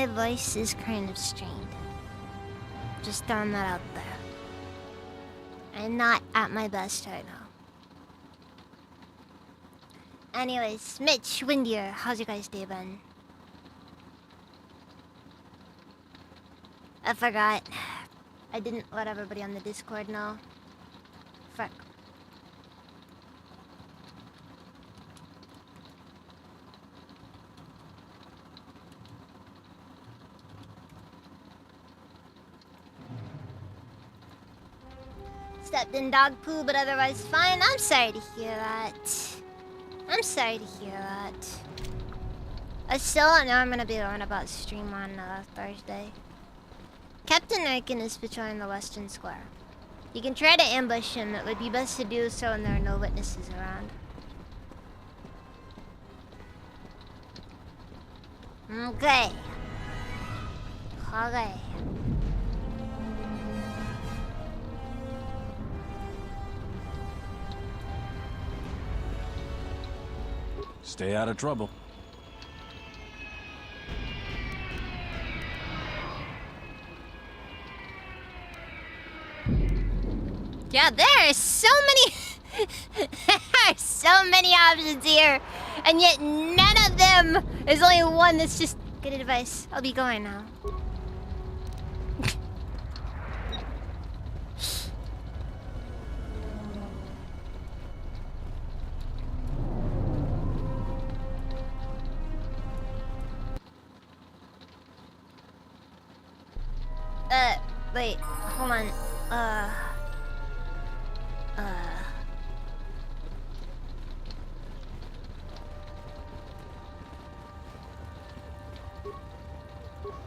my voice is kind of strained. Just throwing that out there. I'm not at my best right now. Anyways, Mitch, Windier, how's you guys' day been? I forgot. I didn't let everybody on the Discord know. Fuck. Stepped in dog poo, but otherwise fine. I'm sorry to hear that. I'm sorry to hear that. I still don't know I'm gonna be on about stream on Thursday. Captain Aiken is patrolling the Western Square. You can try to ambush him. It would be best to do so when there are no witnesses around. Okay. Okay. Stay out of trouble. Yeah, there are so many there are so many options here, and yet none of them. There's only one that's just good advice. I'll be going now. Wait, hold on.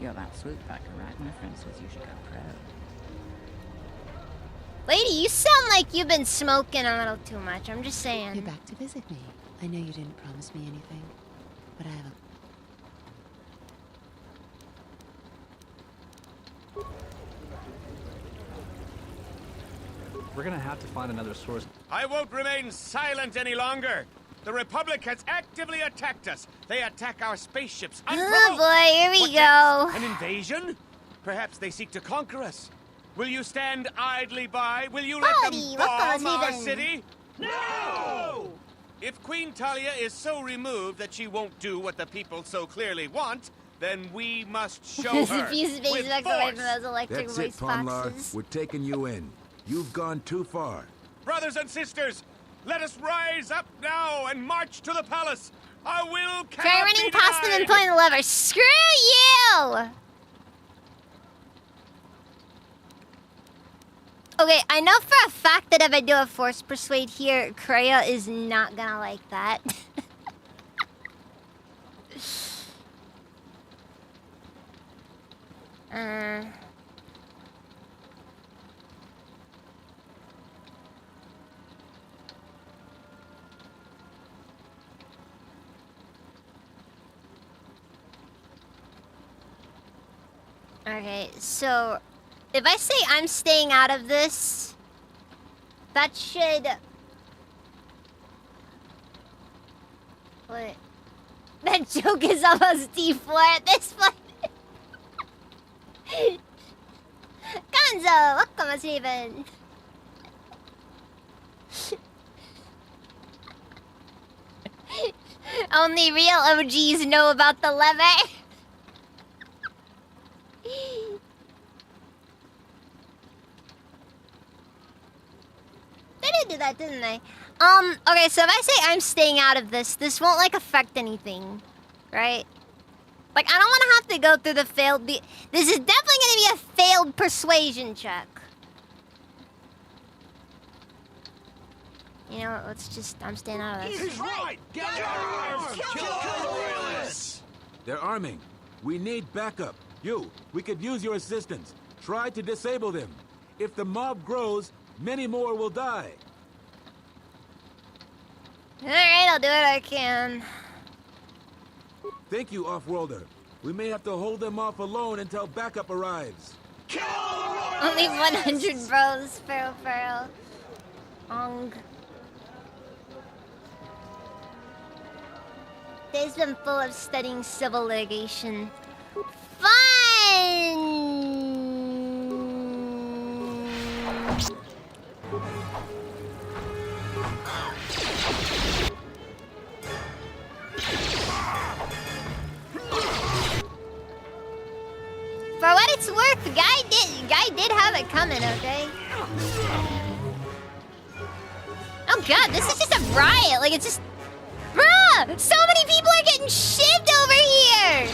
You're that swoop back, right? My friend says you should go pro. Lady, you sound like you've been smoking a little too much. I'm just saying. You're back to visit me. I know you didn't promise me anything, but I have a... We're gonna have to find another source. I won't remain silent any longer. The Republic has actively attacked us. They attack our spaceships. Oh boy, here we What go. next? An invasion? Perhaps they seek to conquer us. Will you stand idly by? Will you let Howdy, them welcome, bomb our Steven. city? No! If Queen Talia is so removed that she won't do what the people so clearly want, then we must show her Fuse with face back away from force. those electric That's it, voice Ponlar. boxes. We're taking you in. You've gone too far. Brothers and sisters, let us rise up now and march to the palace. Our will cannot Try running be past them and denied. pulling the lever. Screw you! Okay, I know for a fact that if I do a force persuade here, Kreia is not gonna like that. Okay, so if I say I'm staying out of this, that should... What? That joke is almost D4 at this point. Gonzo, welcome, Steven. Only real OGs know about the lever. They did do that, didn't they? Okay, so if I say I'm staying out of this, this won't, like, affect anything, right? Like, I don't want to have to go through the failed... This is definitely going to be a failed persuasion check. You know what, let's just... I'm staying out of this. He's right! Get arms! Kill the royalists! They're arming. We need backup. We could use your assistance. Try to disable them. If the mob grows, many more will die. Alright, I'll do what I can. Thank you, Off-Worlder. We may have to hold them off alone until backup arrives. Kill the royalists! Only 100 bros, Pharaoh. Ong. Days been full of studying civil litigation. Fine! I did have it coming, okay? Oh god, this is just a riot. Like, it's just... Bruh! So many people are getting shivved over here!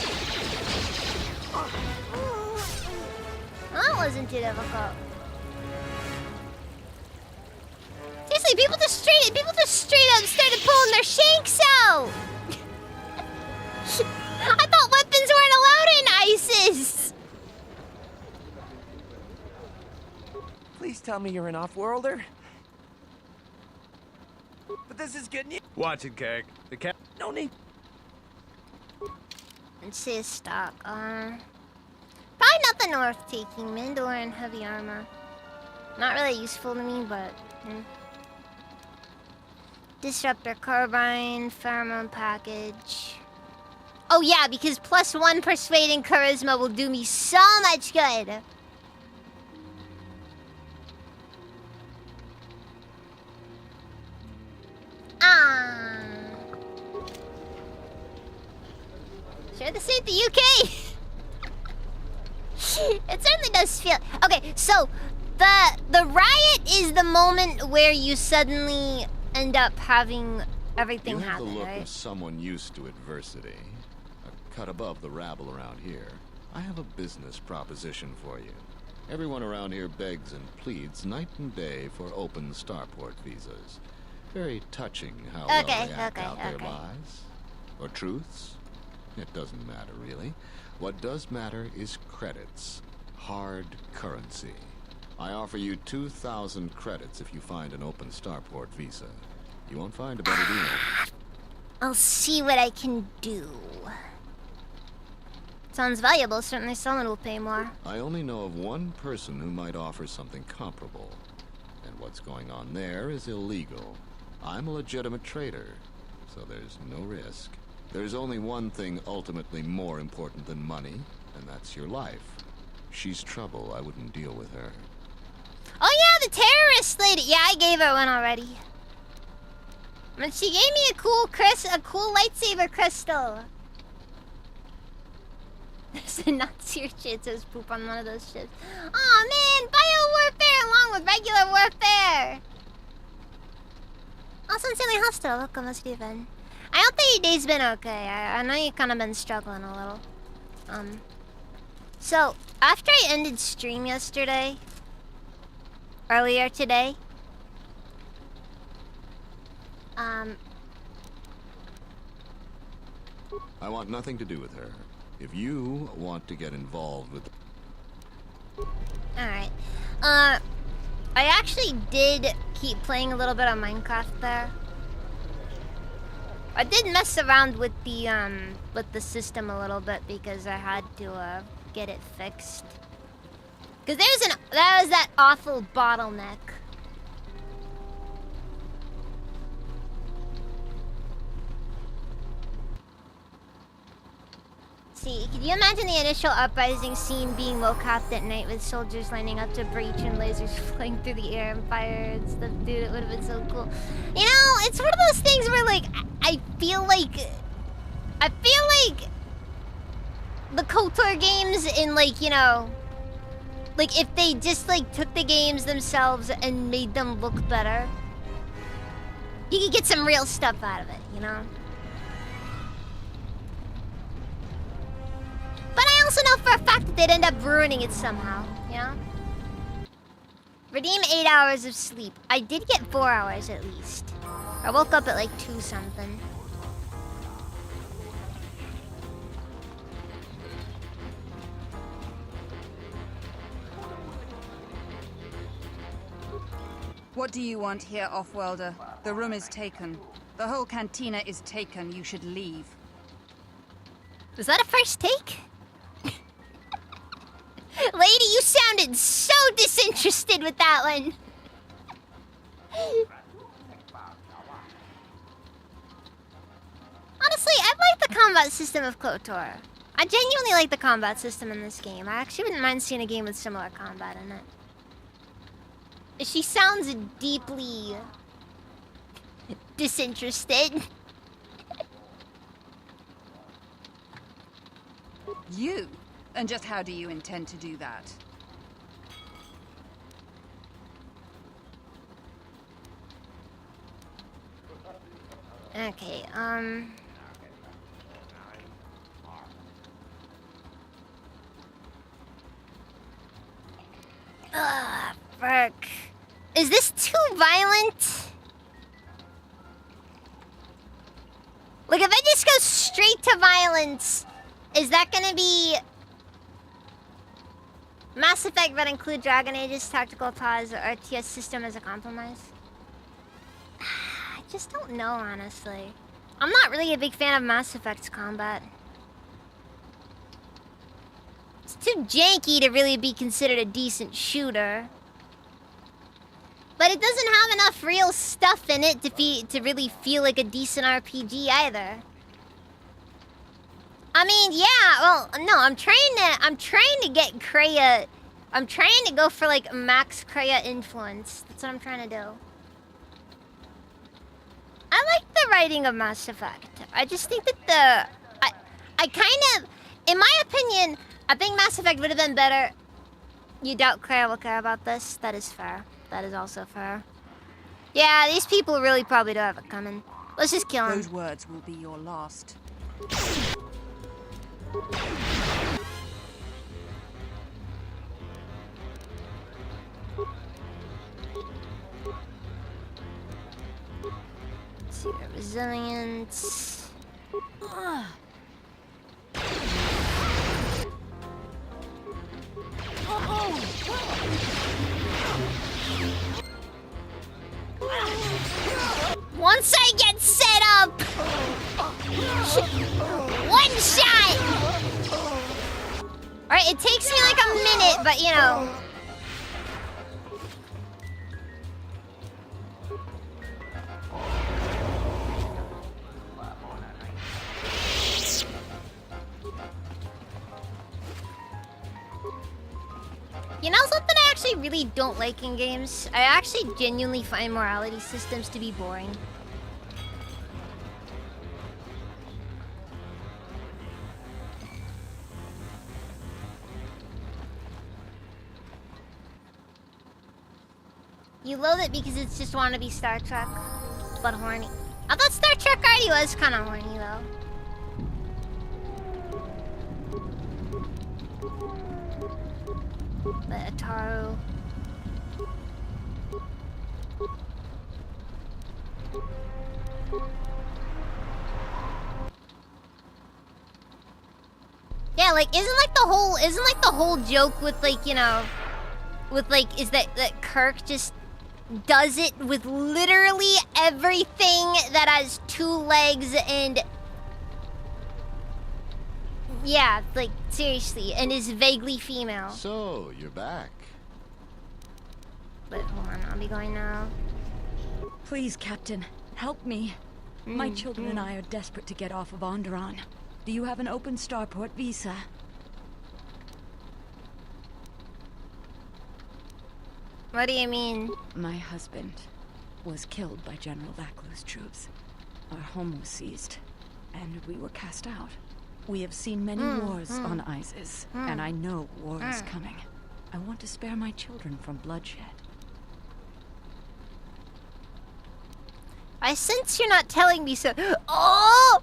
Well, that wasn't too difficult. Seriously, people just straight up started pulling their shanks out! I thought weapons weren't allowed in ISIS! Please tell me you're an off-worlder. But this is good news. Watch it, Keg. The cat. No need. Let's see a stock. Probably nothing worth taking. Mandor and heavy armor. Not really useful to me, but... Disruptor carbine, pheromone package. Oh yeah, because +1 persuading charisma will do me so much good. Sure, this ain't the UK. It certainly does feel... Okay, so the riot is the moment where you suddenly end up having everything You have happen, the look right? of someone used to adversity. A cut above the rabble around here. I have a business proposition for you. Everyone around here begs and pleads night and day for open starport visas. Very touching how well they act out their lives. Or truths. It doesn't matter, really. What does matter is credits. Hard currency. I offer you 2,000 credits if you find an open starport visa. You won't find a better deal. I'll see what I can do. Sounds valuable. Certainly someone will pay more. I only know of one person who might offer something comparable. And what's going on there is illegal. I'm a legitimate trader, so there's no risk. There's only one thing ultimately more important than money, and that's your life. She's trouble. I wouldn't deal with her. Oh yeah, the terrorist lady. Yeah, I gave her one already. But she gave me a cool lightsaber crystal. There's a Nazi shit says poop on one of those ships. Aw man, bio-warfare along with regular warfare. Also sincerely hostile, welcome Steven. I hope that your day's been okay. I know you've kind of been struggling a little. So, after I ended stream yesterday, earlier today, I want nothing to do with her. If you want to get involved with... Alright. I actually did keep playing a little bit of Minecraft there. I did mess around with the system a little bit because I had to get it fixed. Cause that was that awful bottleneck. See, can you imagine the initial uprising scene being mocapped at night with soldiers lining up to breach and lasers flying through the air and fire and stuff? Dude, it would have been so cool. You know, it's one of those things where, like, I feel like the KOTOR games in, like, you know, like, if they just, like, took the games themselves and made them look better, you could get some real stuff out of it, you know? But I also know for a fact that they'd end up ruining it somehow, you know? Redeem 8 hours of sleep. I did get 4 hours at least. I woke up at like 2 something. What do you want here, Offworlder? The room is taken. The whole cantina is taken. You should leave. Was that a first take? Lady, you sounded so disinterested with that one. Honestly, I like the combat system of KOTOR. I genuinely like the combat system in this game. I actually wouldn't mind seeing a game with similar combat in it. She sounds deeply disinterested. You? And just how do you intend to do that? Okay, ugh, fuck. Is this too violent? Like, if I just go straight to violence, is that gonna be Mass Effect that include Dragon Age's tactical pause or RTS system as a compromise? I just don't know, honestly. I'm not really a big fan of Mass Effect's combat. It's too janky to really be considered a decent shooter. But it doesn't have enough real stuff in it to really feel like a decent RPG either. I mean, yeah, well, no, I'm trying to get Kreia. I'm trying to go for like max Kreia influence. That's what I'm trying to do. I like the writing of Mass Effect. I just think that I kind of, in my opinion, I think Mass Effect would have been better. You doubt Kreia will care about this? That is fair. That is also fair. Yeah, these people really probably don't have it coming. Let's just kill him. Those words will be your last. Let's see their resilience. Once I get set up, one shot. All right, it takes me like a minute, but you know. You know something I actually really don't like in games? I actually genuinely find morality systems to be boring. You loathe it because it's just wannabe Star Trek, but horny. I thought Star Trek already was kind of horny though. The Ataru. Yeah, like isn't like the whole joke with like, you know, with like is that Kirk just does it with literally everything that has two legs and yeah, like seriously, and is vaguely female. So, you're back. But hold on, I'll be going now. Please, Captain, help me. My children and I are desperate to get off of Onderon. Do you have an open starport visa? What do you mean? My husband was killed by General Vaklu's troops. Our home was seized, and we were cast out. We have seen many wars on Isis, and I know war is coming. I want to spare my children from bloodshed. I sense you're not telling me so. Oh!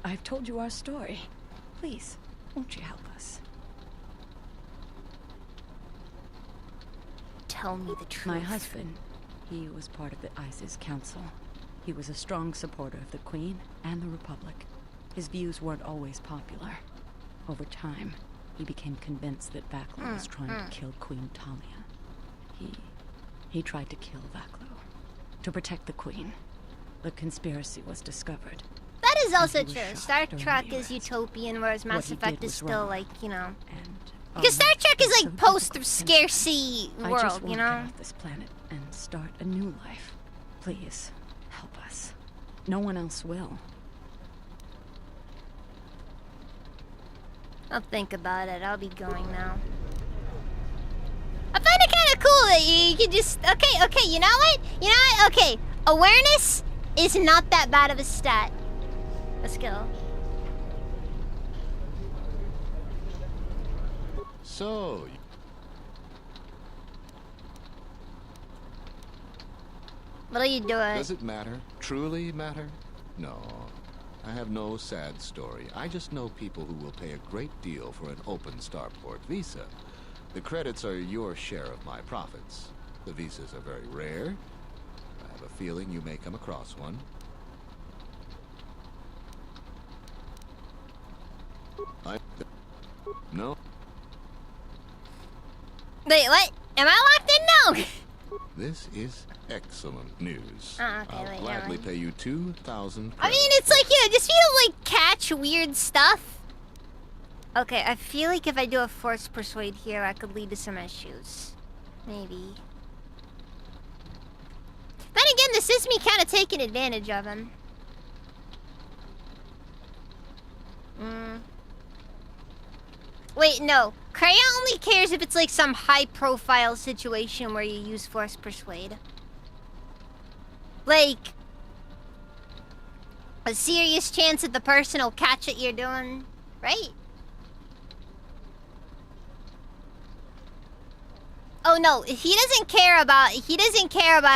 I've told you our story. Please, won't you help us? Tell me the truth. My husband, he was part of the Isis Council. He was a strong supporter of the Queen and the Republic. His views weren't always popular. Over time, he became convinced that Vaklu was trying to kill Queen Talia. He tried to kill Vaklu. To protect the Queen. The conspiracy was discovered. That is also true. shot Star during Trek the is arrest. utopian, whereas What Mass he Effect did is was still wrong. like, you know. And Because Star Trek it's is so like difficult post to scarcity I world, just you want to know? get off this planet and start a new life. Please, help us. No one else will. I'll think about it. I'll be going now. I find it kind of cool that you can just... Okay, you know what? Okay, awareness is not that bad of a stat. A skill. So, What are you doing? Does it matter? Truly matter? No. I have no sad story. I just know people who will pay a great deal for an open starport visa. The credits are your share of my profits. The visas are very rare. I have a feeling you may come across one. No? Wait, what? Am I locked in? No! This is excellent news. Oh, okay, I'll wait, gladly never mind. pay you 2,000 I mean, it's like, you know, just feel like catch weird stuff. Okay, I feel like if I do a force persuade here, I could lead to some issues. Maybe. Then again, this is me kind of taking advantage of him. Wait, no. Kreia only cares if it's like some high-profile situation where you use force persuade. Like, a serious chance that the person will catch what you're doing, right? Oh no, he doesn't care about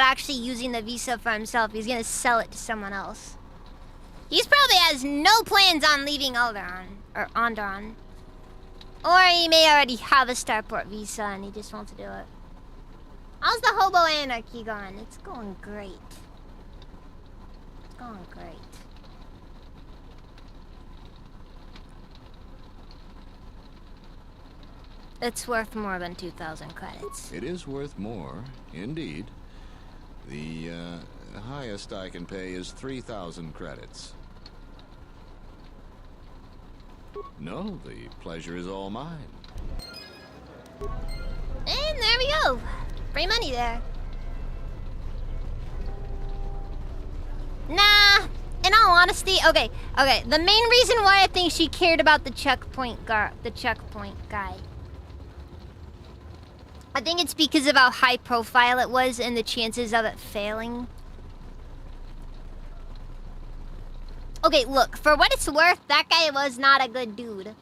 actually using the visa for himself. He's gonna sell it to someone else. He's probably has no plans on leaving Alderaan or Onderon. Or he may already have a starport visa and he just wants to do it. How's the hobo anarchy going? It's going great. It's going great. It's worth more than 2,000 credits. It is worth more, indeed. The highest I can pay is 3,000 credits. No, the pleasure is all mine. And there we go. Free money there. Nah, in all honesty, okay. The main reason why I think she cared about the checkpoint guy, I think it's because of how high profile it was and the chances of it failing. Okay, look, for what it's worth, that guy was not a good dude.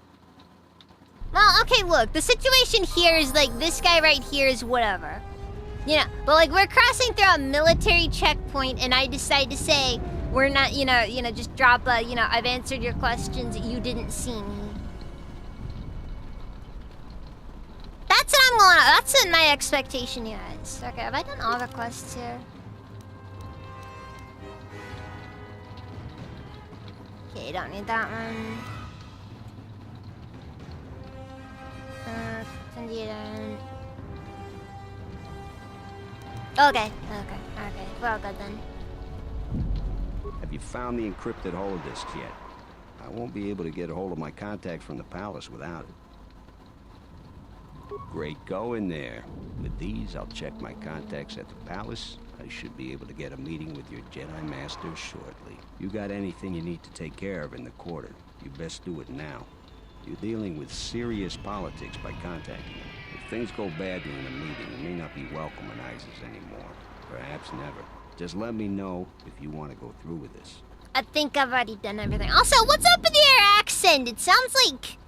Well, okay, look, the situation here is like, this guy right here is whatever. You know, but like, we're crossing through a military checkpoint and I decide to say, we're not, you know, just drop a, I've answered your questions, you didn't see me. That's what I'm going on. That's my expectation here is. Okay, have I done all the quests here? Okay, don't need that one. Indeed. Okay. We're all good then. Have you found the encrypted holodisks yet? I won't be able to get a hold of my contact from the palace without it. Great going there. With these, I'll check my contacts at the palace. I should be able to get a meeting with your Jedi Master shortly. You got anything you need to take care of in the quarter, you best do it now. You're dealing with serious politics by contacting them. If things go badly in a meeting, you may not be welcome in ISIS anymore. Perhaps never. Just let me know if you want to go through with this. I think I've already done everything. Also, what's up with your accent? It sounds like...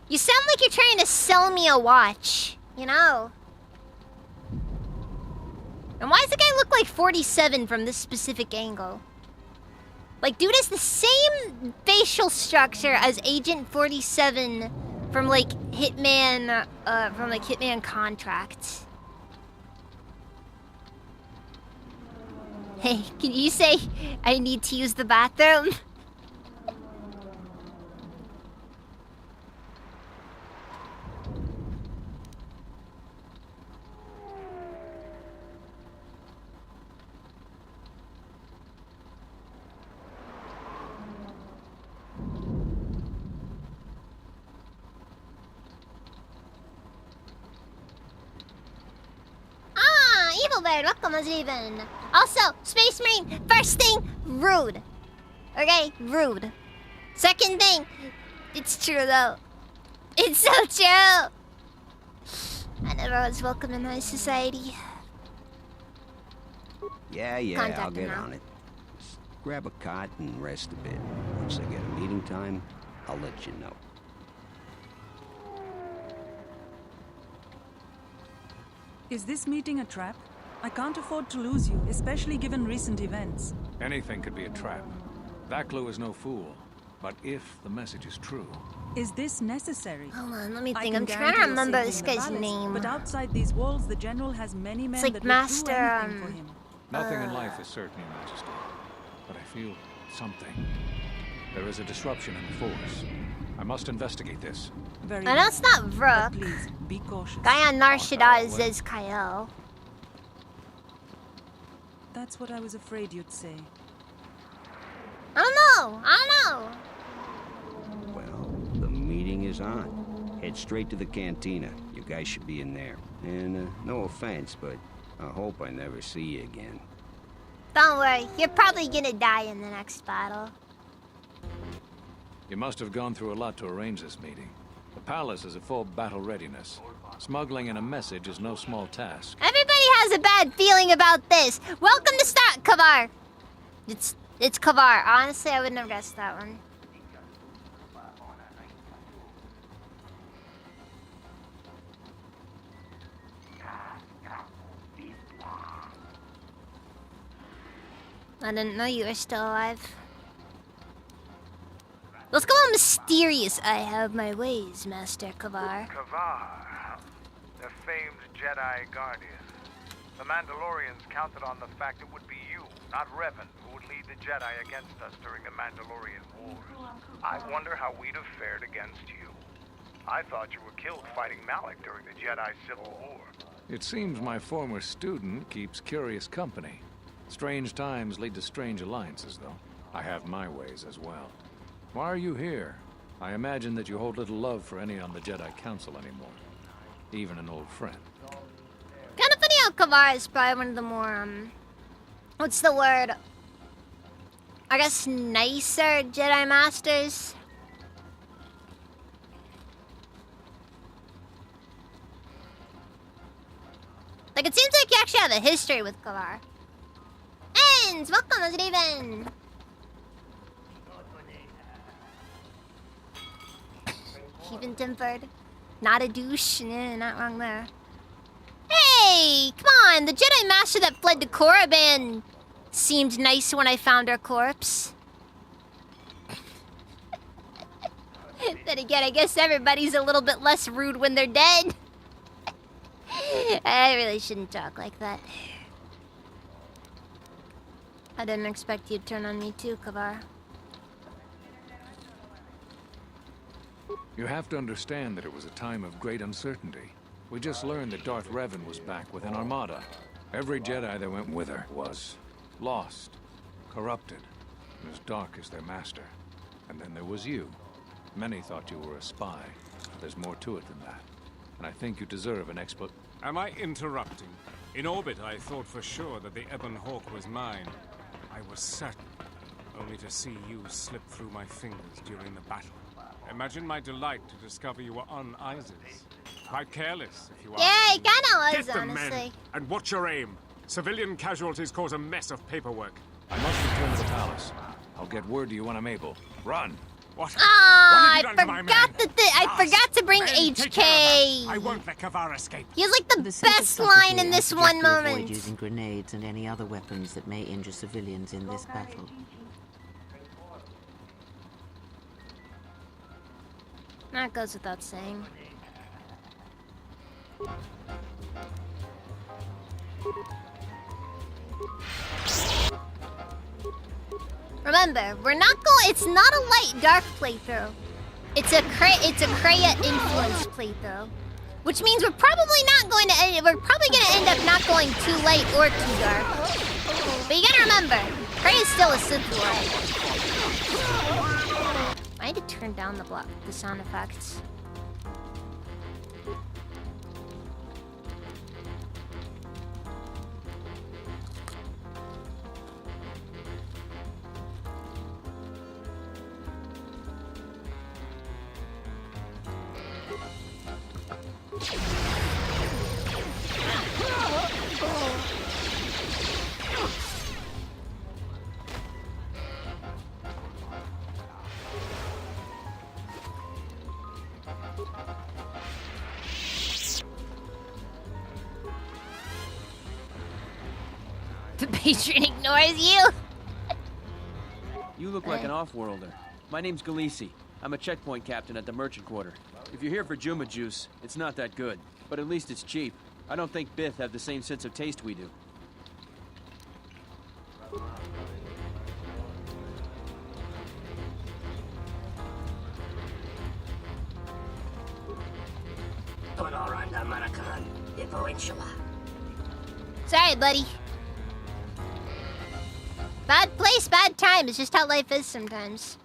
You sound like you're trying to sell me a watch, you know? And why does the guy look like 47 from this specific angle? Like, dude has the same facial structure as Agent 47 from, like, Hitman Contract. Hey, can you say I need to use the bathroom? Evil Bird, welcome as even. Also, Space Marine, first thing, rude. Okay, rude. Second thing, it's true though. It's so true. I never was welcome in my society. Yeah, Contact I'll get him on it. Just grab a cot and rest a bit. Once I get a meeting time, I'll let you know. Is this meeting a trap? I can't afford to lose you, especially given recent events. Anything could be a trap. Vaklo is no fool. But if the message is true... Is this necessary? Hold on, let me I think. can I'm trying to guarantee remember your this safety in the guy's palace, name. But outside these walls, the general has many men like that Master, would do anything for him. Nothing in life is certain, Your Majesty. But I feel something. There is a disruption in the force. I must investigate this. Very I know it's not Vrook. Please, be cautious. Guy on Narshada is Kyle. That's what I was afraid you'd say. I don't know. I don't know. Well, the meeting is on. Head straight to the cantina. You guys should be in there. And, no offense, but I hope I never see you again. Don't worry. You're probably gonna die in the next battle. You must have gone through a lot to arrange this meeting. The palace is at full battle readiness. Smuggling in a message is no small task. Everybody has a bad feeling about this. Welcome to Start, Kavar. It's Kavar. Honestly, I would never guess that one. I didn't know you were still alive. Let's go on mysterious. I have my ways, Master Kavar. Kavar, the famed Jedi Guardian. The Mandalorians counted on the fact it would be you, not Revan, who would lead the Jedi against us during the Mandalorian Wars. I wonder how we'd have fared against you. I thought you were killed fighting Malik during the Jedi Civil War. It seems my former student keeps curious company. Strange times lead to strange alliances, though. I have my ways as well. Why are you here? I imagine that you hold little love for any on the Jedi Council anymore. Even an old friend. Kind of funny how Kavar is probably one of the more, what's the word? I guess nicer Jedi Masters. Like, it seems like you actually have a history with Kavar. Ends! Welcome, Resident Even! Even tempered. Not a douche. Nah, not wrong there. Hey! Come on! The Jedi Master that fled to Korriban seemed nice when I found her corpse. Then again, I guess everybody's a little bit less rude when they're dead. I really shouldn't talk like that. I didn't expect you to turn on me too, Kavar. You have to understand that it was a time of great uncertainty. We just learned that Darth Revan was back with an armada. Every Jedi that went with her was lost, corrupted, and as dark as their master. And then there was you. Many thought you were a spy. There's more to it than that. And I think you deserve an explanation. Am I interrupting? In orbit, I thought for sure that the Ebon Hawk was mine. I was certain, only to see you slip through my fingers during the battle. Imagine my delight to discover you were on Isis. Quite careless, if you ask Yeah, me. he kinda was, Get them, honestly. men, and watch your aim. Civilian casualties cause a mess of paperwork. I must return to the palace. I'll get word to you when I'm able. Run! What? Ah, What have you I done to my forgot man? I forgot to bring Men, take care of HK. her. I won't let Kavar escape. He has like the The simple best line in strategy this and one project to avoid moment. using grenades and any other weapons that may injure civilians in this battle. That goes without saying. Remember, we're not going. It's not a light dark playthrough. It's a Kreia influence playthrough, which means we're probably not going to. We're probably going to end up not going too light or too dark. But you gotta remember, Kreia is still a Sith Lord. I had to turn down the sound effects. patron ignores you. You look like an off-worlder. My name's Galisi. I'm a checkpoint captain at the merchant quarter. If you're here for Juma juice, it's not that good. But at least it's cheap. I don't think Bith have the same sense of taste we do. Sorry, buddy. Bad place, bad time. It's just how life is sometimes.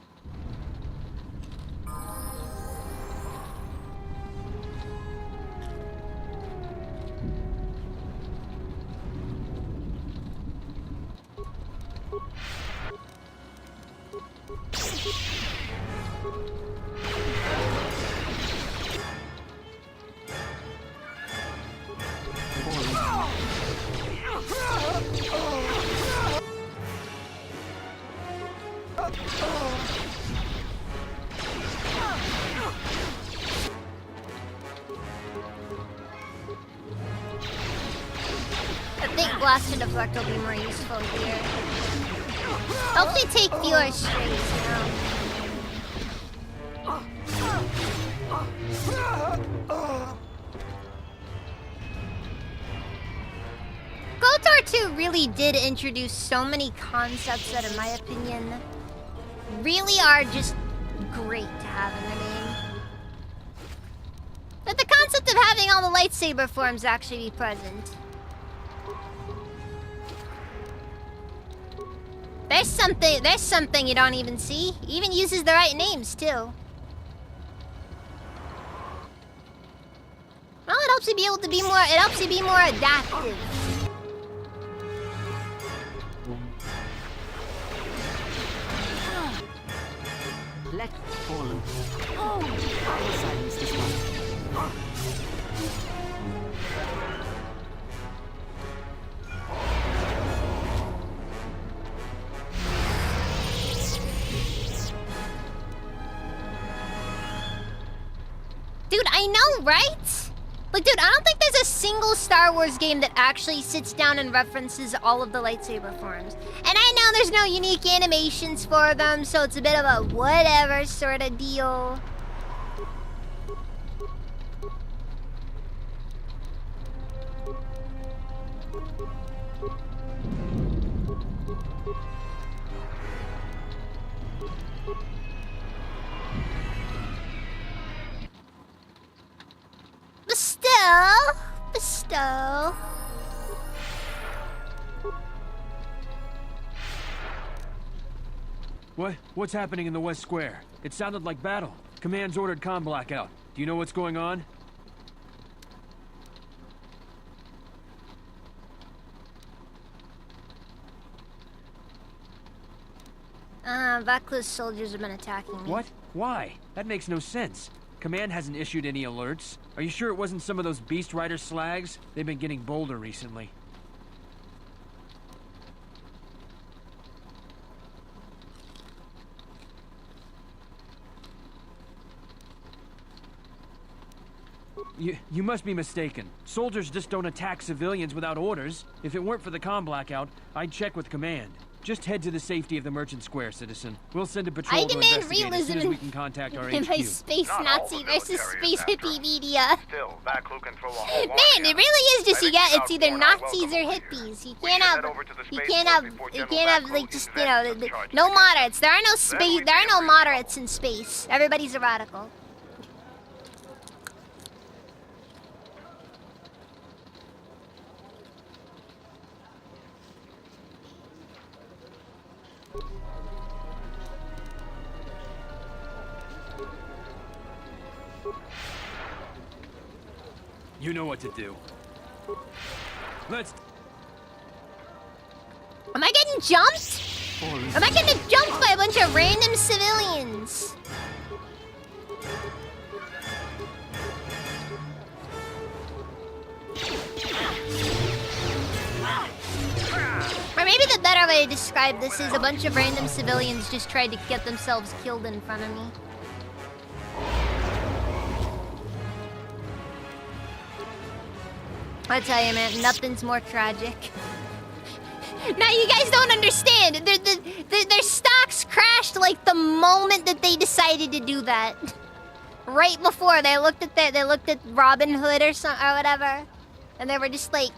I think Blaster Deflect will be more useful here. Helps me take fewer strays now. KOTOR 2 really did introduce so many concepts that, in my opinion, really are just great to have in the game. But the concept of having all the lightsaber forms actually be present. There's something you don't even see. He even uses the right names too. Well, it helps you be able to be more, it helps you be more adaptive. Let fall. Oh, I will silence this one. Dude, I know, right? Like, dude, I don't think there's a single Star Wars game that actually sits down and references all of the lightsaber forms. And I know there's no unique animations for them, so it's a bit of a whatever sort of deal. But still. What's happening in the West Square? It sounded like battle. Command's ordered comm blackout. Do you know what's going on? Vaklu's soldiers have been attacking me. What? Why? That makes no sense. Command hasn't issued any alerts. Are you sure it wasn't some of those Beast Rider slags? They've been getting bolder recently. You must be mistaken. Soldiers just don't attack civilians without orders. If it weren't for the comm blackout, I'd check with Command. Just head to the safety of the Merchant Square, citizen. We'll send a patrol to investigate as soon as we can contact our in HQ. my space Nazi versus space hippie media. Still, Vaklu can throw a whole Man, it really is just it's either Nazis or hippies. You can't have like just no moderates. There are no moderates in space. Everybody's a radical. You know what to do. Let's... Am I getting jumped? Am I getting jumped by a bunch of random civilians? Or maybe the better way to describe this is a bunch of random civilians just tried to get themselves killed in front of me. I tell you, man, nothing's more tragic Now you guys don't understand. Their stocks crashed like the moment that they decided to do that. Right before they looked at Robin Hood or whatever, and they were just like,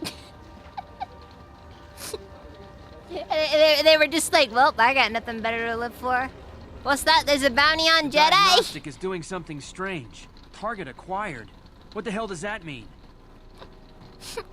they were just like, well, I got nothing better to live for. What's that? There's a bounty on The Jedi? diagnostic is doing something strange. Target acquired. What the hell does that mean? Fuck.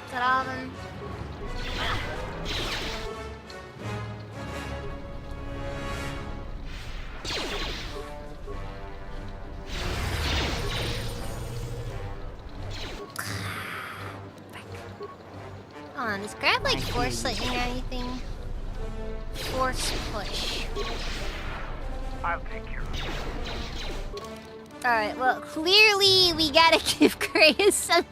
Is that all of them? Hold on, does grab like force lightning or anything? Force push. I'll take care of it. Alright, well, clearly we gotta give Grace some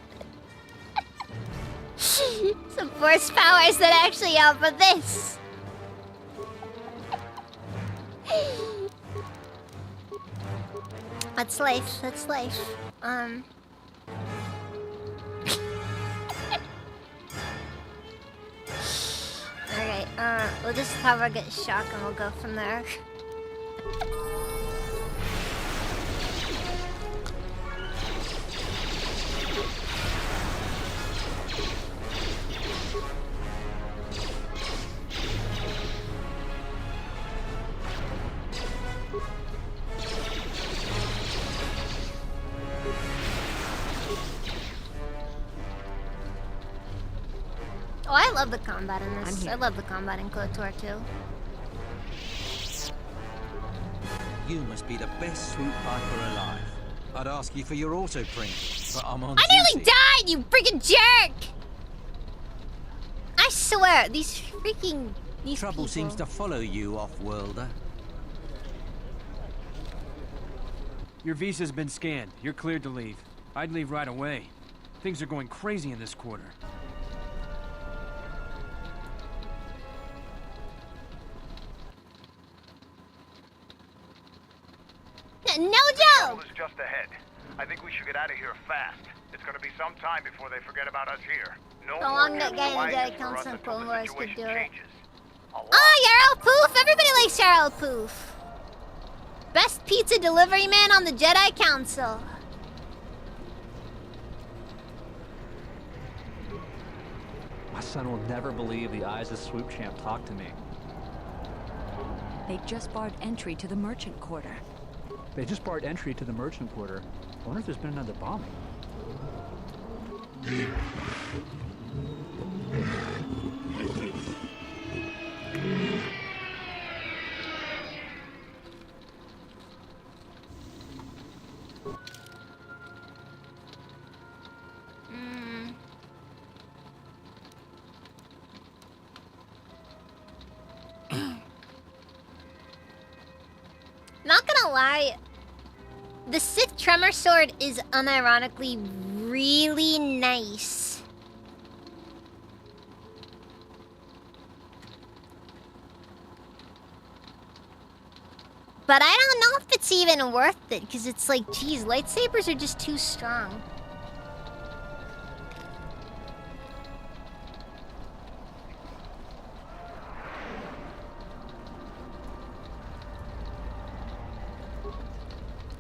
force powers that actually help with this. That's life, that's life. Alright, we'll just have her get shocked and we'll go from there. Oh, I love the combat in this. I love the combat in KOTOR too. You must be the best swoop biker alive. I'd ask you for your auto print, but I'm on I nearly duty. died, you freaking jerk! I swear, these Trouble people. seems to follow you, off-worlder. Your visa's been scanned. You're cleared to leave. I'd leave right away. Things are going crazy in this quarter. No Shuttle joke! is just ahead. I think we should get out of here fast. It's gonna be some time before they forget about us here. No How more long that guy in the capitalizing Jedi for us Council until Clone the Wars could situation do it. changes. Oh, Yarl Poof! Everybody likes Yarl Poof. Best pizza delivery man on the Jedi Council. My son will never believe the eyes of Swoop Champ talk to me. They just barred entry to the merchant quarter. They just barred entry to the merchant quarter. I wonder if there's been another bombing. Not gonna lie, the Sith Tremor Sword is unironically really nice. But I don't know if it's even worth it, because it's like, geez, lightsabers are just too strong.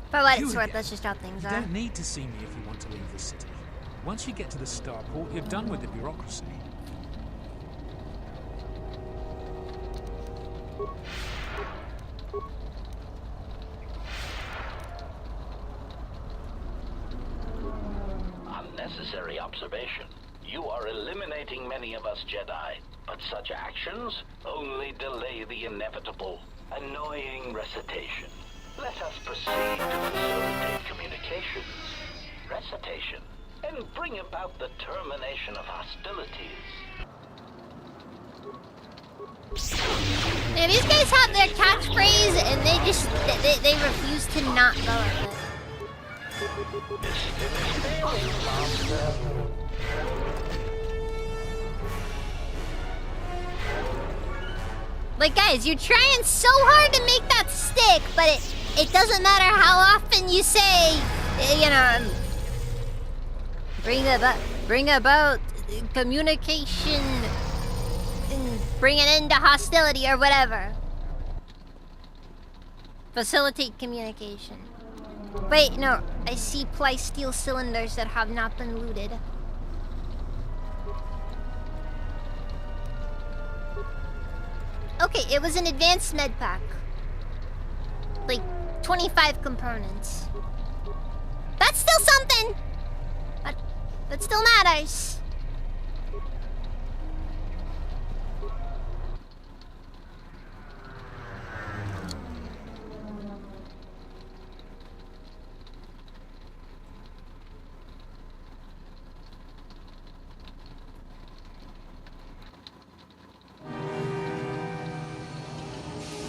For what it's worth, that's just how things You are. don't need to see me if you want to leave the city. Once you get to the starport, you're done with the bureaucracy. Unnecessary observation. You are eliminating many of us Jedi, but such actions only delay the inevitable. Annoying recitation. Let us proceed to facilitate communications. Recitation. and bring about the termination of hostilities. Yeah, these guys have their catchphrase and they just they refuse to not go with it. Like, guys, you're trying so hard to make that stick, but it doesn't matter how often you say, you know, bring about communication and bring an end to hostility or whatever. Facilitate communication. Wait, no, I see plysteel cylinders that have not been looted. Okay, it was an advanced med pack. Like, 25 components. That's still something! That still matters.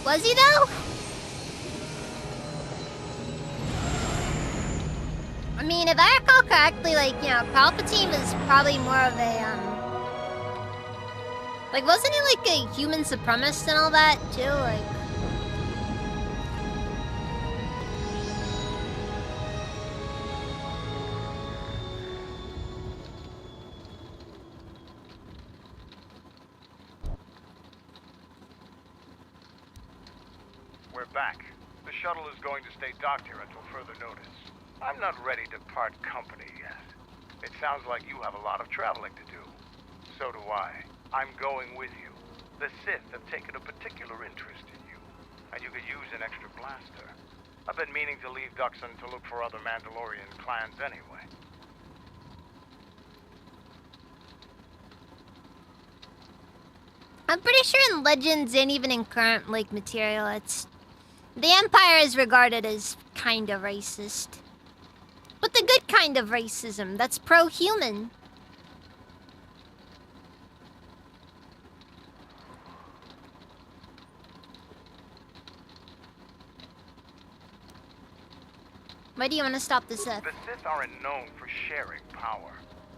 Was he though? I mean, if I recall correctly, like, you know, Palpatine was probably more of a, like, wasn't he like a human supremacist and all that, too? Like... We're back. The shuttle is going to stay docked here until further notice. I'm not ready to part company yet. It sounds like you have a lot of traveling to do. So do I. I'm going with you. The Sith have taken a particular interest in you, and you could use an extra blaster. I've been meaning to leave Duxon to look for other Mandalorian clans anyway. I'm pretty sure in Legends and even in current, like, material, it's... The Empire is regarded as kind of racist. But the good kind of racism, that's pro-human. Why do you want to stop the Sith? The Sith aren't known for sharing power.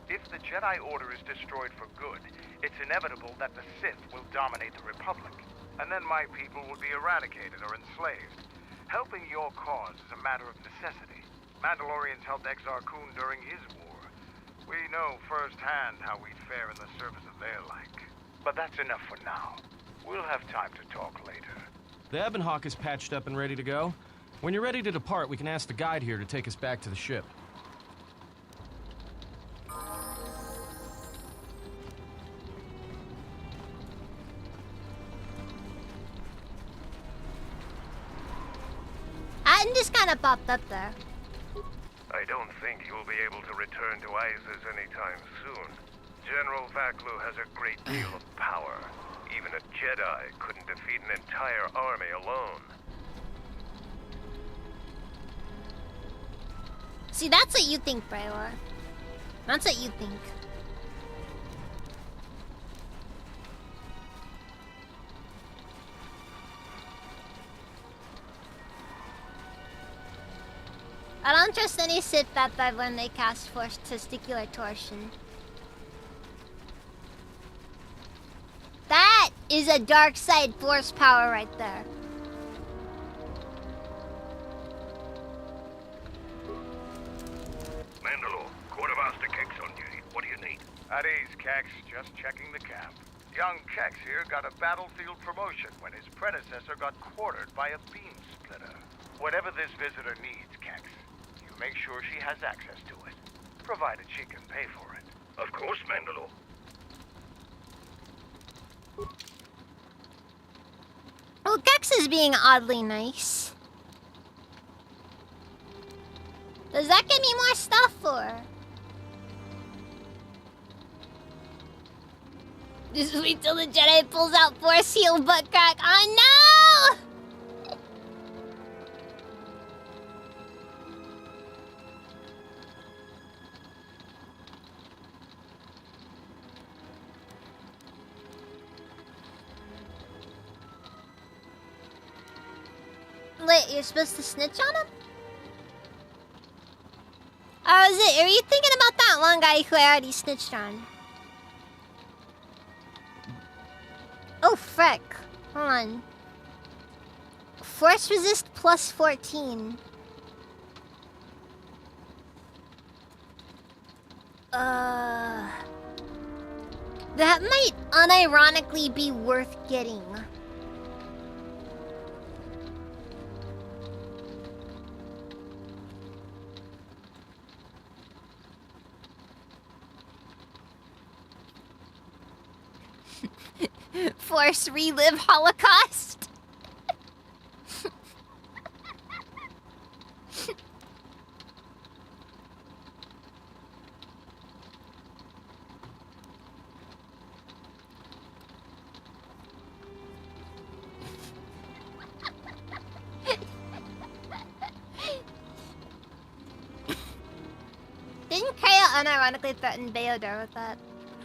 If the Jedi Order is destroyed for good, it's inevitable that the Sith will dominate the Republic. And then my people will be eradicated or enslaved. Helping your cause is a matter of necessity. Mandalorians helped Exar Kun during his war. We know firsthand how we'd fare in the service of their like. But that's enough for now. We'll have time to talk later. The Ebon Hawk is patched up and ready to go. When you're ready to depart, we can ask the guide here to take us back to the ship. Atten just kind of popped up there. I don't think you'll be able to return to Isis anytime soon. General Vaklu has a great deal of power. Even a Jedi couldn't defeat an entire army alone. See, that's what you think, Braylor. That's what you think. I don't trust any Sith that I've learned they cast Force Testicular Torsion. That is a dark side Force power right there. Mandalore, Quartermaster Kex on duty. What do you need? At ease, Kex. Just checking the camp. Young Kex here got a battlefield promotion when his predecessor got quartered by a beam splitter. Whatever this visitor needs, Kex, you make sure she has access to it, provided she can pay for it. Of course, Mandalore. Well, Kex is being oddly nice. Does that give me more stuff or? Just wait till the Jedi pulls out Force Heal butt crack. Oh no! Wait, you're supposed to snitch on him? Oh, is it? Are you thinking about that one guy who I already snitched on? Oh, frick. Hold on. Force resist plus 14. That might unironically be worth getting. Force relive Holocaust. Didn't Kaya unironically threaten Beodor with that?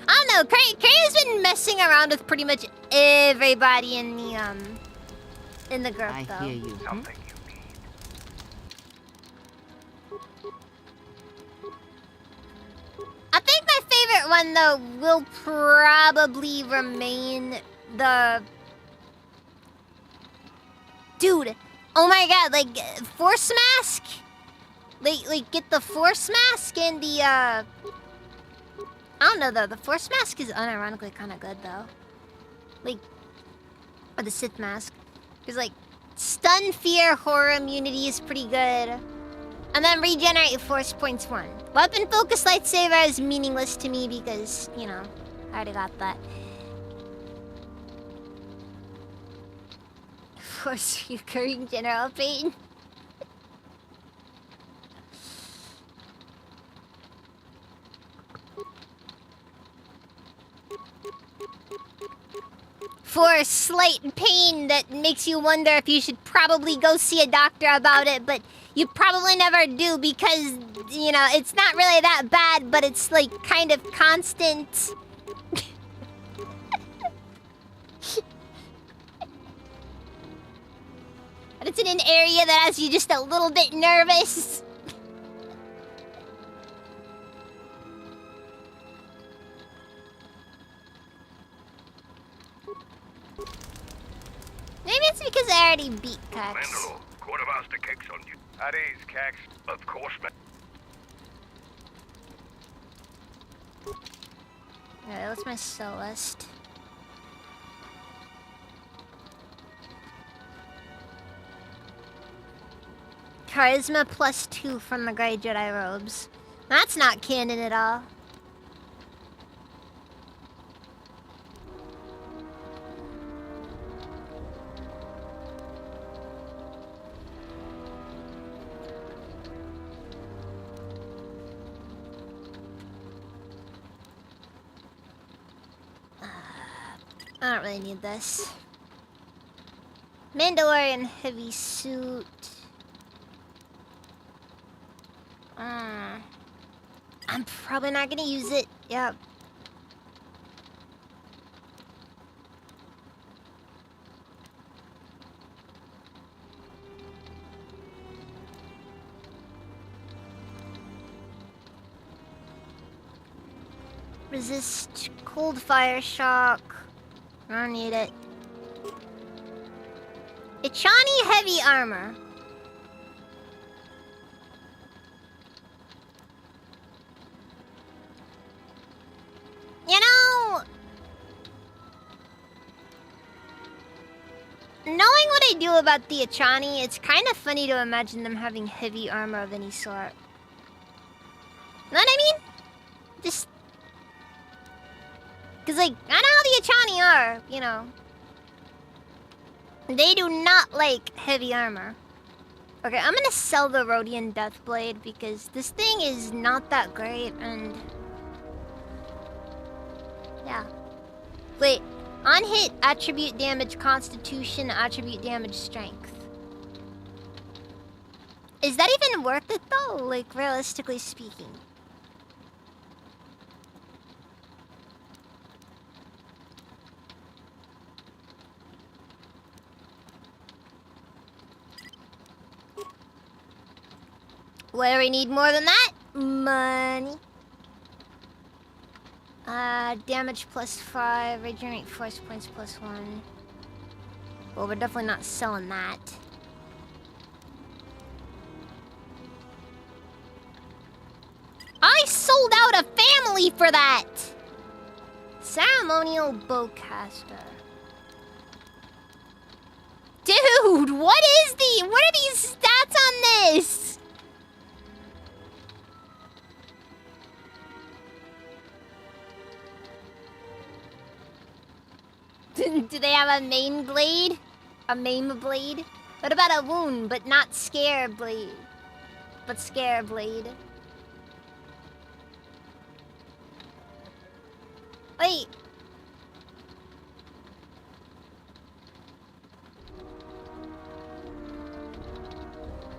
I don't know. Kaya's been messing around with pretty much everybody in the group, though. I hear you. Something I think my favorite one, though, will probably remain the... Dude, oh my god, like, Force Mask? Like, get the Force Mask and the, I don't know, though. The Force Mask is unironically kind of good, though. Like, or the Sith Mask. Because, like, Stun, Fear, Horror Immunity is pretty good. And then Regenerate Force Points 1. Weapon Focus Lightsaber is meaningless to me because, you know, I already got that. Force Recurring General Pain. For slight pain that makes you wonder if you should probably go see a doctor about it, but you probably never do because, you know, it's not really that bad, but it's like kind of constant. And it's in an area that has you just a little bit nervous. Maybe it's because I already beat Cax. Mandalore, quartermaster Kex on you. At ease, Cax. Of course, man. Alright, what's my skill list? Charisma plus 2 from the Grey Jedi robes. That's not canon at all. I don't really need this. Mandalorian heavy suit. I'm probably not gonna use it. Yep. Resist cold fire shock. I don't need it. Ichani heavy armor. You know, knowing what I do about the Ichani, it's kind of funny to imagine them having heavy armor of any sort. Know what I mean? Just... Because, like, I know how the Ichani are, you know. They do not like heavy armor. Okay, I'm gonna sell the Rhodian Deathblade because this thing is not that great and... Yeah. Wait, on hit, attribute damage, constitution, attribute damage, strength. Is that even worth it though? Like, realistically speaking. What do we need more than that? Money. Damage +5, regenerate force points +1. Well, we're definitely not selling that. I sold out a family for that! Ceremonial bowcaster. Dude, what are these stats on this? Do they have a main blade? A maim blade? What about a wound, but not scare blade? But scare blade. Wait.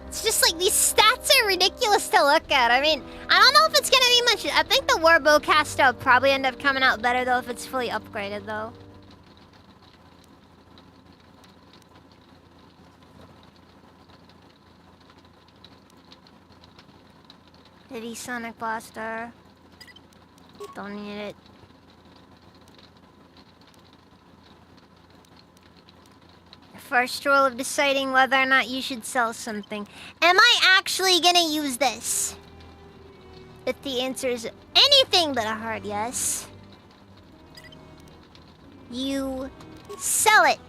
It's just like these stats are ridiculous to look at. I mean, I don't know if it's gonna be much. I think the Warbowcaster will probably end up coming out better though if it's fully upgraded though. Heavy Sonic Blaster. Don't need it. First rule of deciding whether or not you should sell something. Am I actually gonna use this? If the answer is anything but a hard yes, you sell it.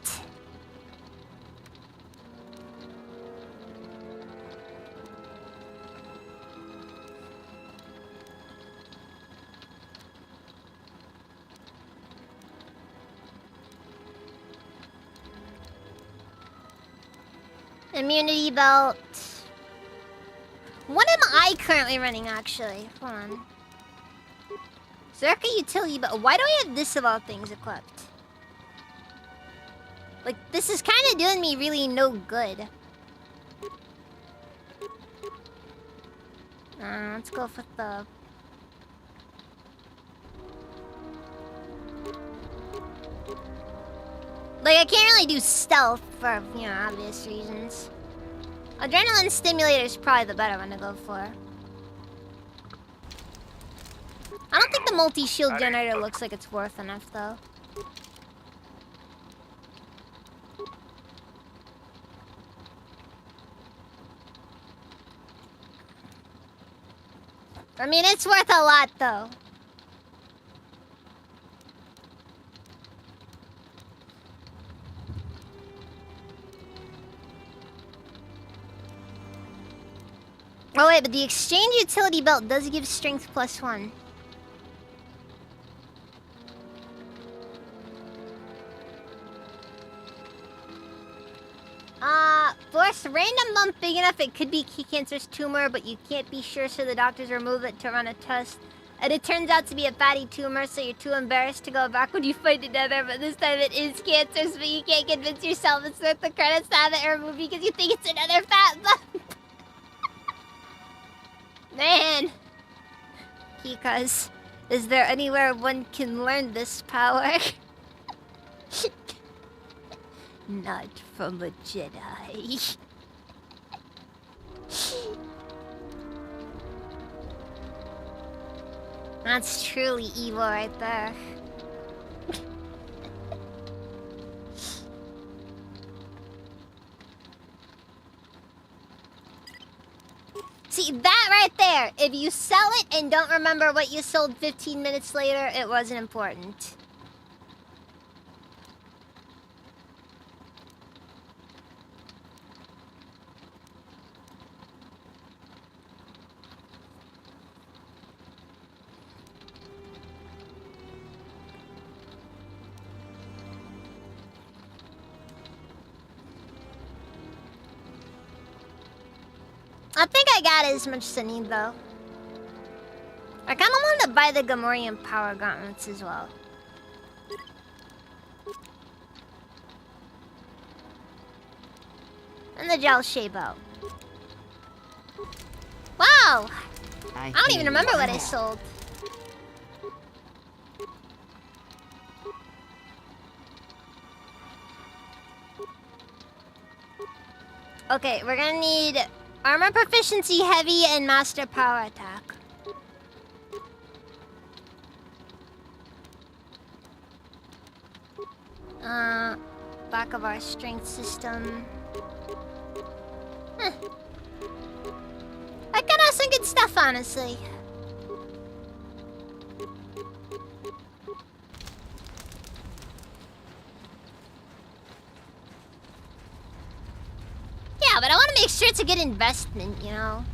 Immunity belt. What am I currently running, actually? Hold on. Zerka utility belt. Why do I have this of all things equipped? Like, this is kind of doing me really no good. Let's go for the... Like, I can't really do stealth for, you know, obvious reasons. Adrenaline stimulator is probably the better one to go for. I don't think the multi-shield generator looks like it's worth enough, though. I mean, it's worth a lot, though. Oh wait, but the exchange utility belt does give strength +1. Force random bump big enough it could be cancerous tumor, but you can't be sure, so the doctors remove it to run a test. And it turns out to be a fatty tumor, so you're too embarrassed to go back when you find another, but this time it is cancerous, but you can't convince yourself it's worth the credits to have it removed because you think it's another fat bump. Man! Kikas, is there anywhere one can learn this power? Not from a Jedi. That's truly evil right there. See, that right there, if you sell it and don't remember what you sold 15 minutes later, it wasn't important. I think I got as much as I need, though. I kind of want to buy the Gamorrean power gauntlets as well. And the gel shape out. Wow! I don't even remember what I sold. Okay, we're gonna need Armor proficiency, heavy, and master power attack. Back of our strength system. That could have some good stuff, honestly. Yeah, but I want to make sure it's a good investment, you know?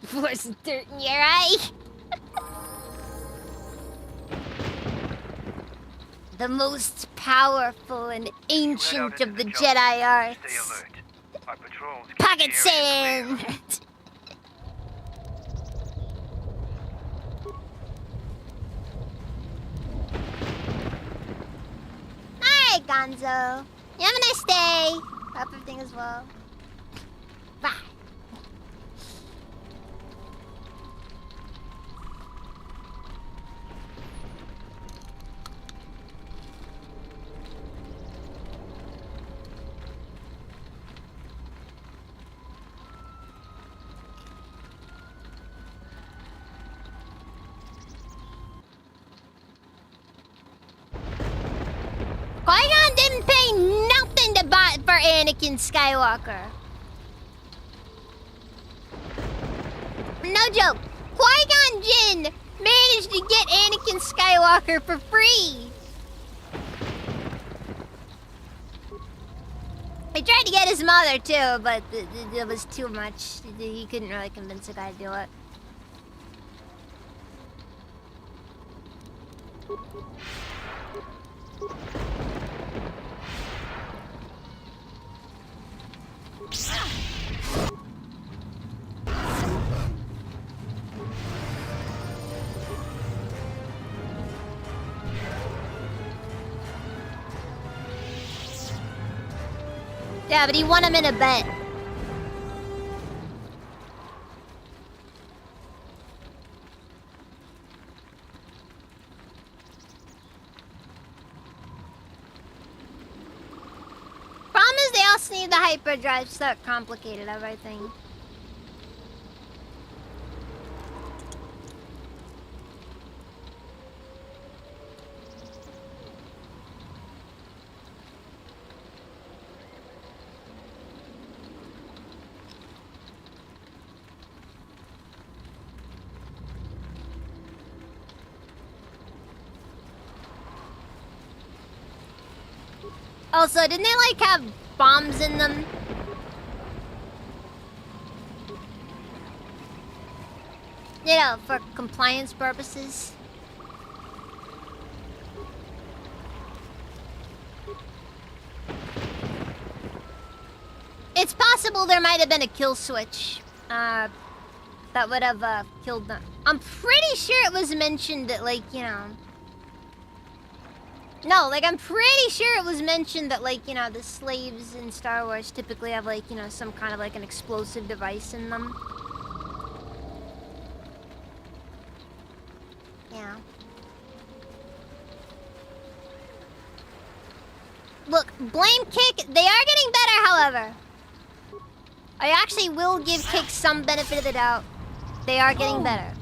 Pour some dirt in your eye. The most powerful and ancient of the Jedi arts. Pocket sand! Alright, Gonzo. You have a nice day. Hope everything is well. Bye. Qui-Gon didn't pay nothing to buy for Anakin Skywalker. No joke. Qui-Gon Jinn managed to get Anakin Skywalker for free. He tried to get his mother too, but it was too much. He couldn't really convince the guy to do it. Yeah, but he won him in a bet. Problem is they also need the hyperdrive, so that complicated everything. Also, didn't they like have bombs in them? You know, for compliance purposes. It's possible there might have been a kill switch that would have killed them. I'm pretty sure it was mentioned that, like, you know... No, like, I'm pretty sure it was mentioned that, like, you know, the slaves in Star Wars typically have, like, you know, some kind of, like, an explosive device in them. Yeah. Look, blame Kick. They are getting better, however. I actually will give Kick some benefit of the doubt. They are getting better.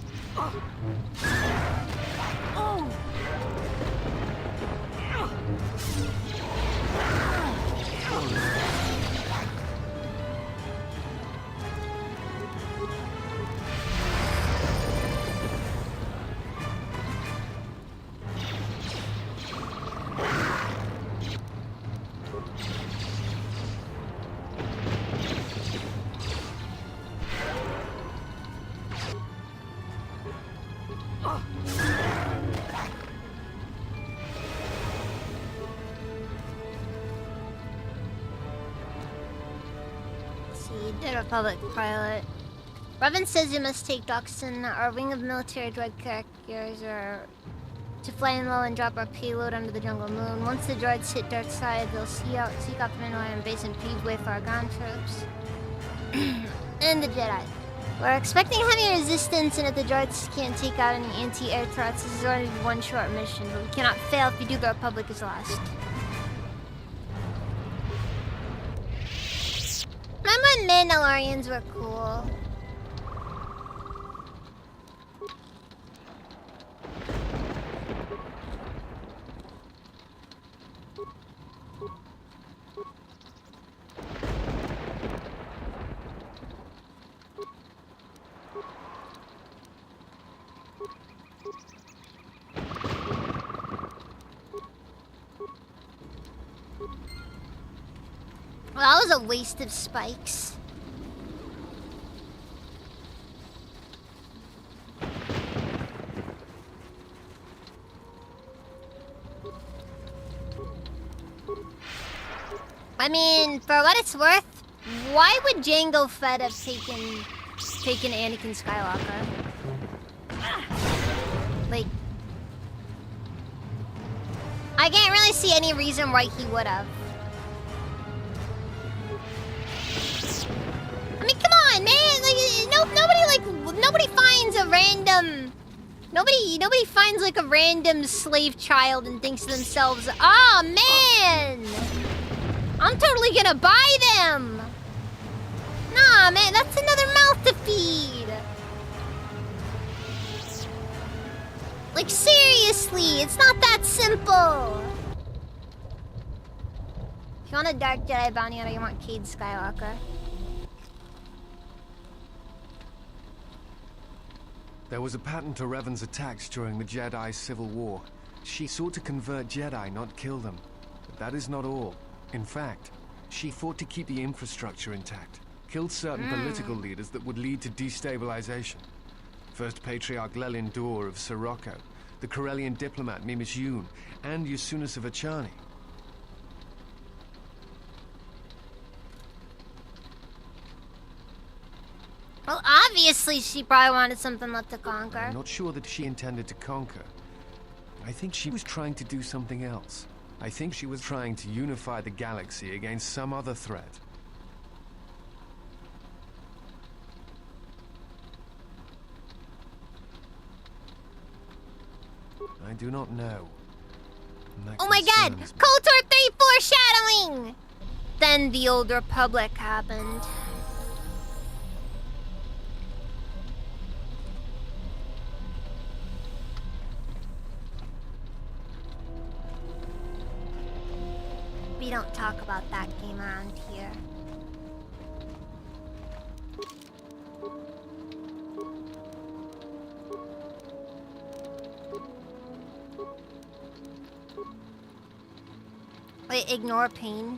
The Republic pilot. Revan says you must take Doxson, our wing of military droid carriers, to fly in low and drop our payload under the jungle moon. Once the droids hit dark side, they'll seek out the Mandalorian base and pave way for our ground troops. And the Jedi. We're expecting heavy resistance, and if the droids can't take out any anti-air threats, this is going to be one short mission, but we cannot fail if we do. The Republic is lost. Mandalorians were cool. Well, that was a waste of spikes. I mean, for what it's worth, why would Jango Fett have taken Anakin Skywalker? Like, I can't really see any reason why he would have. I mean, come on, man! Nobody finds a random. Nobody finds like a random slave child and thinks to themselves, "Ah, man! I'm totally gonna buy them!" Nah, man, that's another mouth to feed. Like, seriously, it's not that simple. If you want a Dark Jedi bounty hunter, you want Cade Skywalker. There was a pattern to Revan's attacks during the Jedi Civil War. She sought to convert Jedi, not kill them. But that is not all. In fact, she fought to keep the infrastructure intact, killed certain political leaders that would lead to destabilization. First Patriarch Lelin Dur of Sirocco, the Corellian diplomat Mimis Yoon, and Yusunas of Achani. Well, obviously she probably wanted something left to conquer. I'm not sure that she intended to conquer. I think she was trying to do something else. I think she was trying to unify the galaxy against some other threat. I do not know. Oh my god! KOTOR 3 foreshadowing! Then the Old Republic happened. We don't talk about that game around here. Wait, ignore pain.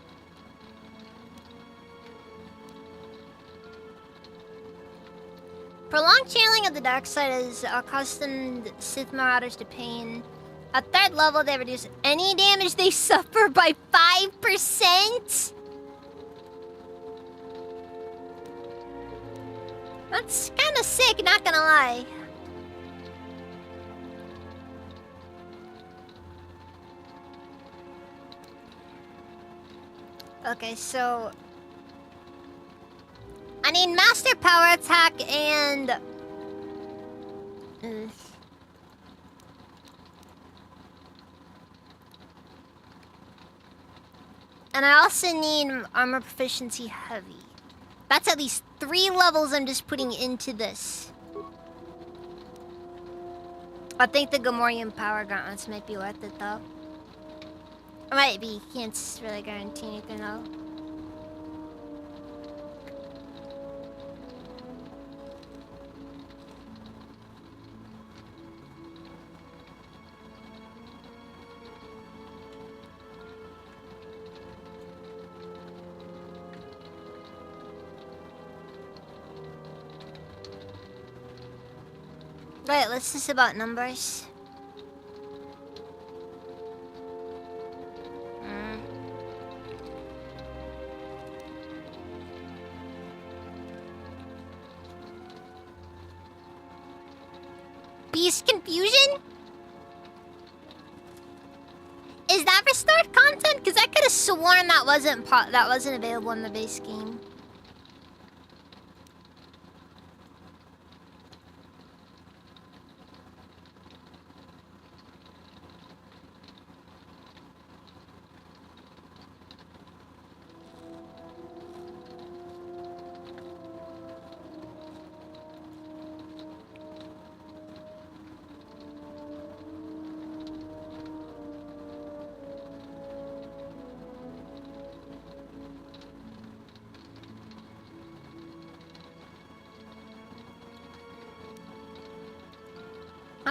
Prolonged channeling of the dark side has accustomed Sith Marauders to pain. At third level, they reduce any damage they suffer by 5%? That's kind of sick, not gonna lie. Okay, so I need Master Power Attack and I also need Armor Proficiency Heavy. That's at least 3 levels I'm just putting into this. I think the Gamorrean Power Gauntlets might be worth it though. It might be. Can't really guarantee anything though. Right, let's just about numbers. Beast Confusion? Is that restored content? Because I could have sworn that wasn't available in the base game.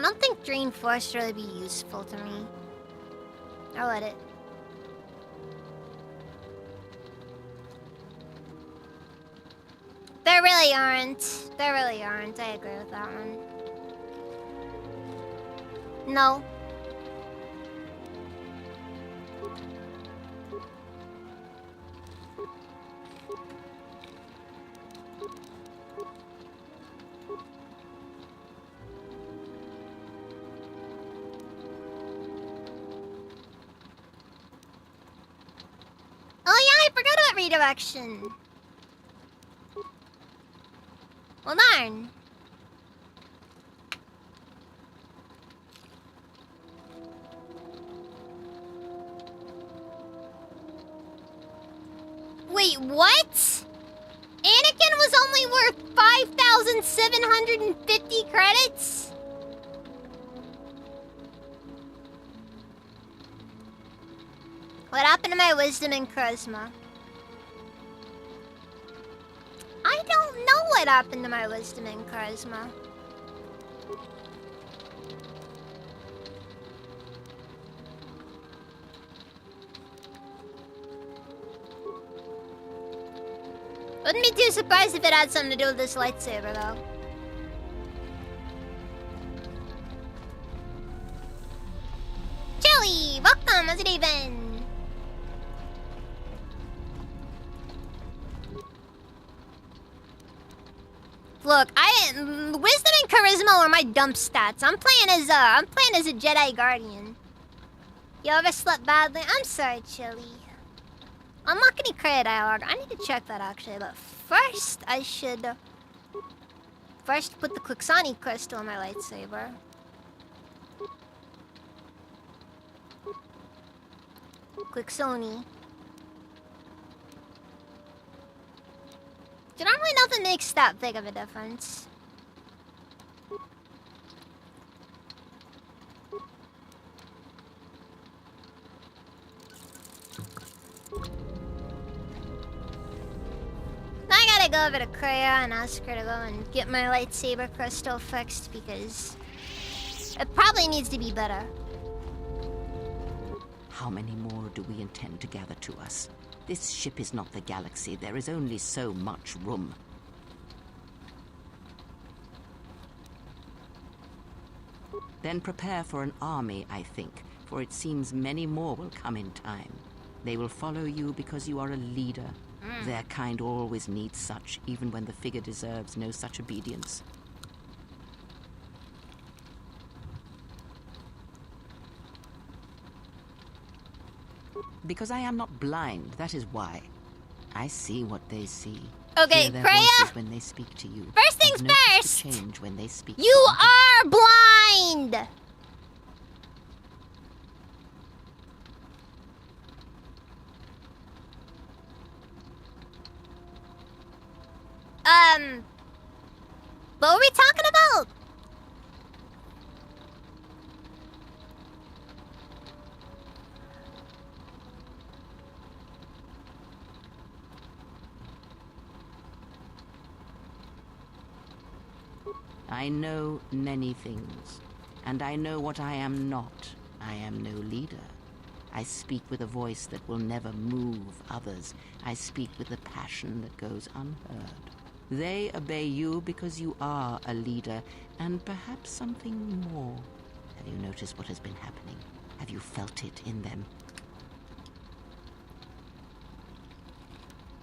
don't think Drain Force really be useful to me. I'll let it. There really aren't. There really aren't. I agree with that one. No. Oh yeah, I forgot about redirection. Well, darn. Wait, what? Anakin was only worth 5,750 credits? What happened to my wisdom and charisma? I don't know what happened to my wisdom and charisma. Wouldn't be too surprised if it had something to do with this lightsaber, though. Chili, welcome. How's it even? Look, wisdom and charisma were my dump stats. I'm playing as a Jedi Guardian. You ever slept badly? I'm sorry, Chili. Unlock any credit dialogue. I need to check that actually, but first I should first put the Quixani crystal in my lightsaber. Quixoni. I don't really know if it makes that big of a difference. I gotta go over to Kreia and ask her to go and get my lightsaber crystal fixed because it probably needs to be better. How many more do we intend to gather to us? This ship is not the galaxy. There is only so much room. Then prepare for an army, I think, for it seems many more will come in time. They will follow you because you are a leader. Their kind always needs such, even when the figure deserves no such obedience. Because I am not blind, that is why. I see what they see. Okay, Hear their Kreia! voices when they speak to you. First things and notice first! the change when they speak You are blind! What were we talking about? I know many things, and I know what I am not. I am no leader. I speak with a voice that will never move others. I speak with a passion that goes unheard. They obey you because you are a leader, and perhaps something more. Have you noticed what has been happening? Have you felt it in them?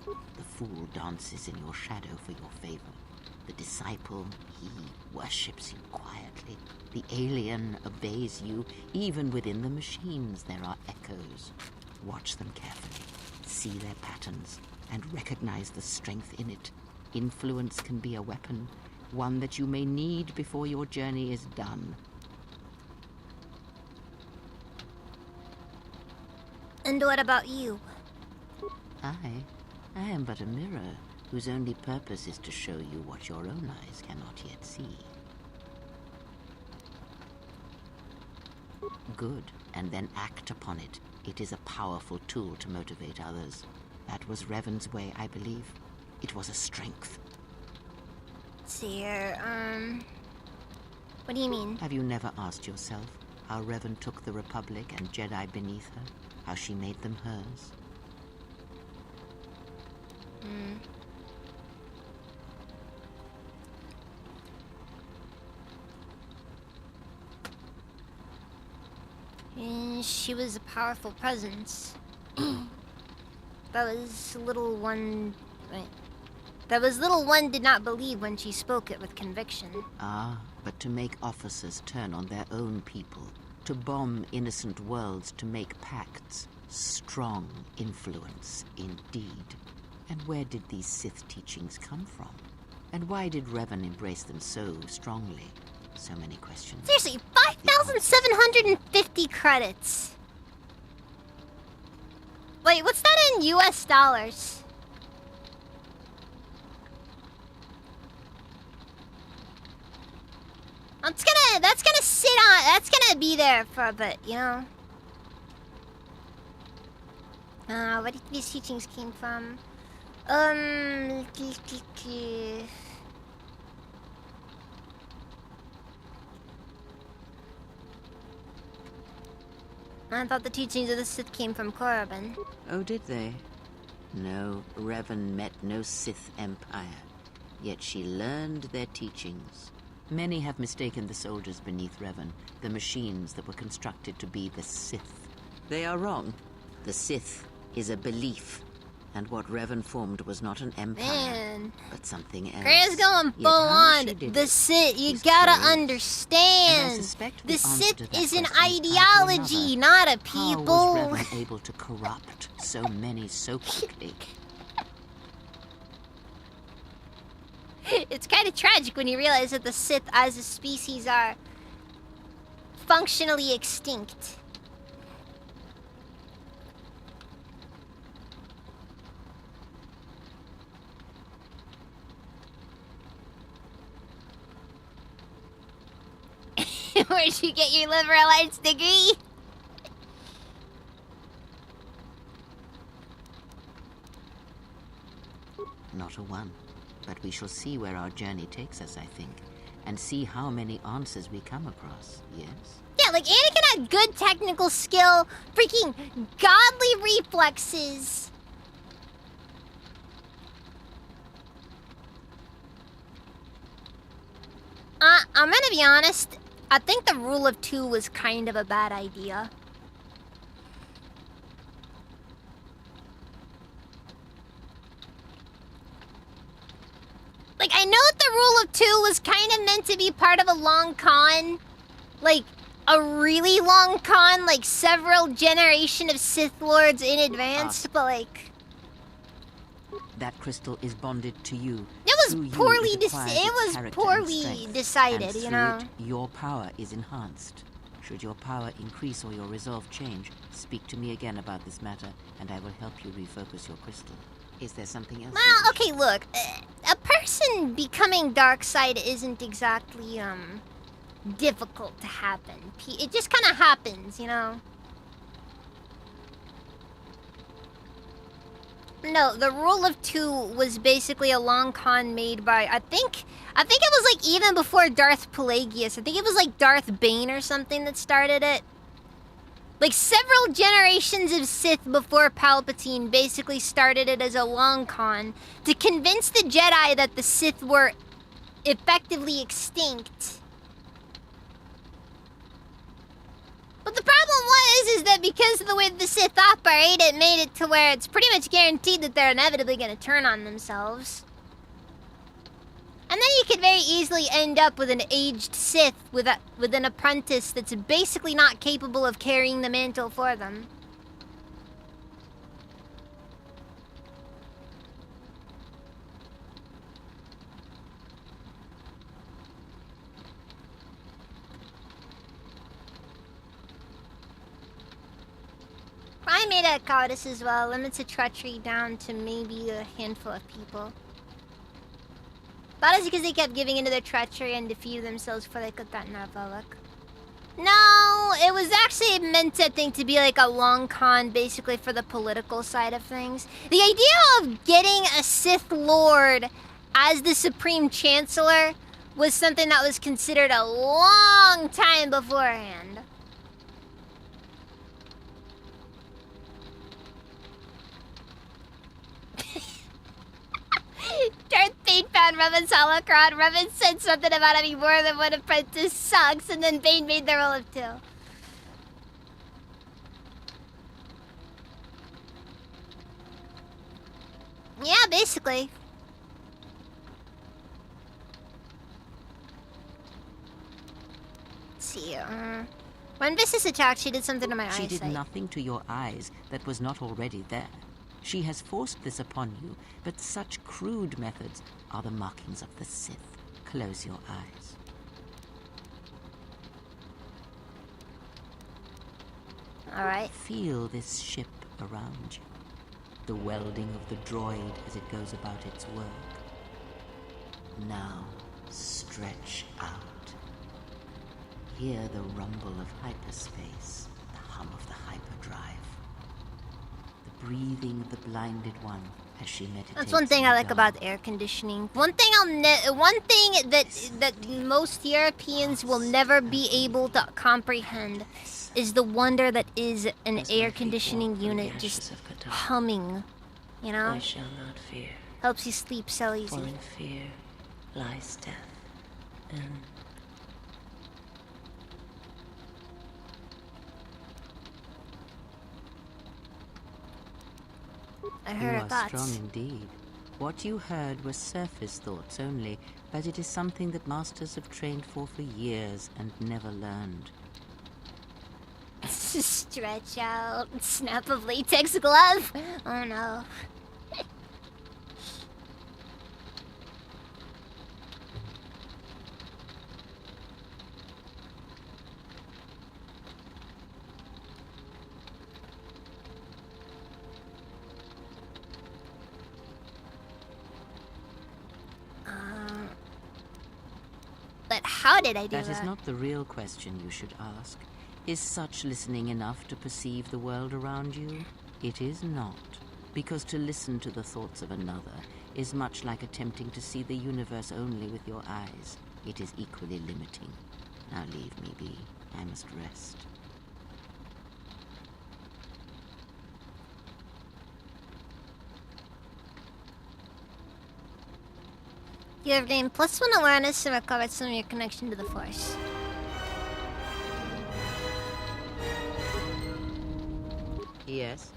The fool dances in your shadow for your favor. The disciple, he worships you quietly. The alien obeys you. Even within the machines, there are echoes. Watch them carefully. See their patterns, and recognize the strength in it. Influence can be a weapon, one that you may need before your journey is done. And what about you? I am but a mirror, whose only purpose is to show you what your own eyes cannot yet see. Good, and then act upon it. It is a powerful tool to motivate others. That was Revan's way, I believe. It was a strength. Let's see here, What do you mean? Have you never asked yourself how Revan took the Republic and Jedi beneath her? How she made them hers? And she was a powerful presence. That was little one... Wait. That was little one did not believe when she spoke it with conviction. Ah, but to make officers turn on their own people, to bomb innocent worlds, to make pacts. Strong influence, indeed. And where did these Sith teachings come from? And why did Revan embrace them so strongly? So many questions. Seriously, 5,750 credits. Wait, what's that in US dollars? That's gonna sit on, that's gonna be there for a bit, you know? Where did these teachings came from? I thought the teachings of the Sith came from Korriban. Oh, did they? No, Revan met no Sith empire. Yet she learned their teachings. Many have mistaken the soldiers beneath Revan, the machines that were constructed to be the Sith. They are wrong. The Sith is a belief, and what Revan formed was not an empire, but something else. Gray's going full on. The Sith, you gotta understand. The Sith is an ideology, not a people. How was Revan able to corrupt so many so quickly? It's kind of tragic when you realize that the Sith as a species are functionally extinct. Where'd you get your liberal arts degree? Not a one. But we shall see where our journey takes us, I think. And see how many answers we come across, yes? Yeah, like Anakin had good technical skill, freaking godly reflexes. I'm gonna be honest, I think the rule of two was kind of a bad idea. Like, I know that the rule of two was kind of meant to be part of a long con. Like, a really long con, like several generation of Sith Lords in advance, but like... That crystal is bonded to you. It was poorly decided, you know? Your power is enhanced. Should your power increase or your resolve change, speak to me again about this matter, and I will help you refocus your crystal. Is there something else? Well, okay, look. A person becoming dark side isn't exactly, difficult to happen. It just kind of happens, you know? No, the rule of two was basically a long con made by, I think it was like even before Darth Plagueis. I think it was like Darth Bane or something that started it. Like several generations of Sith before Palpatine basically started it as a long con to convince the Jedi that the Sith were effectively extinct. But the problem is that because of the way the Sith operate, it made it to where it's pretty much guaranteed that they're inevitably going to turn on themselves. And then you could very easily end up with an aged Sith with an apprentice that's basically not capable of carrying the mantle for them. I made a goddess as well, limits of treachery down to maybe a handful of people. That is because they kept giving into their treachery and defeated themselves before they could that Narvolic. No, it was actually meant, I think, to be like a long con, basically for the political side of things. The idea of getting a Sith Lord as the Supreme Chancellor was something that was considered a long time beforehand. Darth Bane found Revan's holocron. Revan said something about having more than one apprentice sucks, and then Bane made the role of two. Yeah, basically. Let's see. When Vistus attacked, she did something to my eyesight. She did nothing to your eyes that was not already there. She has forced this upon you, but such crude methods are the markings of the Sith. Close your eyes. All right. Feel this ship around you. The welding of the droid as it goes about its work. Now, stretch out. Hear the rumble of hyperspace, the hum of the hyperdrive. The breathing of the blinded one as she meditates. That's one thing I like about air conditioning. One thing that most Europeans will never be able to comprehend is the wonder that is an air conditioning unit just humming, you know? I shall not fear. Helps you sleep so easy. For in fear lies death, and I heard her thoughts. You are strong indeed. What you heard were surface thoughts only, but it is something that masters have trained for years and never learned. Stretch out. Snap of latex glove. Oh no. But how did I do that? That is not the real question you should ask. Is such listening enough to perceive the world around you? It is not. Because to listen to the thoughts of another is much like attempting to see the universe only with your eyes. It is equally limiting. Now leave me be. I must rest. You have gained +1 awareness and recovered some of your connection to the Force. Yes.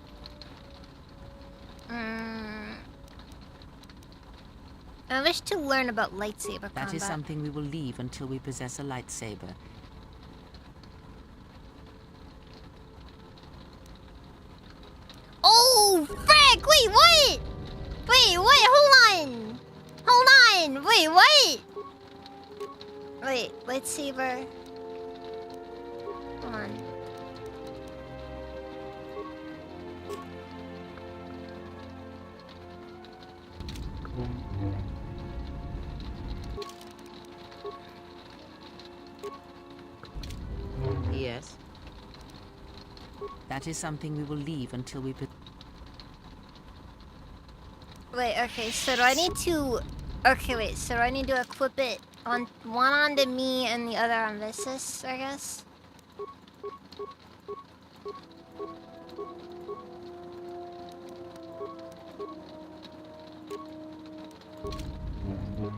I wish to learn about lightsaber combat. That is something we will leave until we possess a lightsaber. Oh, frick! Wait, what? Wait, hold on! Hold on! Wait, what? Wait, lightsaber. Hold on. Yes. That is something we will leave until we Wait, okay, so do I need to... Okay, wait, so do I need to equip it on one onto me and the other on Vistus, I guess?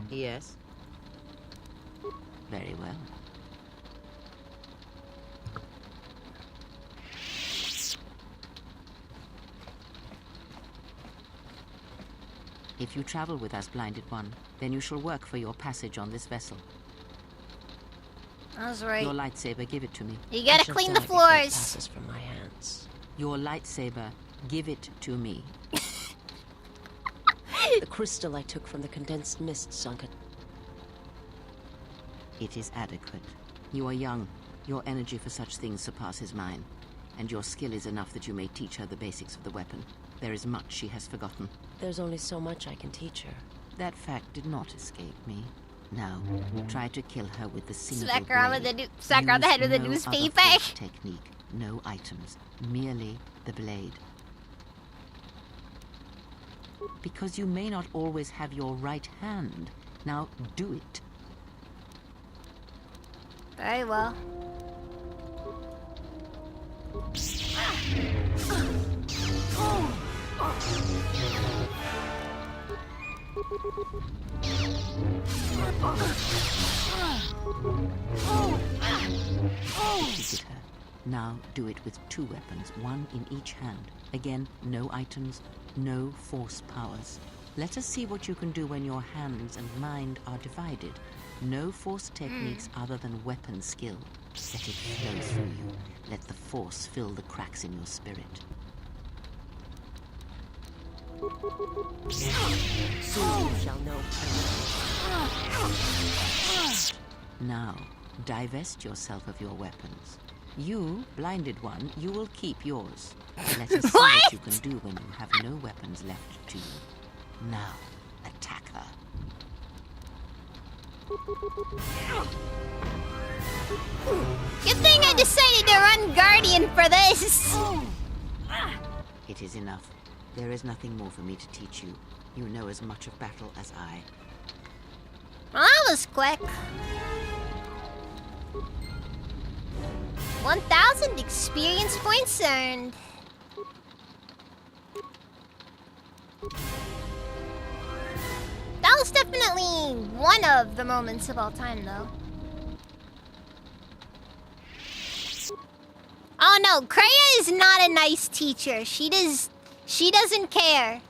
Yes. Very well. If you travel with us, Blinded One, then you shall work for your passage on this vessel. I was right. Your lightsaber, give it to me. You gotta clean the floors. passes from my hands. Your lightsaber, give it to me. The crystal I took from the condensed mist sunk it. It is adequate. You are young. Your energy for such things surpasses mine. And your skill is enough that you may teach her the basics of the weapon. There is much she has forgotten. There's only so much I can teach her. That fact did not escape me. Now, try to kill her with the single Smack her on blade. smack her on the head with a Use no newspaper. other force technique, no items, merely the blade. Because you may not always have your right hand. Now, do it. Very well. Defeated her. Now do it with 2 weapons, one in each hand. Again, no items, no force powers. Let us see what you can do when your hands and mind are divided. No force techniques other than weapon skill. Let it flow through you. Let the force fill the cracks in your spirit. Soon you shall know. Now, divest yourself of your weapons. You, blinded one, you will keep yours. Let us see what you can do when you have no weapons left to you. Now, attack her. Good thing I decided to run Guardian for this! It is enough. There is nothing more for me to teach you. You know as much of battle as I. Well, that was quick. 1,000 experience points earned. That was definitely one of the moments of all time, though. Oh no, Kreia is not a nice teacher. She doesn't care.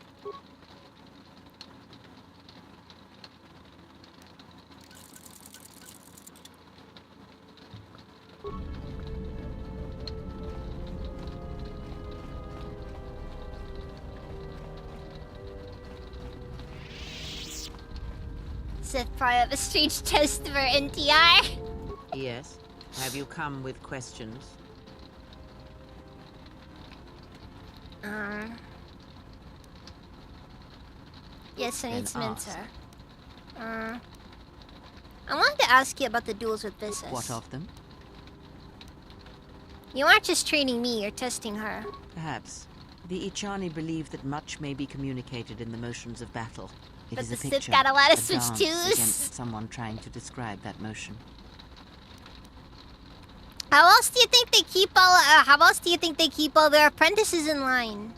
Sith probably have a strange test for NTR. Yes? Have you come with questions? Yes, I need Then some ask. answer. I wanted to ask you about the duels with Visas. What of them? You aren't just training me, you're testing her. Perhaps. The Ichani believe that much may be communicated in the motions of battle. It But is the a Sith picture, got a lot of a switch dance twos. against someone trying to describe that motion. How else do you think they keep all their apprentices in line?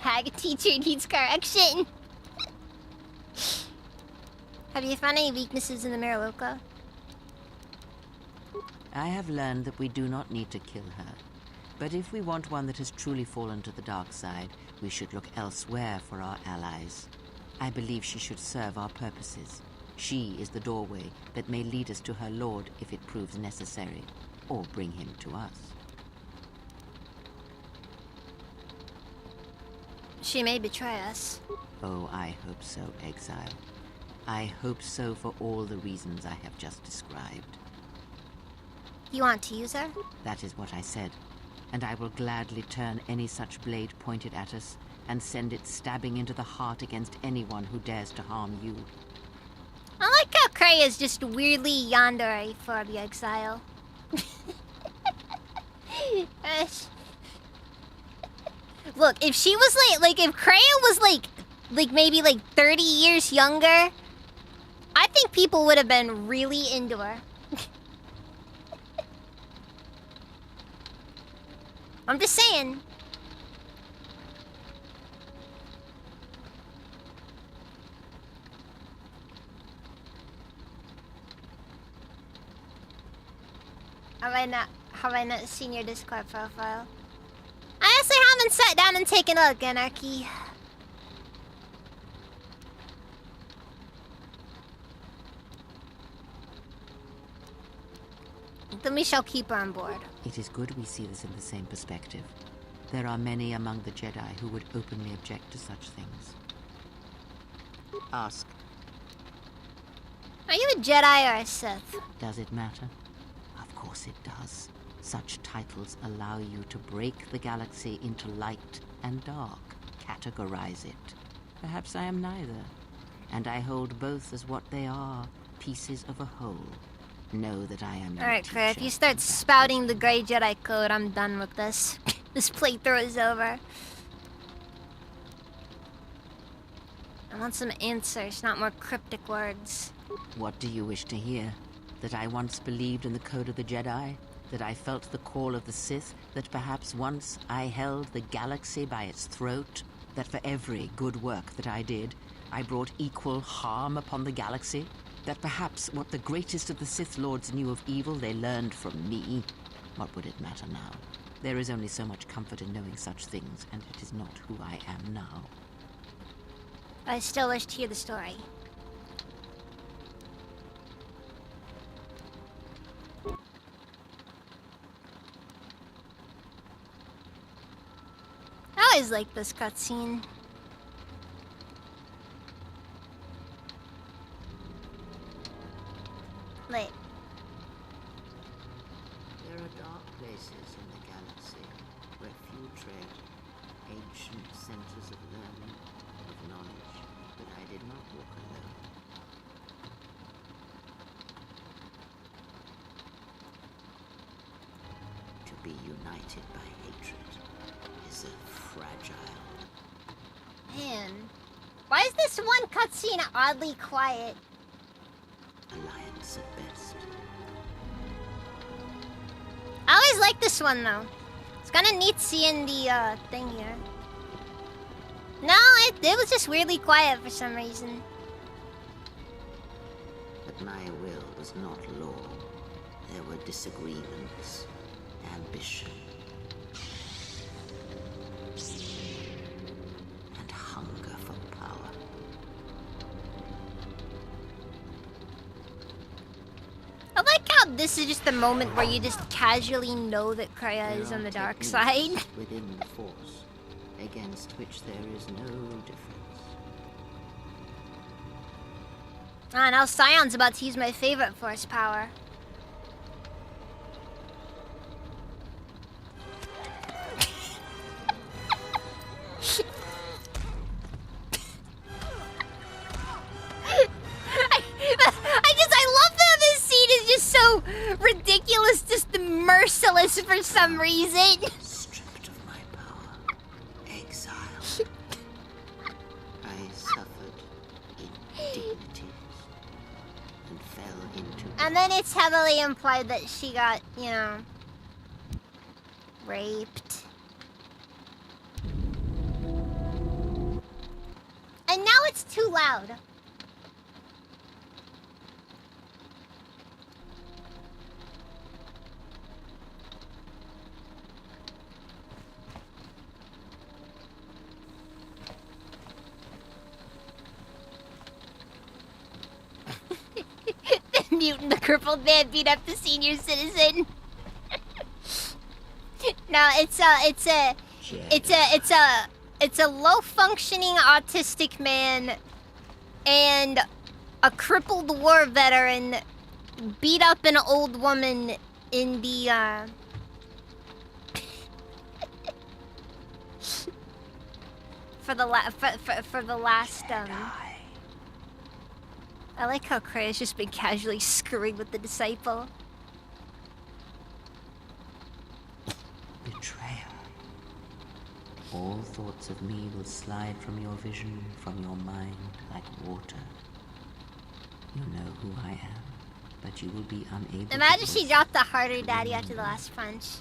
Hag teacher needs correction. Have you found any weaknesses in the Mariloka? I have learned that we do not need to kill her. But if we want one that has truly fallen to the dark side, we should look elsewhere for our allies. I believe she should serve our purposes. She is the doorway that may lead us to her lord if it proves necessary, or bring him to us. She may betray us. Oh, I hope so, Exile. I hope so for all the reasons I have just described. You want to use her? That is what I said. And I will gladly turn any such blade pointed at us and send it stabbing into the heart against anyone who dares to harm you. I like how Kreia is just weirdly yandere for the Exile. Look, if she was like if Kreia was like maybe like 30 years younger, I think people would have been really into her. I'm just saying. Have I not seen your Discord profile? I honestly haven't sat down and taken a look, Anarchy. Then we shall keep her on board. It is good we see this in the same perspective. There are many among the Jedi who would openly object to such things. Ask. Are you a Jedi or a Sith? Does it matter? Of course it does. Such titles allow you to break the galaxy into light and dark, categorize it. Perhaps I am neither, and I hold both as what they are, pieces of a whole. Know that I am your Alright, teacher. Claire, if you start spouting the Grey Jedi code, I'm done with this. This playthrough is over. I want some answers, not more cryptic words. What do you wish to hear? That I once believed in the code of the Jedi? That I felt the call of the Sith? That perhaps once I held the galaxy by its throat? That for every good work that I did, I brought equal harm upon the galaxy? That perhaps what the greatest of the Sith Lords knew of evil they learned from me? What would it matter now? There is only so much comfort in knowing such things, and it is not who I am now. I still wish to hear the story. I always like this cutscene. Wait. There are dark places in the galaxy where few tread, ancient centers of learning, of knowledge, but I did not walk alone. To be united by hatred is a fragile... Man. Why is this one cutscene oddly quiet? alliance at best. I always like this one though. It's kind of neat seeing the thing here. No, it was just weirdly quiet for some reason. But my will was not law. There were disagreements, ambition, and hunger for power. I like how this is just the moment where you just casually know that Kreia is on the dark side. Within the Force, against which there is no difference. Ah, now Scion's about to use my favorite Force power. I love that this scene is just so ridiculous, just merciless for some reason. Stripped of my power, exiled. I suffered indignities and fell into... And then it's heavily implied that she got, you know, raped. And now it's too loud. The mutant, the crippled man beat up the senior citizen. No, it's a low-functioning autistic man and a crippled war veteran beat up an old woman in the for the last I like how Kreia's just been casually screwing with the disciple. Betrayal. All thoughts of me will slide from your vision, from your mind, like water. You know who I am, but you will be unable Imagine to... she dropped the harder daddy after the last punch.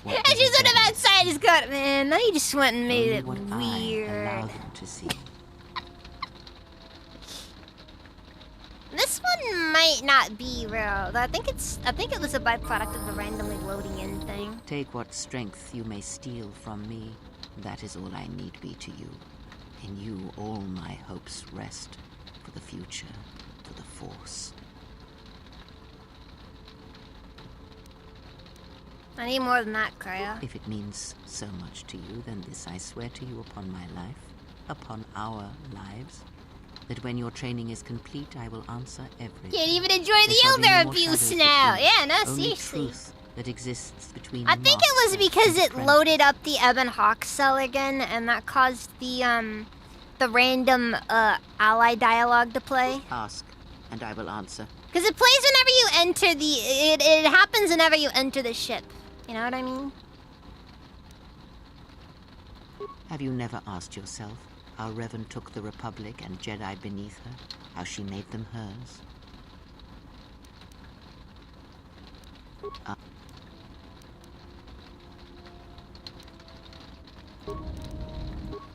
And she stood him outside his gut, man. Now you just went and made it weird. Allow them to see. This one might not be real. I think it was a byproduct of the randomly loading in thing. Take what strength you may steal from me. That is all I need be to you. In you all my hopes rest. For the future, for the Force. I need more than that, Kreia. If it means so much to you, then this I swear to you upon my life, upon our lives, that when your training is complete, I will answer everything. Can't even enjoy the elder abuse now. Yeah, no, Only seriously. truth that exists between I think it was because it loaded up the Ebon Hawk cell again, and that caused the random ally dialogue to play. Ask, and I will answer. Because it plays whenever you enter the... It happens whenever you enter the ship. You know what I mean? Have you never asked yourself, how Revan took the Republic and Jedi beneath her, how she made them hers.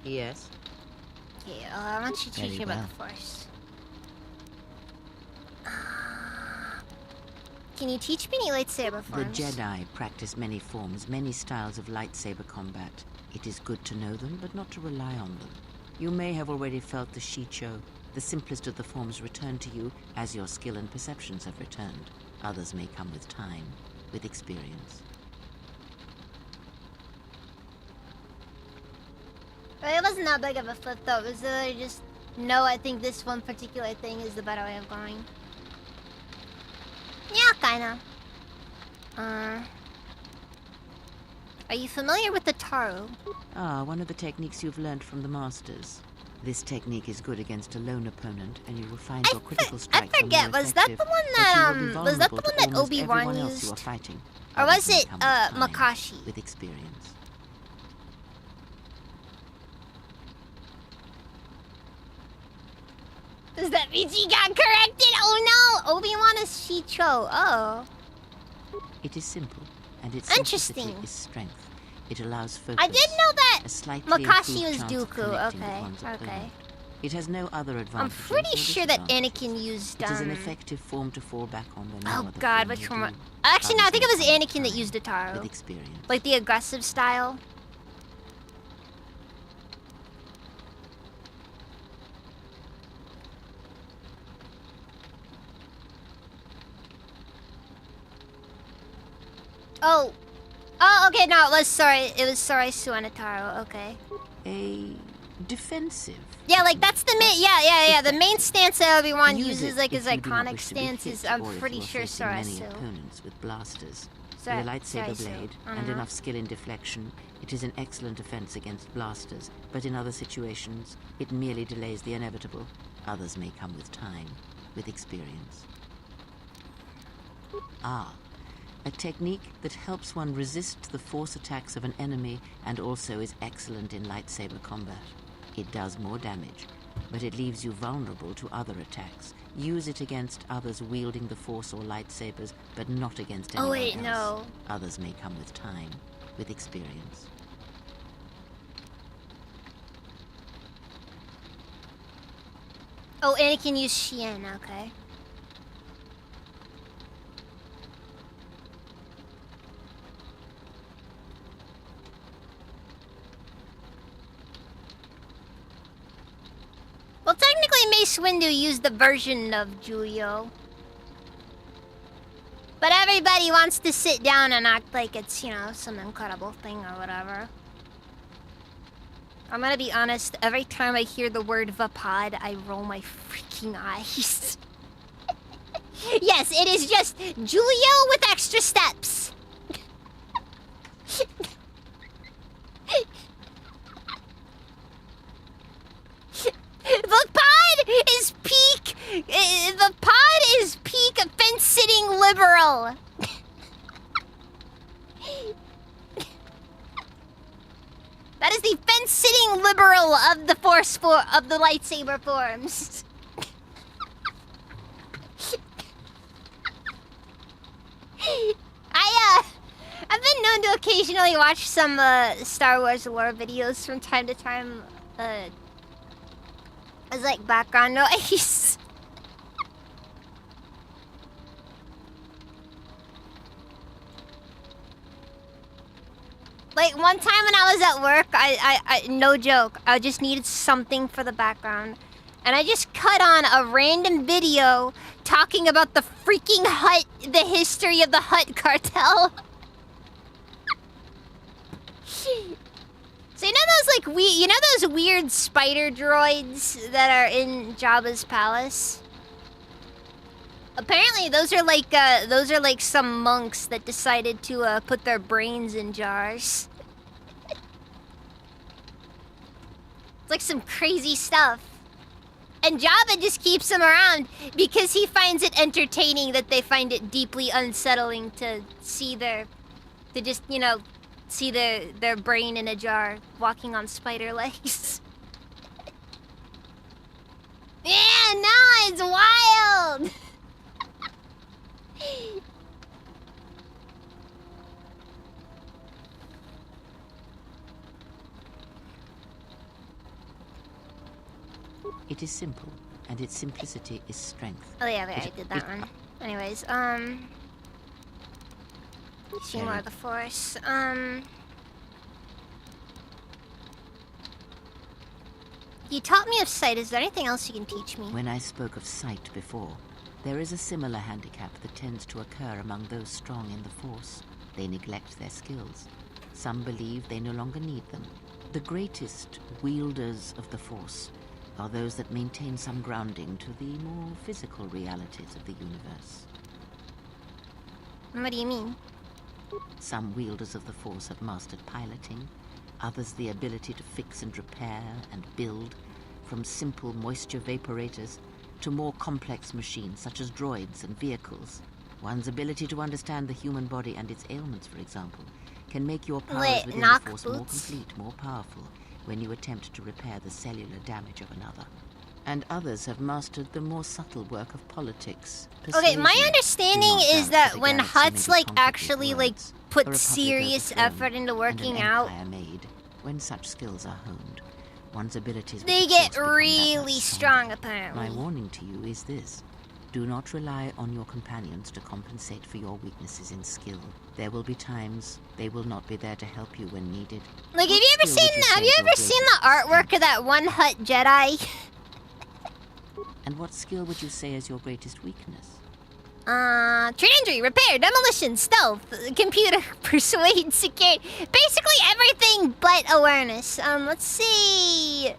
Yes? Okay, I want you to teach Very me about well. the Force. Can you teach me any lightsaber The forms? Jedi practice many forms, many styles of lightsaber combat. It is good to know them, but not to rely on them. You may have already felt the Shicho. The simplest of the forms return to you as your skill and perceptions have returned. Others may come with time, with experience. Well, it wasn't that big of a flip though. It was literally just, no, I think this one particular thing is the better way of going. Yeah, kinda. Are you familiar with the Taru? Ah, one of the techniques you've learned from the Masters. This technique is good against a lone opponent, and you will find your critical strike I forget, more was that effective, the one but that, you will be was that the vulnerable one to that almost Obi-Wan everyone else you are used? fighting. Or Others was may it, come with time, Makashi? with experience. Does that mean she got corrected? Oh no! Obi-Wan is Shicho. Oh. It is simple, and its Interesting. simplicity is strength. It allows focus. I did know that a slightly Makashi improved was chance of Dooku. connecting with Okay, one's okay. opponent. It has no other advantages. I'm pretty or sure that disadvantages. Anakin used, It is an effective form to fall back on when no Oh other god, form which will one? do. Actually, no, I Others think it may was come with Anakin that time, used the Taru. with experience. Like the aggressive style. Oh. Oh, okay, no, it was Sorai Suanataru, okay. A defensive. Yeah, like that's the main, yeah. The main stance that Obi-Wan Use uses, it like his if you do not iconic wish to be stance, hit, is I'm or if pretty you are sure facing Sorai many Su. opponents with blasters. Sorry- With a lightsaber Sorai Su. blade and Mhm. enough skill in deflection, it is an excellent defense against blasters, but in other situations, it merely delays the inevitable. Others may come with time, with experience. Ah, a technique that helps one resist the force attacks of an enemy and also is excellent in lightsaber combat. It does more damage, but it leaves you vulnerable to other attacks. Use it against others wielding the Force or lightsabers, but not against anyone Oh wait, else. no. Others may come with time, with experience. Oh, Anakin used Shien, okay. Well, technically Mace Windu used the version of Julio. But everybody wants to sit down and act like it's, you know, some incredible thing or whatever. I'm gonna be honest, every time I hear the word Vapad, I roll my freaking eyes. Yes, it is just Julio with extra steps. Vapad is peak. Vapad is peak fence-sitting liberal. That is the fence-sitting liberal of the of the lightsaber forms. I've been known to occasionally watch some Star Wars lore videos from time to time as like background noise. Like one time when I was at work, I no joke, I just needed something for the background. And I just cut on a random video talking about the freaking Hutt, the history of the Hutt cartel. So you know those like you know those weird spider droids that are in Jabba's palace? Apparently those are like some monks that decided to put their brains in jars. It's like some crazy stuff. And Jabba just keeps them around because he finds it entertaining that they find it deeply unsettling to see their brain in a jar walking on spider legs. Yeah, no, it's wild! It is simple, and its simplicity is strength. Oh yeah, I did that one. Anyways, see more of the Force. You taught me of sight. Is there anything else you can teach me? When I spoke of sight before, there is a similar handicap that tends to occur among those strong in the Force. They neglect their skills. Some believe they no longer need them. The greatest wielders of the Force are those that maintain some grounding to the more physical realities of the universe. What do you mean? Some wielders of the Force have mastered piloting, others the ability to fix and repair and build, from simple moisture vaporators to more complex machines such as droids and vehicles. One's ability to understand the human body and its ailments, for example, can make your powers within the Force more complete, more powerful, when you attempt to repair the cellular damage of another. And others have mastered the more subtle work of politics. Okay, my understanding is that when Hutts actually put serious effort into working out, made, when such skills are honed, one's abilities they get really strong, apparently. My warning to you is this: do not rely on your companions to compensate for your weaknesses in skill. There will be times they will not be there to help you when needed. Like, have you ever seen the artwork of that one Hutt Jedi? And what skill would you say is your greatest weakness? Trade injury, repair, demolition, stealth, computer, persuade, security. Basically everything but awareness. Let's see.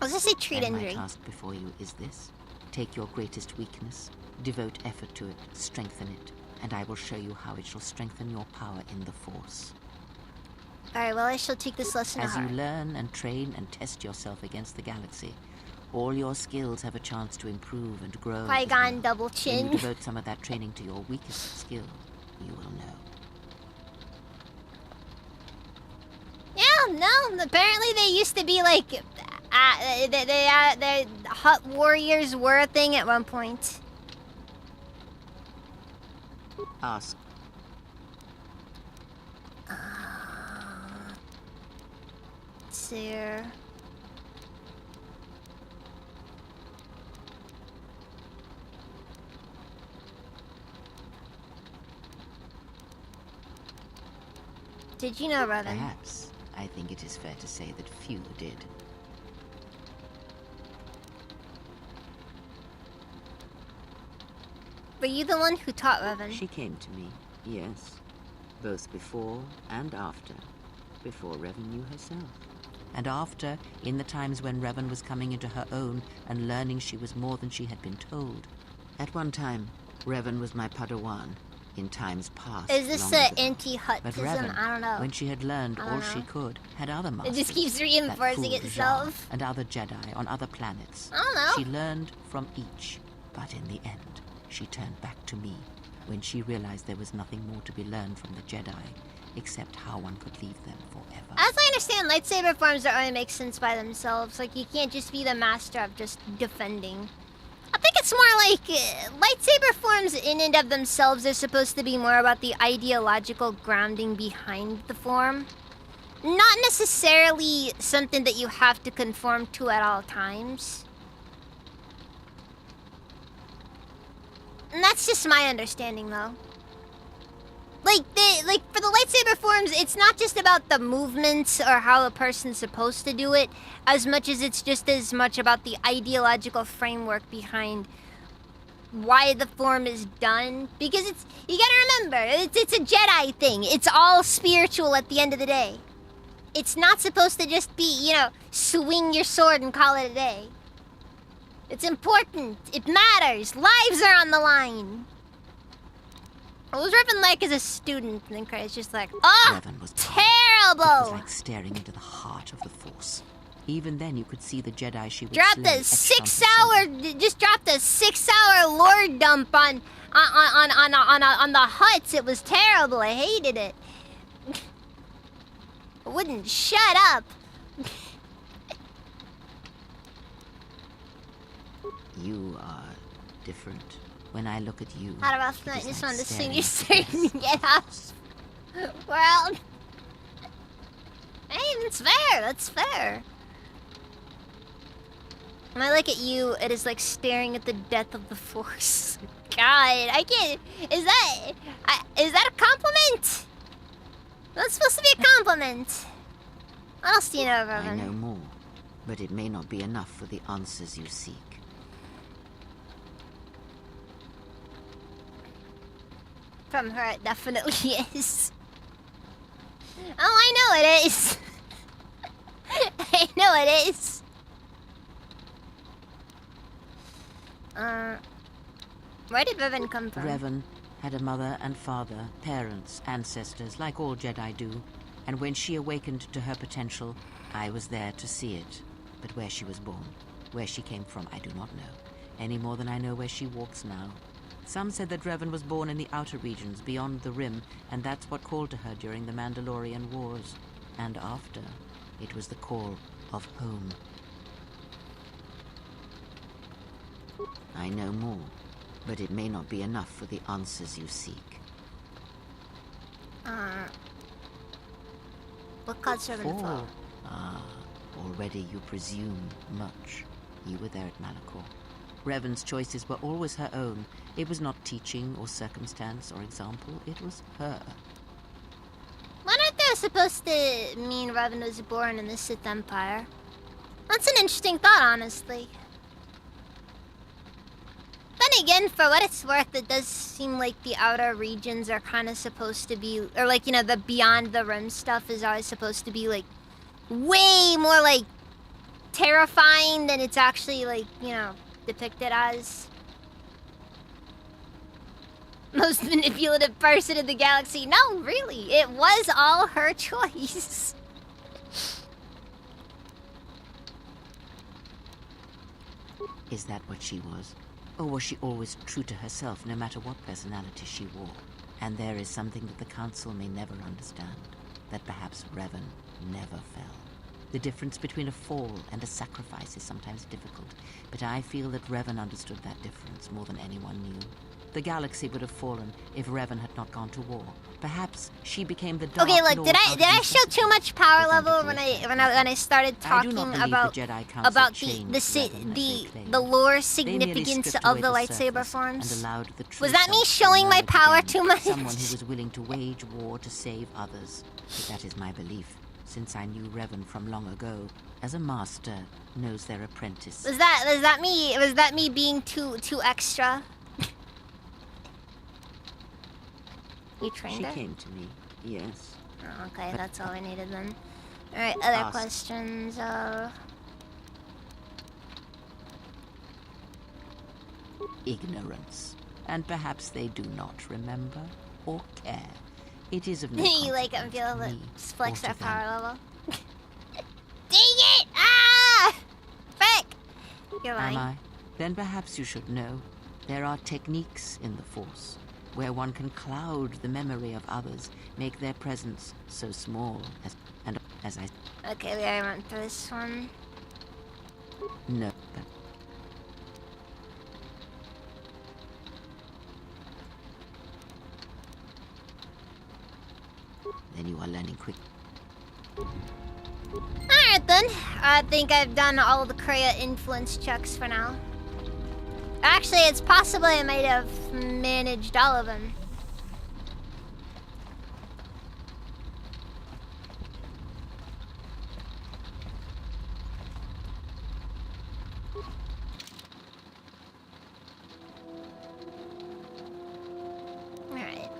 Let's just say trade injury. My task before you is this: take your greatest weakness, devote effort to it, strengthen it, and I will show you how it shall strengthen your power in the Force. Alright, well, I shall take this lesson to heart. As you heart. learn and train and test yourself against the galaxy, all your skills have a chance to improve and grow. Qui-Gon double chin. When you devote some of that training to your weakest skill, you will know. Yeah, no, apparently they used to be like... the Hutt warriors were a thing at one point. Ask. Here. Did you know, Revan? Perhaps. I think it is fair to say that few did. Were you the one who taught Revan? She came to me, yes. Both before and after. Before Revan knew herself. And after, in the times when Revan was coming into her own and learning she was more than she had been told. At one time, Revan was my Padawan. In times past. Is this anti-Huttism? I don't know. When she had learned all she could, had other masters. It just keeps reinforcing itself. And other Jedi on other planets. I don't know. She learned from each, but in the end, she turned back to me when she realized there was nothing more to be learned from the Jedi, except how one could leave them forever. As I understand, lightsaber forms don't really make sense by themselves. Like, you can't just be the master of just defending. I think it's more like lightsaber forms in and of themselves are supposed to be more about the ideological grounding behind the form. Not necessarily something that you have to conform to at all times. And that's just my understanding, though. Like for the lightsaber forms, it's not just about the movements or how a person's supposed to do it, as much as it's just as much about the ideological framework behind why the form is done. Because you gotta remember, it's a Jedi thing. It's all spiritual at the end of the day. It's not supposed to just be, you know, swing your sword and call it a day. It's important. It matters. Lives are on the line. What was Revan like as a student? And then Christ just like, oh, terrible! It was like staring into the heart of the Force. Even then, you could see the Jedi she would dropped a 6 hour, just dropped a 6 hour lore dump on the Hutts. It was terrible. I hated it. wouldn't shut up. You are different. When I look at you, How about it that? I is just like wanted to sing staring you at certain get off world. Hey, that's fair. That's fair. When I look at you, it is like staring at the death of the Force. God, I can't. Is that a compliment? That's supposed to be a compliment. What else do you know, Revan? I know more, but it may not be enough for the answers you seek. From her, it definitely is. Oh, I know it is. I know it is. Where did Revan come from? Revan had a mother and father, parents, ancestors, like all Jedi do. And when she awakened to her potential, I was there to see it. But where she was born, where she came from, I do not know. Any more than I know where she walks now. Some said that Revan was born in the outer regions, beyond the Rim, and that's what called to her during the Mandalorian Wars. And after, it was the call of home. I know more, but it may not be enough for the answers you seek. What caused Revan to fall? Ah, already you presume much. You were there at Malachor. Revan's choices were always her own. It was not teaching or circumstance or example. It was her. Why aren't they supposed to mean Revan was born in the Sith Empire? That's an interesting thought, honestly. Then again, for what it's worth, it does seem like the outer regions are kind of supposed to be, or like, you know, the beyond the rim stuff is always supposed to be like way more like terrifying than it's actually like, you know, depicted as. Most manipulative person in the galaxy. No, really, it was all her choice. Is that what she was? Or was she always true to herself, no matter what personality she wore? And there is something that the Council may never understand. That perhaps Revan never fell. The difference between a fall and a sacrifice is sometimes difficult, but I feel that Revan understood that difference more than anyone knew. The galaxy would have fallen if Revan had not gone to war. Perhaps she became the Dark Okay, look, Lord did I show too much power level when I started talking about the lore significance of the lightsaber forms? Was that me showing my power too much? Someone who was willing to wage war to save others. But that is my belief, since I knew Revan from long ago, as a master knows their apprentice. Was that me being too extra? You trained her? She came to me, yes. Oh, okay, that's all I needed then. Alright, other questions, Ignorance. And perhaps they do not remember or care. It is of no you like consequence feel to the me flex or that to power them. level? Dang it! Ah! Frick! You're lying. Am I? Then perhaps you should know. There are techniques in the Force where one can cloud the memory of others, make their presence so small as I... Okay, we already went through this one. No, but... Then you are learning quick. Alright then. I think I've done all the Kreia influence checks for now. Actually, it's possible I might have managed all of them. Alright,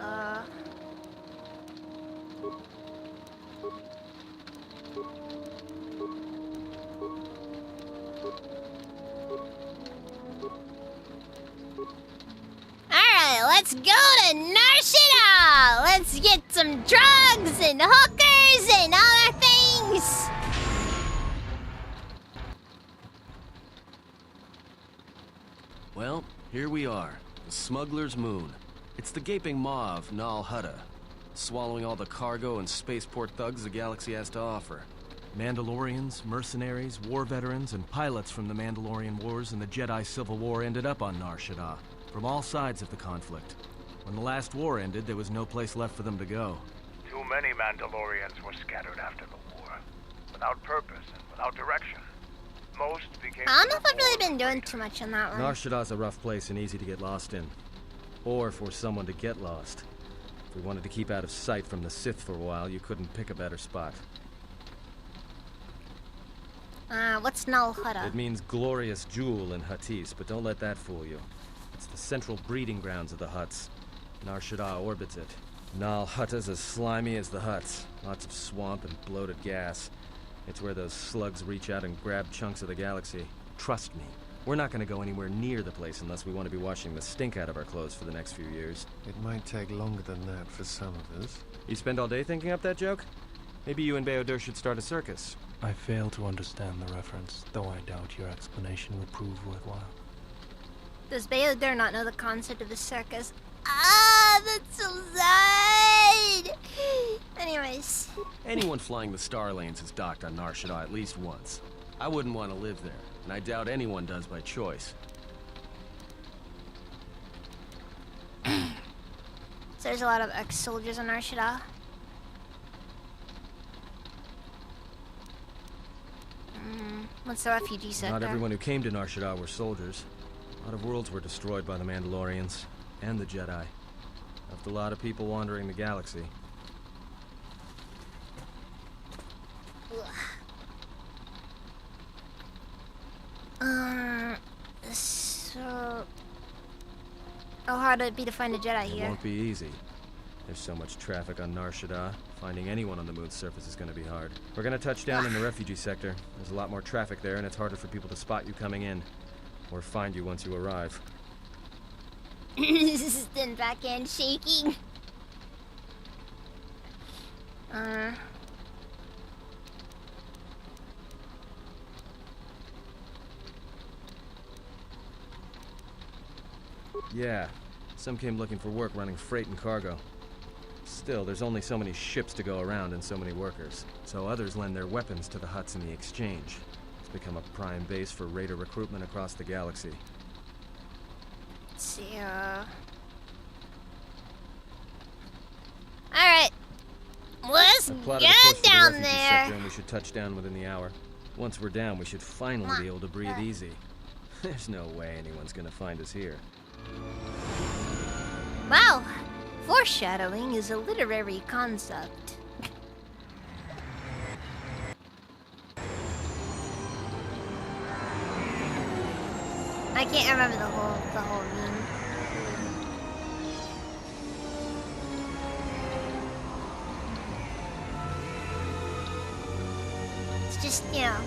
Alright, let's go to Narshida! Let's get some drugs and hookers and other things! Well, here we are. The Smuggler's Moon. It's the gaping maw of Nal Hutta. swallowing all the cargo and spaceport thugs the galaxy has to offer. Mandalorians, mercenaries, war veterans, and pilots from the Mandalorian Wars and the Jedi Civil War ended up on Nar Shaddaa, from all sides of the conflict. When the last war ended, there was no place left for them to go. Too many Mandalorians were scattered after the war, without purpose and without direction. Most became... I don't know if I've really been doing too much on that one. Nar Shaddaa's a rough place and easy to get lost in. Or for someone to get lost. If we wanted to keep out of sight from the Sith for a while, you couldn't pick a better spot. What's Nal Hutta? It means glorious jewel in Huttese, but don't let that fool you. It's the central breeding grounds of the Hutts. Nar Shaddaa orbits it. Nal Hutta's as slimy as the Hutts. Lots of swamp and bloated gas. It's where those slugs reach out and grab chunks of the galaxy. Trust me, we're not going to go anywhere near the place unless we want to be washing the stink out of our clothes for the next few years. It might take longer than that for some of us. You spend all day thinking up that joke? Maybe you and Bayodur should start a circus. I fail to understand the reference, though I doubt your explanation will prove worthwhile. Does Bayodur not know the concept of a circus? Ah, that's so sad! Anyways. Anyone flying the Star Lanes has docked on Nar Shaddaa at least once. I wouldn't want to live there, and I doubt anyone does by choice. So there's a lot of ex-soldiers on Nar Shaddaa. What's the refugee sector? Not everyone who came to Nar Shaddaa were soldiers. A lot of worlds were destroyed by the Mandalorians and the Jedi. Left a lot of people wandering the galaxy. So... how hard would it be to find a Jedi here? It won't be easy. There's so much traffic on Nar Shaddaa. Finding anyone on the moon's surface is going to be hard. We're going to touch down in the refugee sector. There's a lot more traffic there, and it's harder for people to spot you coming in. Or find you once you arrive. Then backhand shaking. Yeah, some came looking for work running freight and cargo. Still, there's only so many ships to go around and so many workers. So others lend their weapons to the Hutts in the exchange. It's become a prime base for raider recruitment across the galaxy. Let's see, Alright. Let's get down there. Sector, and we should touch down within the hour. Once we're down, we should finally be able to breathe easy. There's no way anyone's gonna find us here. Wow. Foreshadowing is a literary concept. I can't remember the whole meme. It's just, you know.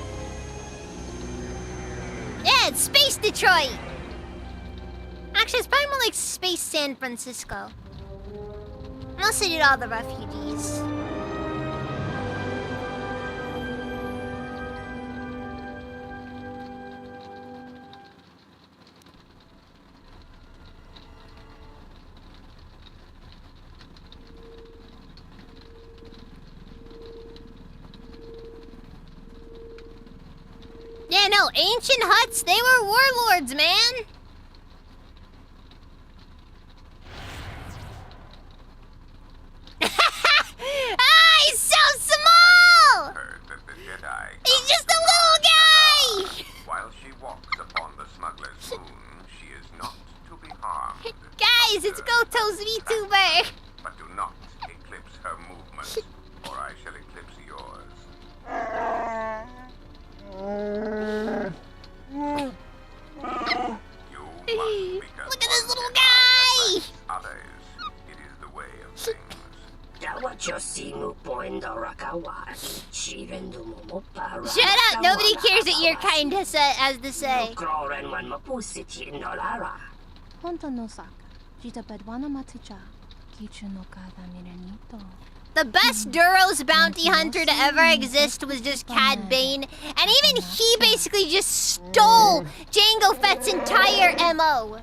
Yeah, it's Space Detroit! Actually, it's probably more like Space San Francisco. Unless they did all the refugees. Yeah, no, ancient Hutts, they were warlords, man! He's so small! Heard that the Jedi He's just a little guy! while she walks upon the smuggler's moon, she is not to be harmed. Guys, it's Goto's VTuber! But do not eclipse her movements, or I shall eclipse yours. Look at this little guy! Others, it is the way of things. Shut up! Nobody cares what your kind has to say. The best Duros bounty hunter to ever exist was just Cad Bane, and even he basically just stole Jango Fett's entire MO.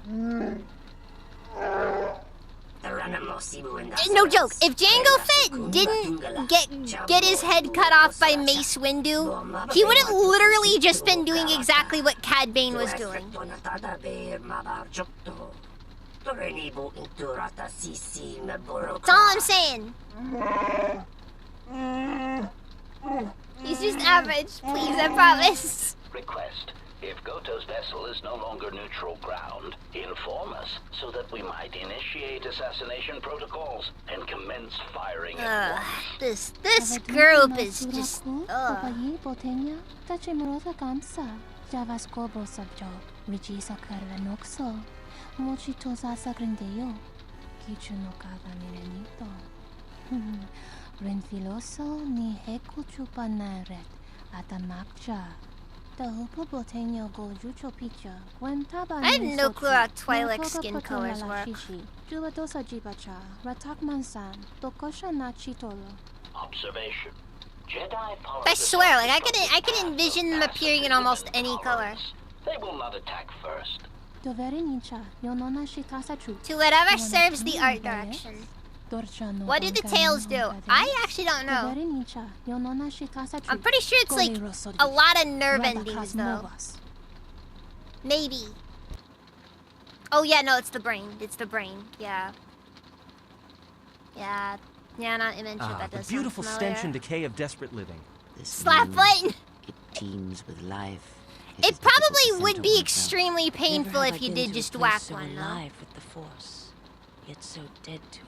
No joke. If Jango Fett didn't get his head cut off by Mace Windu, he would have literally just been doing exactly what Cad Bane was doing. That's all I'm saying. He's just average, please, I promise. Request. If Goto's vessel is no longer neutral ground, inform us so that we might initiate assassination protocols and commence firing at once. This group is just Renfiloso ni heko chupa na red atamakcha. I have no clue how Twi'lek skin colors work. Observation. Jedi follow I swear, like I could envision them appearing in almost any color. They will not attack first. To whatever serves the art direction. What do the tails do? I actually don't know. I'm pretty sure it's like a lot of nerve endings though. Maybe. Oh yeah, no, it's the brain. It's the brain. Yeah. Yeah. Yeah, not to mention that does the beautiful sound stench familiar. and decay of desperate living. Slap button! It teems with life. It probably would be extremely painful if you did just whack one though. Alive with the Force, yet so dead to it.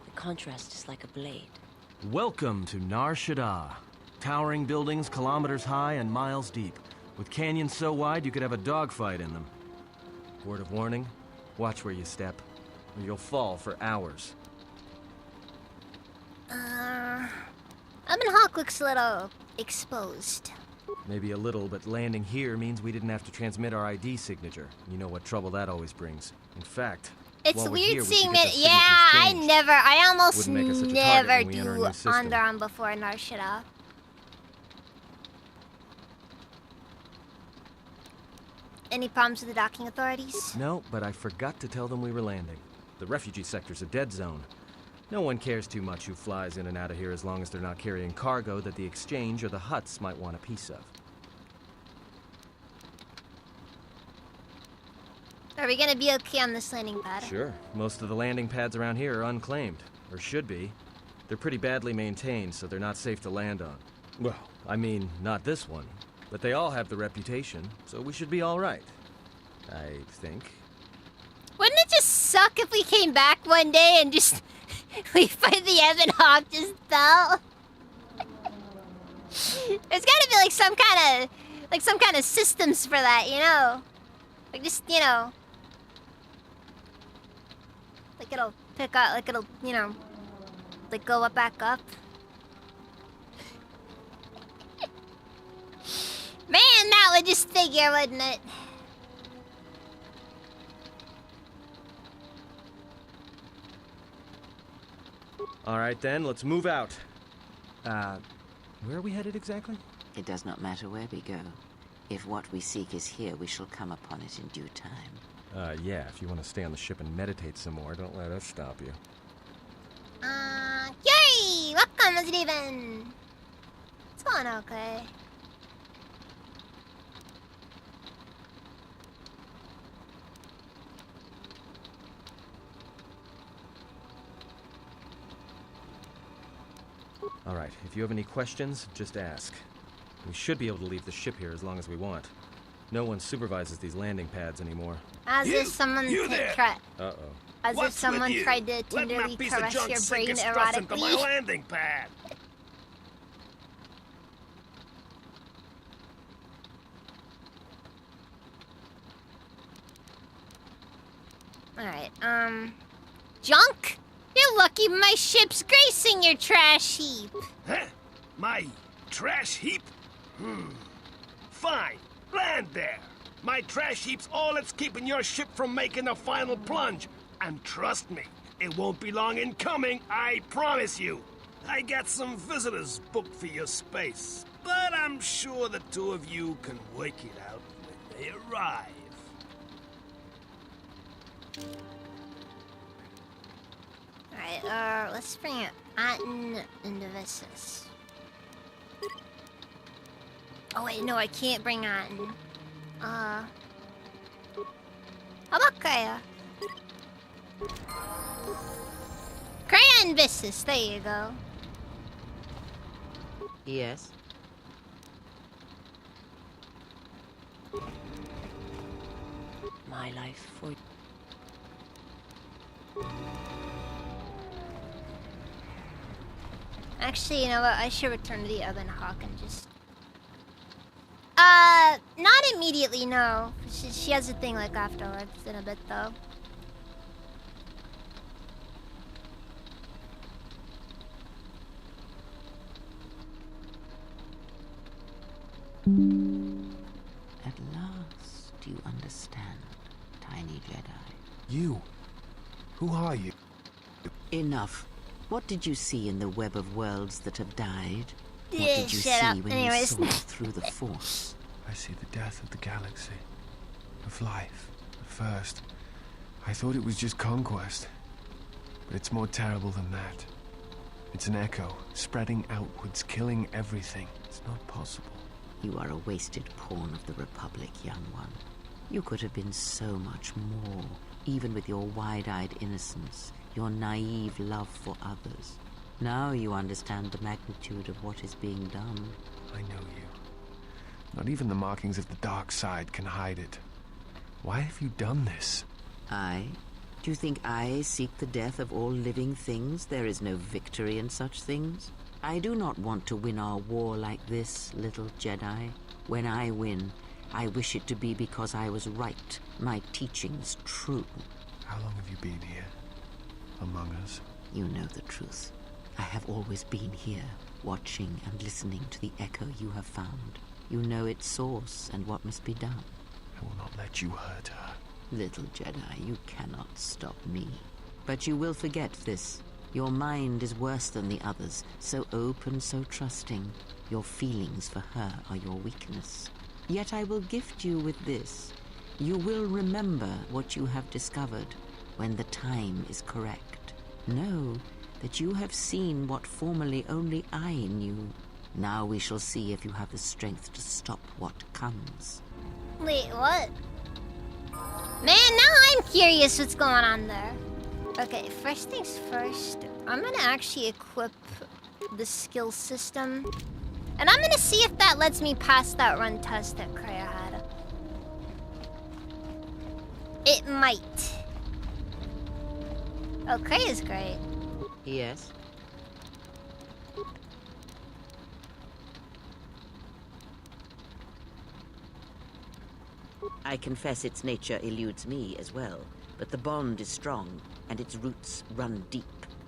The contrast is like a blade. Welcome to Nar Shaddaa. Towering buildings kilometers high and miles deep, with canyons so wide you could have a dogfight in them. Word of warning, watch where you step, or you'll fall for hours. Hawk looks a little exposed. Maybe a little, but landing here means we didn't have to transmit our ID signature. You know what trouble that always brings. In fact, It's while we're weird here, we seeing should get it. those Yeah, signatures changed. I almost Wouldn't make us such a never target when we enter a do new system. Onderon before Nar Shaddaa. Any problems with the docking authorities? No, but I forgot to tell them we were landing. The refugee sector's a dead zone. No one cares too much who flies in and out of here as long as they're not carrying cargo that the Exchange or the Hutts might want a piece of. Are we gonna be okay on this landing pad? Sure. Most of the landing pads around here are unclaimed, or should be. They're pretty badly maintained, so they're not safe to land on. Well, I mean, not this one. But they all have the reputation, so we should be all right. I think. Wouldn't it just suck if we came back one day and just we find the Ebon Hawk just fell? There's gotta be like some kind of systems for that, you know? Like just, you know, like it'll pick up, like it'll, you know, like go up back up. Man, that would just figure, wouldn't it? All right then, let's move out. Where are we headed exactly? It does not matter where we go. If what we seek is here, we shall come upon it in due time. Yeah, if you want to stay on the ship and meditate some more, don't let us stop you. Yay! Welcome, Steven! It's going okay. All right, if you have any questions, just ask. We should be able to leave the ship here as long as we want. No one supervises these landing pads anymore. As if someone tried. Uh-oh. As if someone tried to tenderly caress your brain erotically. landing pad. Alright, junk? You're lucky my ship's gracing your trash heap. Huh? My trash heap? Fine, land there. My trash heap's all that's keeping your ship from making the final plunge. And trust me, it won't be long in coming, I promise you. I got some visitors booked for your space, but I'm sure the two of you can work it out when they arrive. Okay, let's bring Atten into Vissus. Oh wait, no, I can't bring Atten. How about Kreia? Kreia and Vissus, there you go. Yes? My life for... Actually, you know what? I should return to the Ebon Hawk and just... not immediately, no. She has a thing like afterwards in a bit, though. At last, you understand, tiny Jedi. You? Who are you? Enough. What did you see in the web of worlds that have died? What Yeah, did you shut see up. when Anyways. you saw through the Force? I see the death of the galaxy. Of life. At first, I thought it was just conquest. But it's more terrible than that. It's an echo, spreading outwards, killing everything. It's not possible. You are a wasted pawn of the Republic, young one. You could have been so much more, even with your wide-eyed innocence, your naive love for others. Now you understand the magnitude of what is being done. I know you. Not even the markings of the dark side can hide it. Why have you done this? I? Do you think I seek the death of all living things? There is no victory in such things. I do not want to win our war like this, little Jedi. When I win, I wish it to be because I was right, my teachings true. How long have you been here? Among us? You know the truth. I have always been here, watching and listening to the echo you have found. You know its source and what must be done. I will not let you hurt her. Little Jedi, you cannot stop me. But you will forget this. Your mind is worse than the others, so open, so trusting. Your feelings for her are your weakness. Yet I will gift you with this. You will remember what you have discovered when the time is correct. Know that you have seen what formerly only I knew. Now we shall see if you have the strength to stop what comes. Wait, what? Man, now I'm curious what's going on there. Okay, first things first, I'm gonna actually equip the skill system. And I'm gonna see if that lets me pass that run test that Kreia had. It might. Oh, Kreia's great. Yes? I confess its nature eludes me as well, but the bond is strong, and its roots run deep.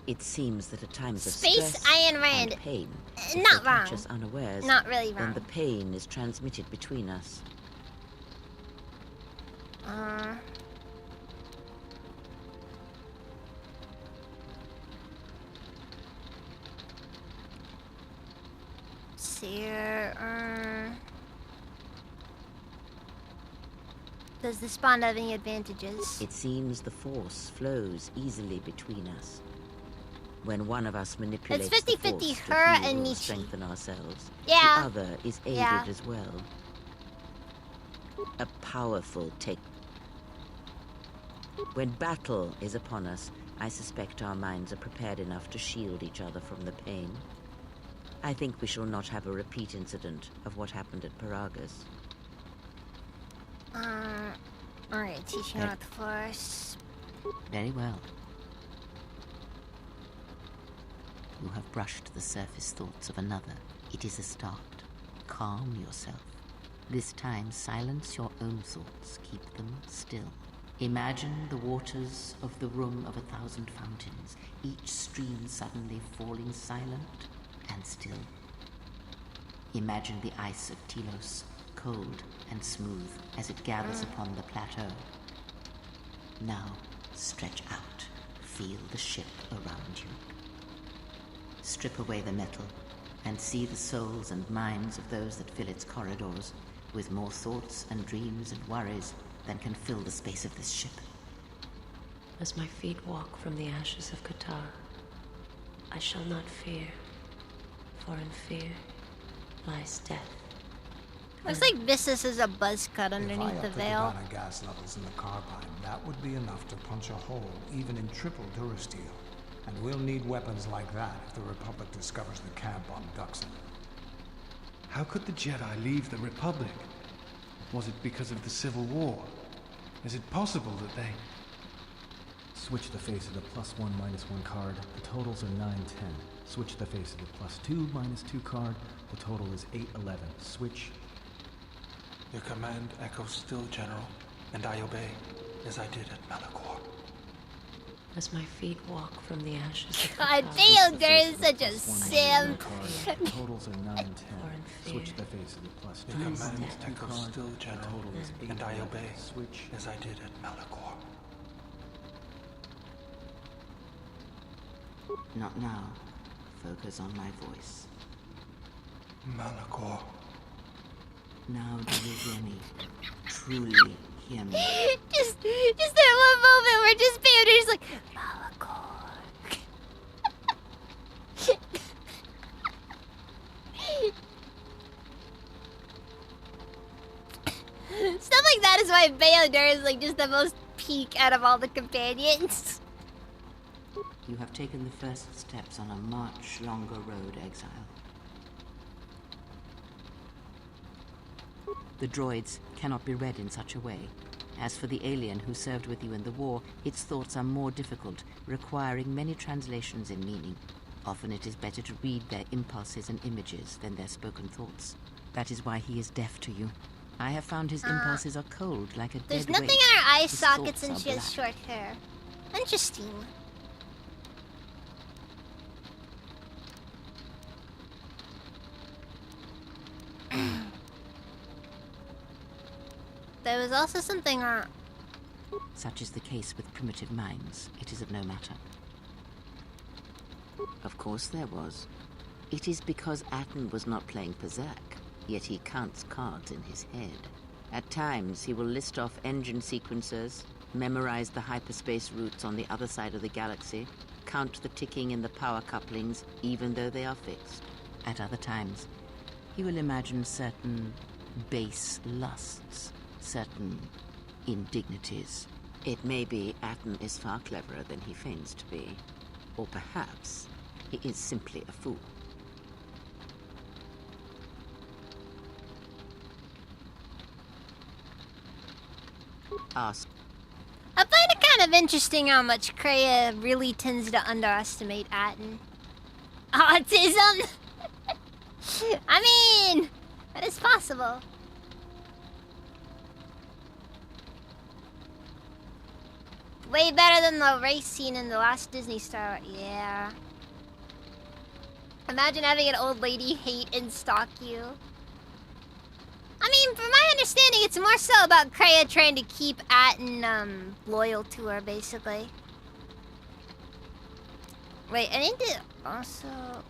It seems that at times of Space stress Iron Rand. and pain, if Not they catch wrong. us unawares, Not really then wrong. the pain is transmitted between us. See here, does this bond have any advantages? It seems the Force flows easily between us. When one of us manipulates It's 50-50 the Force to her heal and or Michi. strengthen ourselves, Yeah. the other is aided Yeah. as well. A powerful take. When battle is upon us, I suspect our minds are prepared enough to shield each other from the pain. I think we shall not have a repeat incident of what happened at Paragus. Alright, teaching Okay. about the Force. Very well. You have brushed the surface thoughts of another. It is a start. Calm yourself. This time, silence your own thoughts. Keep them still. Imagine the waters of the room of 1,000 fountains, each stream suddenly falling silent and still. Imagine the ice of Telos, cold and smooth as it gathers upon the plateau. Now, stretch out. Feel the ship around you. Strip away the metal and see the souls and minds of those that fill its corridors with more thoughts and dreams and worries than can fill the space of this ship. As my feet walk from the ashes of Qatar, I shall not fear, for in fear lies death. Looks like Business is a buzz cut underneath the veil. If I upped the gas levels in the carbine, that would be enough to punch a hole even in triple durasteel. And we'll need weapons like that if the Republic discovers the camp on Duxon. How could the Jedi leave the Republic? Was it because of the Civil War? Is it possible that they... Switch the face of the +1 -1 card. The totals are 9-10. Switch the face of the +2 -2 card. The total is 8-11. Switch. Your command echoes still, General, and I obey, as I did at Malachor. As my feet walk from the ashes of God, Baelger is such a simp. The totals are 9-10. Switch the face of the +2 Your command -2 echoes card. still, The General, total is 8 and I obey, Switch. as I did at Malachor. Not now. Focus on my voice. Malachor. Now do you hear me? Truly hear me? just that one moment where just Baelger's like, Malachor. Stuff like that is why Baelger is like just the most peak out of all the companions. You have taken the first steps on a much longer road, exile. The droids cannot be read in such a way. As for the alien who served with you in the war, its thoughts are more difficult, requiring many translations in meaning. Often it is better to read their impulses and images than their spoken thoughts. That is why he is deaf to you. I have found his impulses are cold, like a There's dead nothing weight. in her eye His sockets thoughts and are she has black. short hair. Interesting. There was also something on... Such is the case with primitive minds. It is of no matter. Of course there was. It is because Atten was not playing Berserk, yet he counts cards in his head. At times, he will list off engine sequencers, memorize the hyperspace routes on the other side of the galaxy, count the ticking in the power couplings, even though they are fixed. At other times, he will imagine certain base lusts, certain indignities. It may be Atten is far cleverer than he feigns to be. Or perhaps he is simply a fool. Ask. I find it kind of interesting how much Kreia really tends to underestimate Atten. Autism? I mean, that is possible. Way better than the race scene in the last Disney Star. Yeah. Imagine having an old lady hate and stalk you. I mean, from my understanding, it's more so about Kreia trying to keep Atten, loyal to her, basically. Wait, I need to also...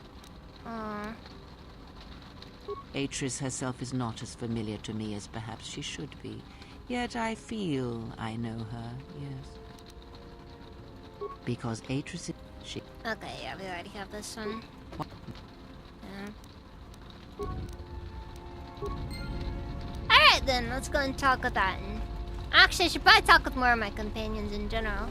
Atris herself is not as familiar to me as perhaps she should be. Yet I feel I know her, yes. Because Atris is... she... Okay, yeah, we already have this one. Yeah. Alright then, let's go and talk with Atten. Actually, I should probably talk with more of my companions in general.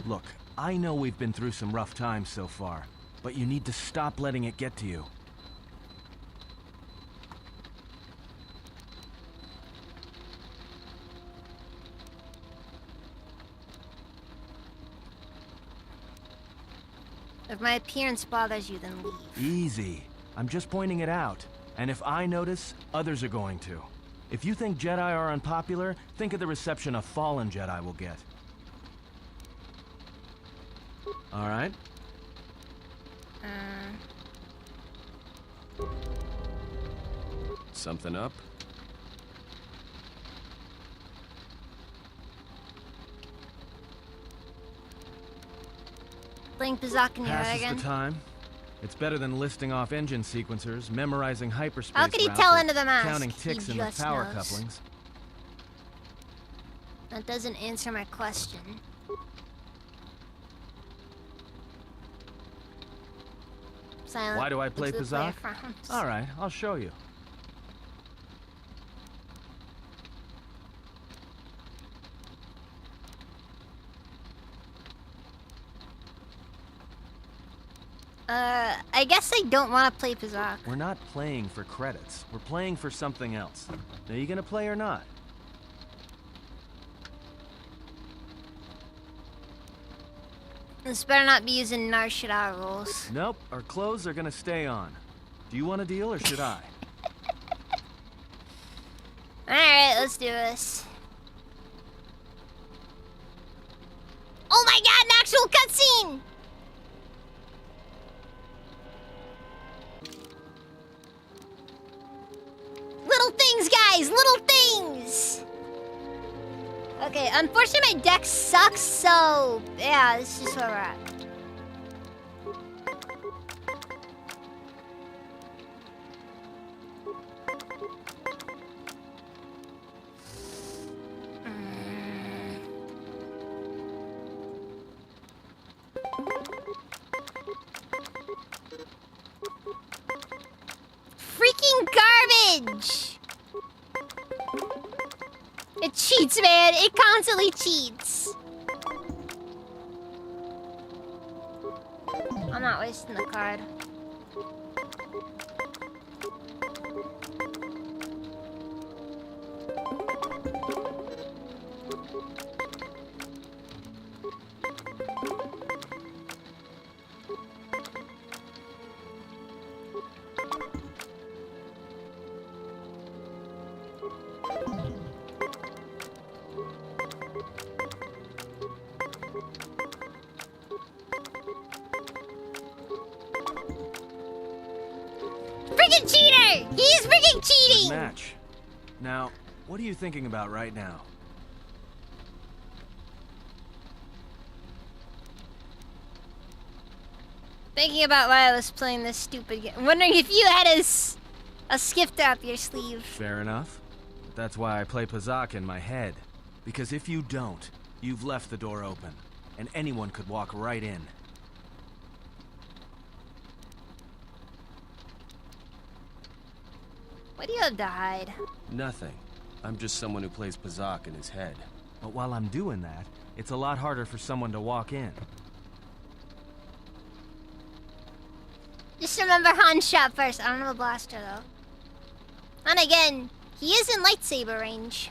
Look, I know we've been through some rough times so far, but you need to stop letting it get to you. If my appearance bothers you, then leave. Easy. I'm just pointing it out. And if I notice, others are going to. If you think Jedi are unpopular, think of the reception a fallen Jedi will get. All right? Something up? Playing Pazak in here Passes again. the time. It's better than listing off engine sequencers, memorizing hyperspace How could he routes, tell or into the mask? counting He ticks in the just power knows. couplings. That doesn't answer my question. Silent. Why do I play Looks like Pazak? player frowns. All right, I'll show you. I guess I don't want to play Pazak. We're not playing for credits. We're playing for something else. Are you gonna play or not? This better not be using Narshada rules. Nope, our clothes are gonna stay on. Do you want a deal or should I? Alright, let's do this. Oh my god, an actual cutscene! Little things, guys! Little things! Okay, unfortunately my deck sucks, so... yeah, this is just where we're at. Freaking garbage! It cheats, man. It constantly cheats. I'm not wasting the card. Freaking cheater! He's freaking cheating! Good match. Now, what are you thinking about right now? Thinking about why I was playing this stupid game. Wondering if you had a skifter up your sleeve. Fair enough. But that's why I play Pazak in my head. Because if you don't, you've left the door open. And anyone could walk right in. What do you have to hide? Nothing. I'm just someone who plays Pazak in his head. But while I'm doing that, it's a lot harder for someone to walk in. Just remember Han shot first. I don't have a blaster though. And again, he is in lightsaber range.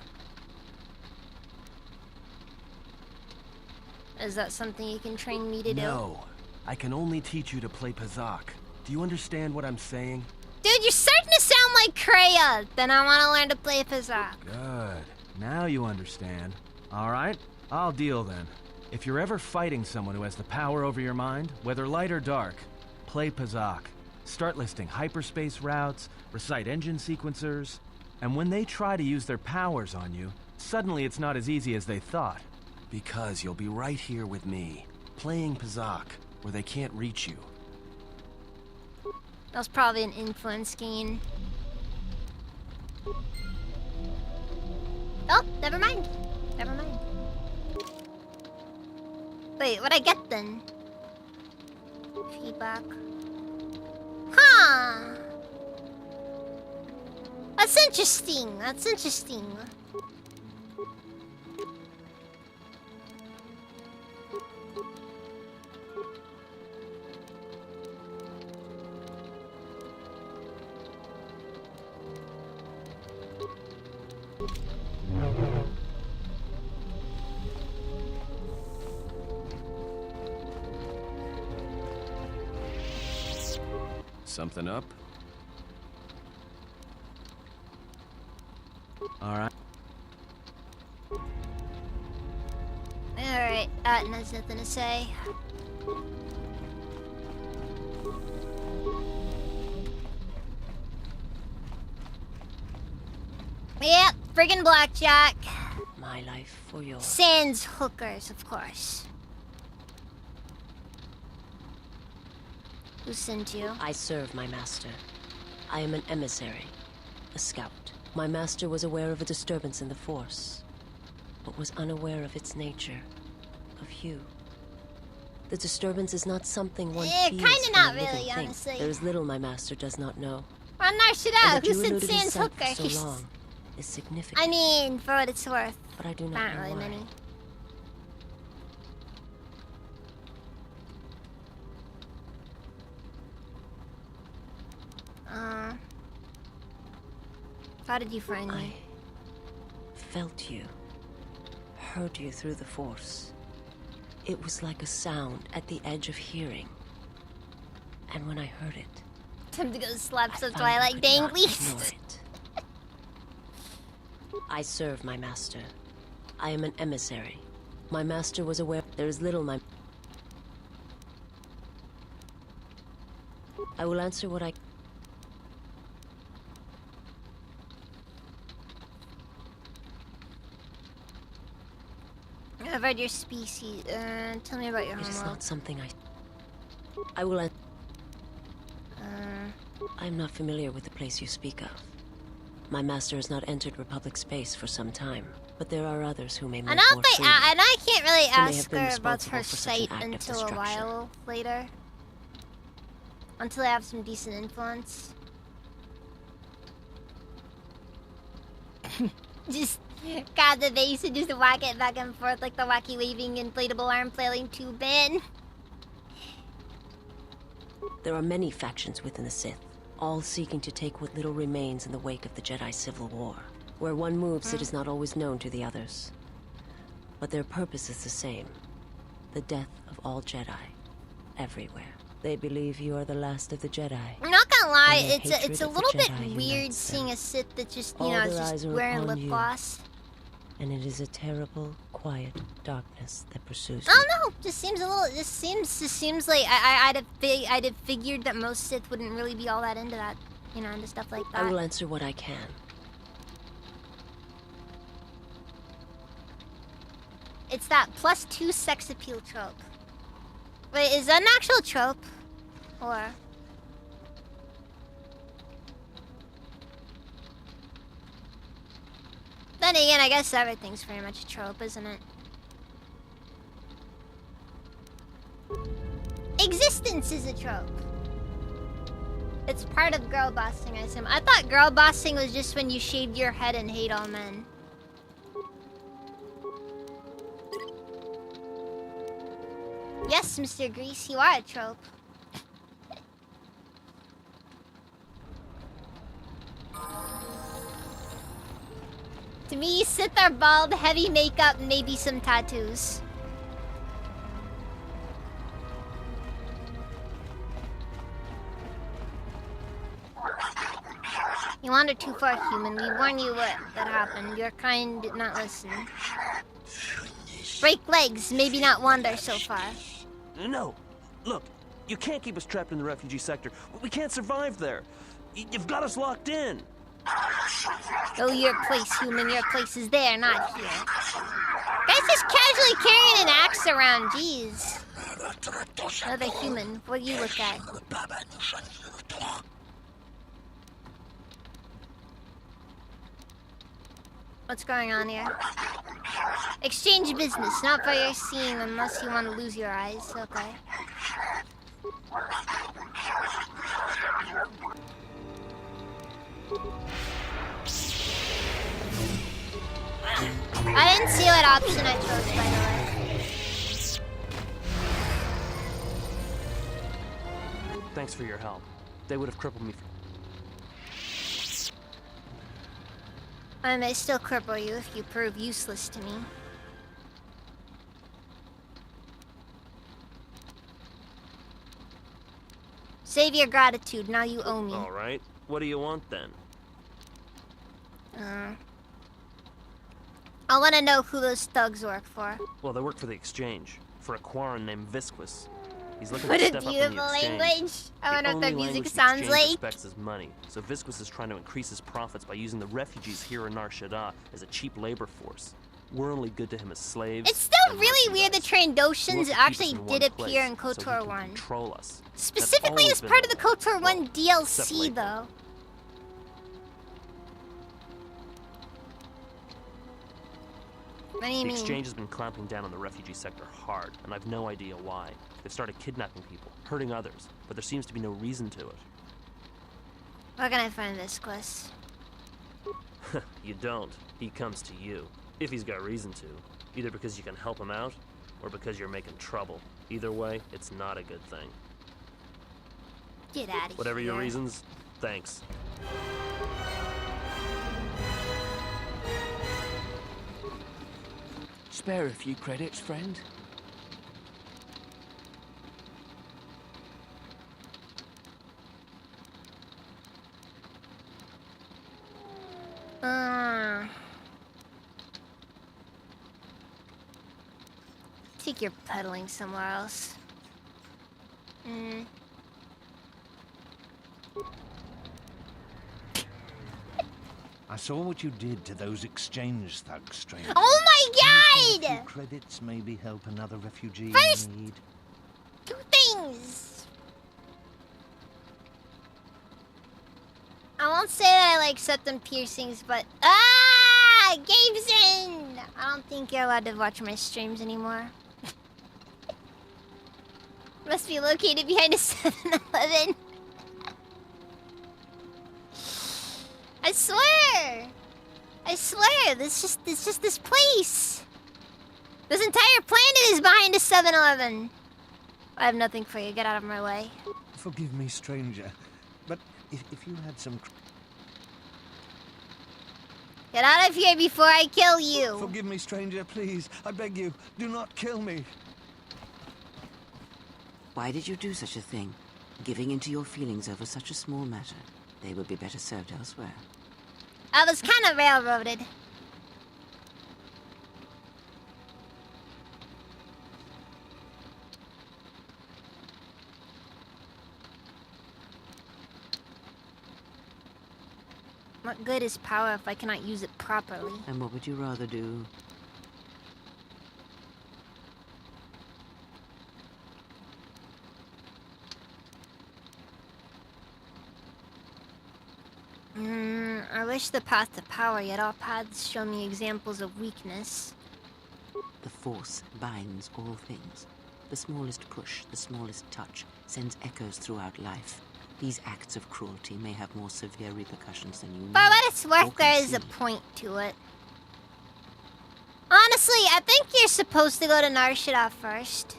Is that something you can train me to do? No. I can only teach you to play Pazak. Do you understand what I'm saying? Dude, you're starting to sound like Kreia. Then I want to learn to play Pazak. Good. Now you understand. All right, I'll deal then. If you're ever fighting someone who has the power over your mind, whether light or dark, play Pazak. Start listing hyperspace routes, recite engine sequencers, and when they try to use their powers on you, suddenly it's not as easy as they thought. Because you'll be right here with me, playing Pazak, where they can't reach you. That was probably an influence gain. Oh, never mind. Never mind. Wait, what'd I get then? Feedback. Huh. That's interesting. That's interesting. Something up? All right. Alright, Atten has nothing to say. Yep, friggin' blackjack. My life for yours. Sans hookers, of course. Who sent you? I serve my master. I am an emissary, a scout. My master was aware of a disturbance in the Force. but was unaware of its nature, of you. The disturbance is not something one feels kinda from not a living really, thing. honestly. There is little my master does not know. I'm not sure And that who you said eluded his Sans sight for hookers. so long is significant. I mean, for what it's worth. But I do not Not know really why. many. How did you find me? Felt you. Heard you through the Force. It was like a sound at the edge of hearing. And when I heard it, Time to go slap some found I Twilight could not danglies. ignore it. I serve my master. I am an emissary. My master was aware there is little my... I will answer what I... I've read your species. Tell me about your It is homeworld. not something I will... I'm not familiar with the place you speak of. My master has not entered Republic space for some time, but there are others who may move And I don't more think, freely. and I can't really Who may have ask been her about responsible her for such an sight act of until a destruction. while later. Until I have some decent influence. Just grab the vase and just whack it back and forth like the wacky waving inflatable arm flailing tube bin. There are many factions within the Sith, all seeking to take what little remains in the wake of the Jedi Civil War. Where one moves, it is not always known to the others. But their purpose is the same. The death of all Jedi. Everywhere. They believe you are the last of the Jedi. I'm not gonna lie, And their it's hatred a of the little bit Jedi weird unites seeing a Sith that just, you All know, is their just eyes are wearing upon lip you. gloss. And it is a terrible, quiet darkness that pursues I you. don't know. Just seems a little. Just seems like I'd have figured that most Sith wouldn't really be all that into that, you know, into stuff like that. I will answer what I can. It's that +2 sex appeal trope. Wait, is that an actual trope, or? Then again, I guess everything's pretty much a trope, isn't it? Existence is a trope. It's part of girl bossing, I assume. I thought girl bossing was just when you shaved your head and hate all men. Yes, Mr. Grease, you are a trope. To me, Sith are bald, heavy makeup, maybe some tattoos. You wandered too far, human. We warned you what that happened. Your kind did not listen. Break legs, maybe not wander so far. No. Look, you can't keep us trapped in the refugee sector. We can't survive there. You've got us locked in. Oh, your place, human. Your place is there, not here. Guy's just casually carrying an axe around. Jeez. Another human. What do you look at? What's going on here? Exchange business, not for your seeing unless you want to lose your eyes. Okay. I didn't see what option I chose, by the way. Thanks for your help. They would have crippled me. I may still cripple you if you prove useless to me. Save your gratitude, now you owe me. All right. What do you want then? I want to know who those thugs work for. Well, they work for the exchange. For a Quarren named Visquis. He's looking What to a step up in the beautiful exchange. language. I wonder if their The only music language the sounds exchange like. respects is money. So Visquis is trying to increase his profits by using the refugees here in Nar Shaddaa as a cheap labor force. We're only good to him as slaves. It's still really weird the Trandoshans actually did appear in KOTOR KOTOR 1. Control us. Specifically as part of the KOTOR 1 DLC, though. What do you The mean? exchange has been clamping down on the refugee sector hard, and I've no idea why. They've started kidnapping people, hurting others, but there seems to be no reason to it. Where can I find Visquis? You don't. He comes to you. If he's got reason to. Either because you can help him out, or because you're making trouble. Either way, it's not a good thing. Get out of here. Whatever your reasons, thanks. Spare a few credits, friend. Think you're peddling somewhere else. I saw what you did to those exchange thugs, stranger. Oh my A few god! credits maybe help another refugee First- in need. 2 things! I won't say that I like septum piercings, but Gabeson! I don't think you're allowed to watch my streams anymore. Must be located behind a 7-Eleven. I swear! I swear, it's just this place. This entire planet is behind a 7-Eleven. I have nothing for you. Get out of my way. Forgive me, stranger, but if you had some... Get out of here before I kill you. Forgive me, stranger, please. I beg you, do not kill me. Why did you do such a thing? Giving into your feelings over such a small matter. They would be better served elsewhere. I was kind of railroaded. What good is power if I cannot use it properly? And what would you rather do? I wish the path to power, yet all paths show me examples of weakness. The Force binds all things. The smallest push, the smallest touch, sends echoes throughout life. These acts of cruelty may have more severe repercussions than you know. For what it's or worth, there is a conceive. point to it. Honestly, I think you're supposed to go to Narshada first.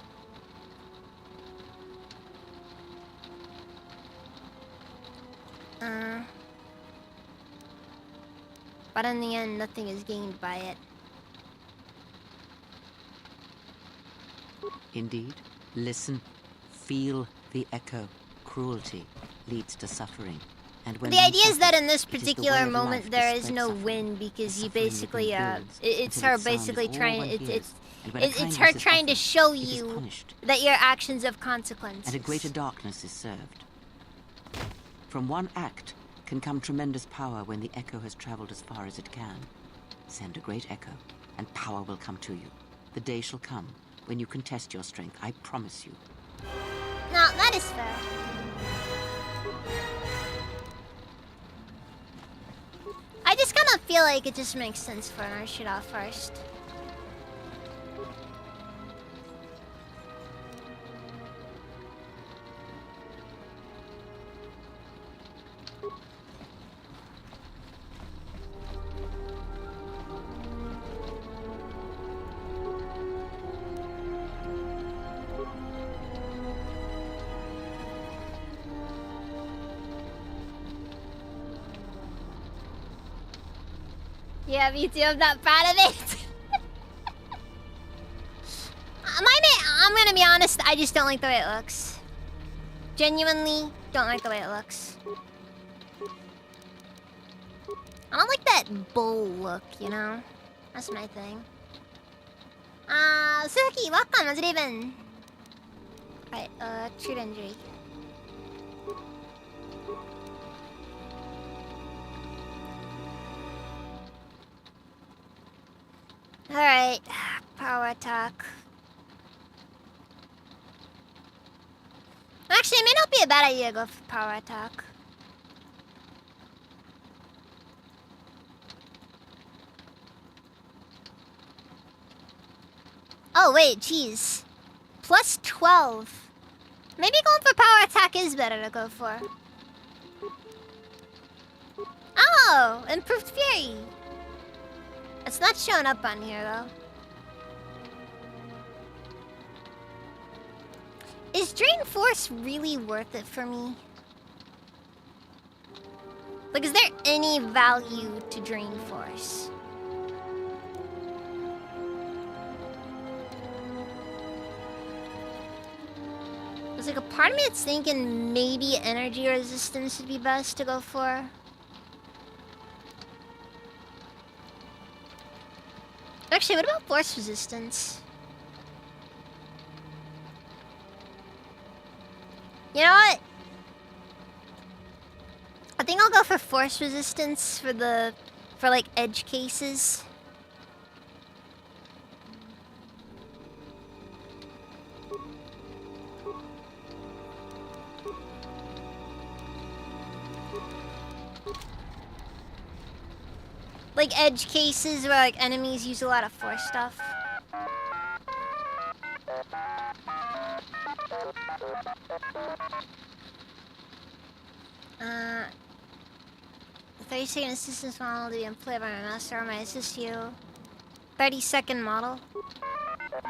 But in the end, nothing is gained by it. Indeed. Listen. Feel the echo. Cruelty leads to suffering. And when The one idea is that in this suffers, it is the particular way of moment life to there is spread no suffering. win because you suffering basically within builds it's until her its sound is basically all trying one it's hears. And when a it's kindness her is trying to offered, show it is you punished. that your actions have consequences. And a greater darkness is served. From one act can come tremendous power when the echo has traveled as far as it can. Send a great echo, and power will come to you. The day shall come when you can test your strength, I promise you. No, that is fair. I just kind of feel like it just makes sense for Narshada first. Yeah, me too. I'm not proud of it. I'm gonna be honest. I just don't like the way it looks. Genuinely, don't like the way it looks. I don't like that bull look, you know? That's my thing. Suzuki, welcome. How's it been? Alright, true injury. Alright, power attack. Actually, it may not be a bad idea to go for power attack. Oh, wait, jeez. Plus 12. Maybe going for power attack is better to go for. Oh, improved fury. It's not showing up on here, though. Is Drain Force really worth it for me? Like, is there any value to Drain Force? There's like a part of me that's thinking maybe energy resistance would be best to go for. Actually, what about force resistance? You know what? I think I'll go for force resistance for like edge cases. Like edge cases where like enemies use a lot of force stuff. The 30-second assistance model to be employed by my master or my assist you. 30-second model.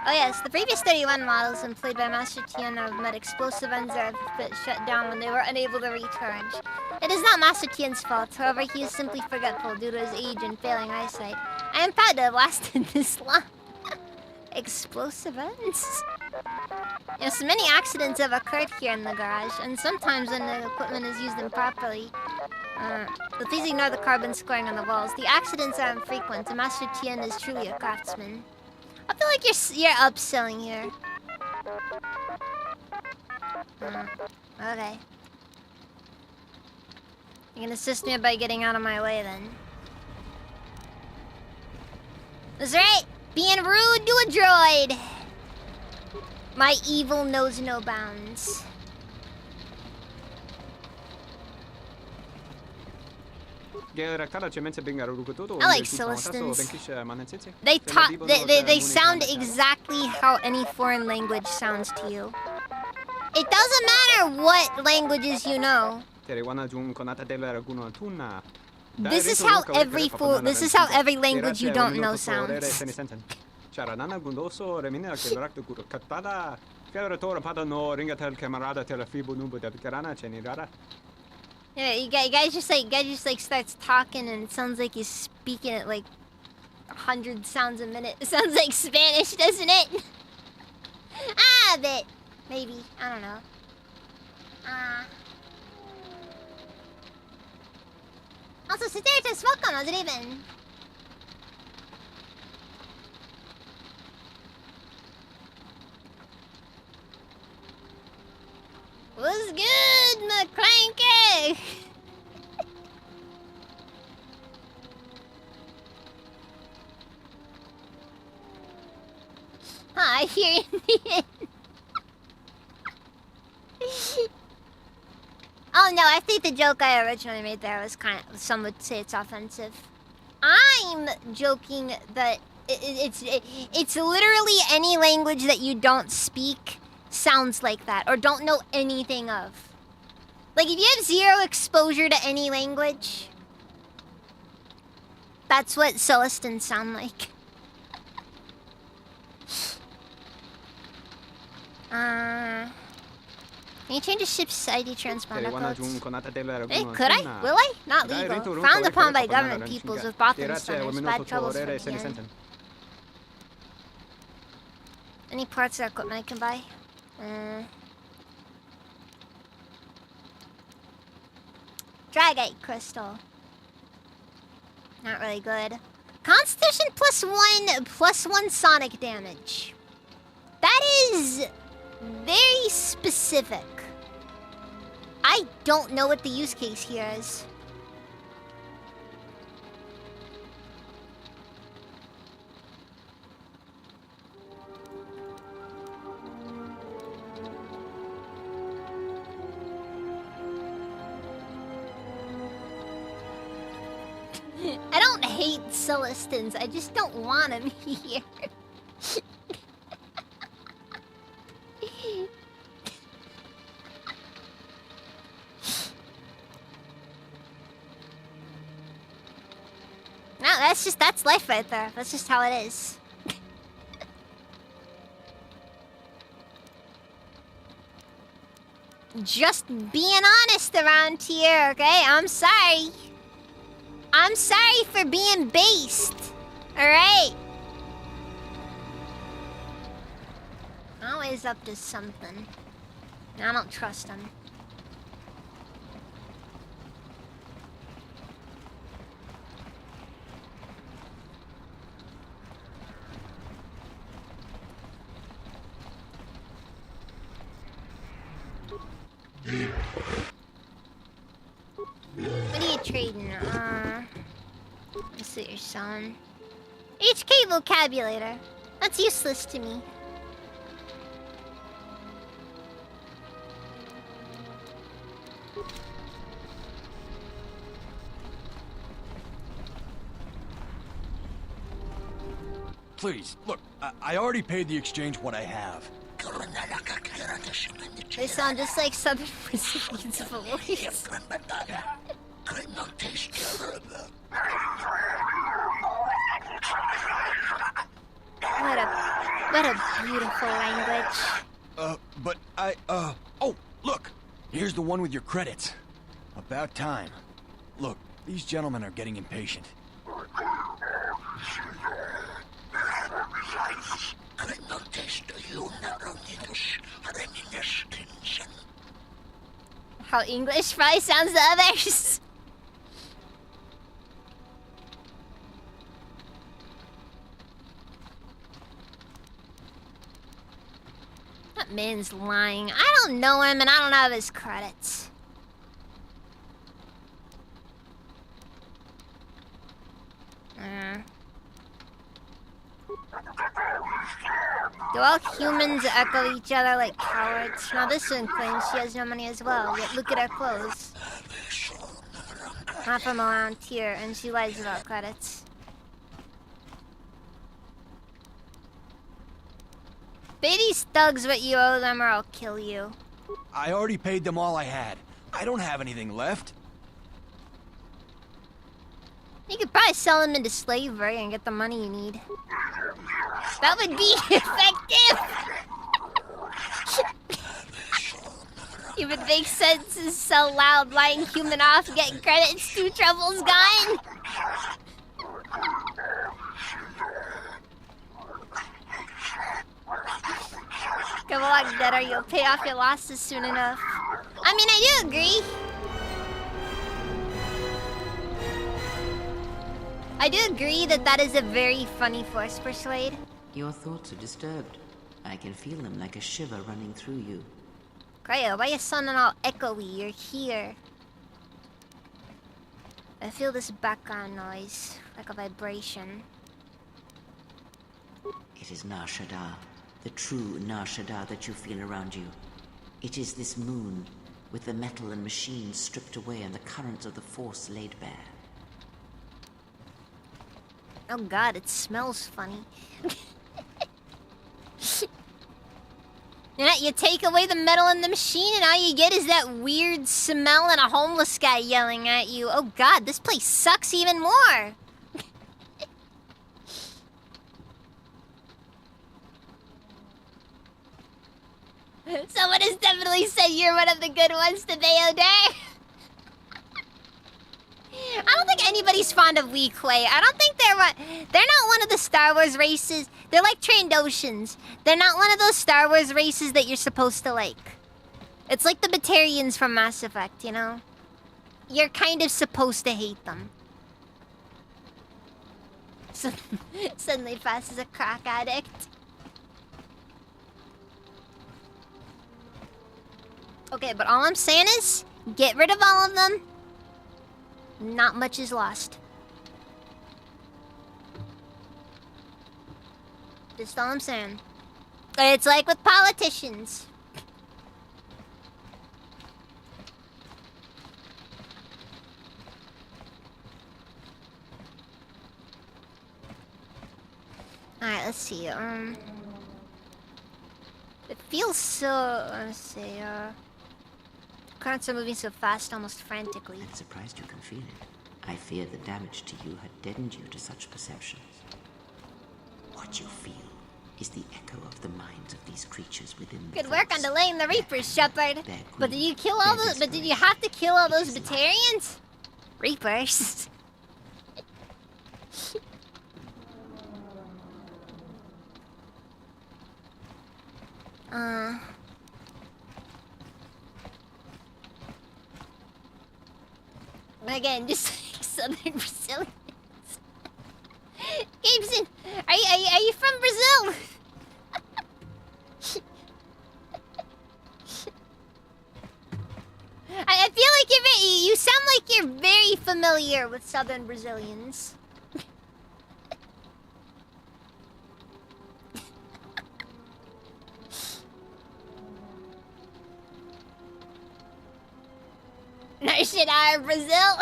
Oh yes, the previous 31 models employed by Master Tien have met explosive ends that have been shut down when they were unable to recharge. It is not Master Tien's fault, however he is simply forgetful due to his age and failing eyesight. I am proud to have lasted this long. Explosive ends? Yes, many accidents have occurred here in the garage, and sometimes when the equipment is used improperly. But please ignore the carbon scoring on the walls. The accidents are infrequent, and Master Tien is truly a craftsman. I feel like you're upselling here. Okay. You can assist me by getting out of my way, then. That's right! Being rude to a droid! My evil knows no bounds. I like Celestins. They sound exactly how any foreign language sounds to you. It doesn't matter what languages you know. This is how every language you don't know sounds. Yeah, you guys just like starts talking and it sounds like he's speaking at like 100 sounds a minute. It sounds like Spanish, doesn't it? A bit, maybe. I don't know. Also, Sateritas, welcome. How's it even? What's good, McCranky? I hear you in the end. Oh no, I think the joke I originally made there was some would say it's offensive. I'm joking that it's literally any language that you don't speak sounds like that, or don't know anything of. Like, if you have zero exposure to any language, that's what Celestins sound like. Can you change a ship's ID transponder codes? Hey, could I? Will I? Not legal. Frowned upon by government peoples with Bothan's bad troubles for the end. Any parts or equipment I can buy? Dragite crystal. Not really good. Constitution +1 sonic damage. That is very specific. I don't know what the use case here is. I don't hate Celestins, I just don't want them here. No, that's life right there. That's just how it is. Just being honest around here, okay? I'm sorry. I'm sorry for being based. Alright? Always up to something. I don't trust him. What are you trading? Let's see what you're selling. HK vocabulator. That's useless to me. Please, look, I already paid the exchange what I have. They sound just like Southern Brazilians' voice. What a beautiful language. But oh, look! Here's the one with your credits. About time. Look, these gentlemen are getting impatient. How English probably sounds to others. That man's lying. I don't know him and I don't have his credits. Do all humans echo each other like cowards? Now this one claims she has no money as well, yet look at her clothes. Not from around here, and she lies about credits. Pay these thugs what you owe them or I'll kill you. I already paid them all I had. I don't have anything left. You could probably sell them into slavery and get the money you need. That would be effective! It would make sense to sell loud, lying human off, getting credits, 2 troubles gone! Come along, debtor, you'll pay off your losses soon enough. I mean, I do agree. I do agree that that is a very funny force persuade. Your thoughts are disturbed. I can feel them like a shiver running through you. Cryo, why are you sounding all echoey? You're here. I feel this background noise, like a vibration. It is Nar Shaddaa, the true Nar Shaddaa that you feel around you. It is this moon, with the metal and machines stripped away and the currents of the Force laid bare. Oh god, it smells funny. You take away the metal in the machine and all you get is that weird smell and a homeless guy yelling at you. Oh god, this place sucks even more. Someone has definitely said you're one of the good ones today, O'Day. I don't think anybody's fond of Weequay. I don't think they're not one of the Star Wars races. They're like Trandoshans. They're not one of those Star Wars races that you're supposed to like. It's like the Batarians from Mass Effect, you know? You're kind of supposed to hate them. So, suddenly Fast is a crack addict. Okay, but all I'm saying is, get rid of all of them. Not much is lost. Just all I'm saying. It's like with politicians. Alright, let's see. It feels so... Let's see, currents are moving so fast, almost frantically. I'm surprised you can feel it. I fear the damage to you had deadened you to such perceptions. What you feel is the echo of the minds of these creatures within the Good work on delaying the Reapers, Shepard. But did you kill all those? But did you have to kill all those Batarians? Reapers. Again, just like Southern Brazilians. Gabeson, are you from Brazil? I feel like you sound like you're very familiar with Southern Brazilians. Nice shit out of Brazil.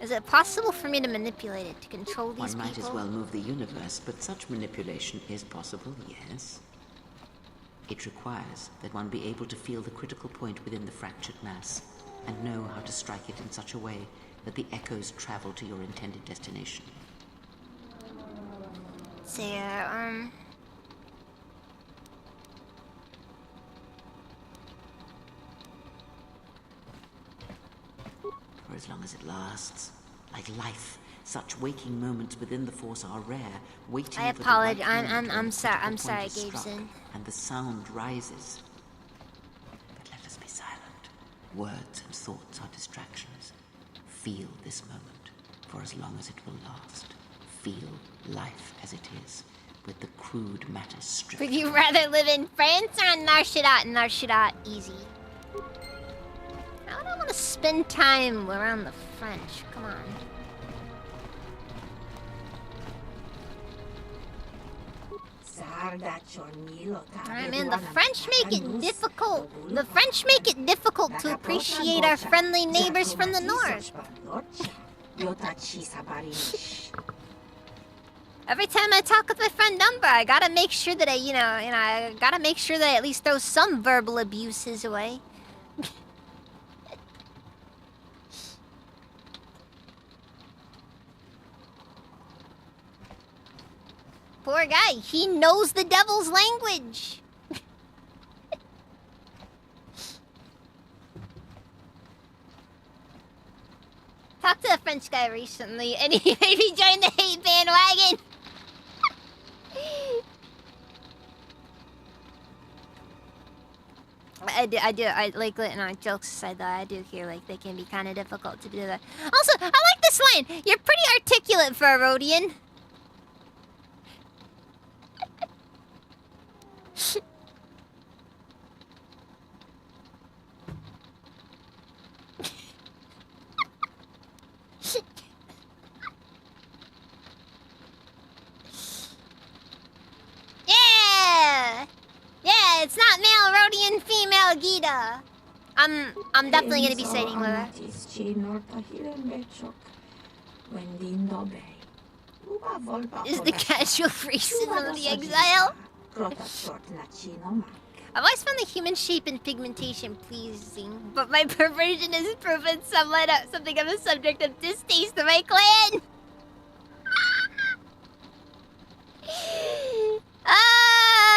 Is it possible for me to manipulate it to control these people? One might as well move the universe, but such manipulation is possible, yes. It requires that one be able to feel the critical point within the fractured mass, and know how to strike it in such a way that the echoes travel to your intended destination. So, For as long as it lasts, like life, such waking moments within the Force are rare, waiting I for the apologize. right moment when I'm the sorry. critical I'm sorry, point is struck, Gabeson. and the sound rises. But let us be silent. Words and thoughts are distractions. Feel this moment, for as long as it will last. Feel life as it is, with the crude matter stripped. Would you rather live in France or in Narshadat? Narshadat, easy. I don't want to spend time around the French. Come on. I mean, the French make it difficult. The French make it difficult to appreciate our friendly neighbors from the north. Every time I talk with my friend Umber, I gotta make sure that I gotta make sure that I at least throw some verbal abuses away. Poor guy, he knows the devil's language. Talked to a French guy recently, and he made me join the hate bandwagon. I like, no, jokes aside though, I do hear like they can be kind of difficult to do that. Also, I like this line. You're pretty articulate for a Rhodian. Yeah! Yeah, it's not male Rhodian, female Gita. I'm definitely gonna be citing Lula. Is the casual racism of the exile? I've always found the human shape and pigmentation pleasing, but my perversion has proven something of a subject of distaste to my clan.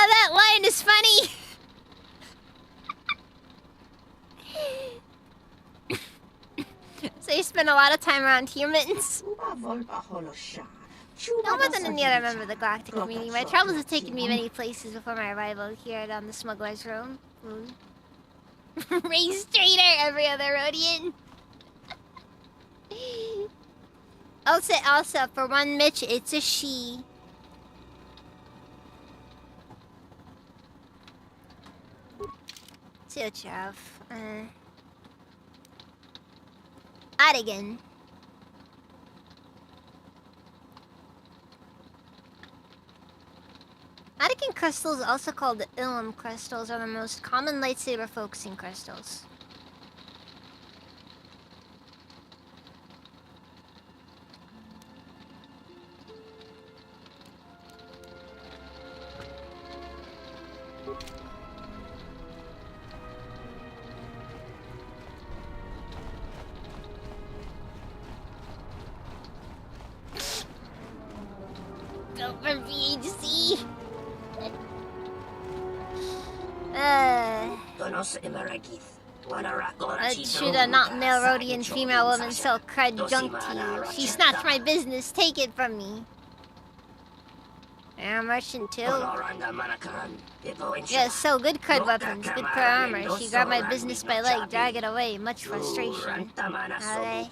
That line is funny. So you spend a lot of time around humans? No more than any other member of the galactic community. My travels have taken me many places before my arrival here on the smuggler's room. Race trader, every other Rhodian. Also, for one Mitch, it's a she. See what you have. Adigan. Adigan crystals, also called the Ilum crystals, are the most common lightsaber focusing crystals. Go for VHC. Should a not male Rhodian female woman sell cred junk to you? She snatched my business. Take it from me. Yeah, merchant too. Yeah, so good cred weapons, good cred armor. She grabbed my business by leg, drag it away. Much frustration. Okay.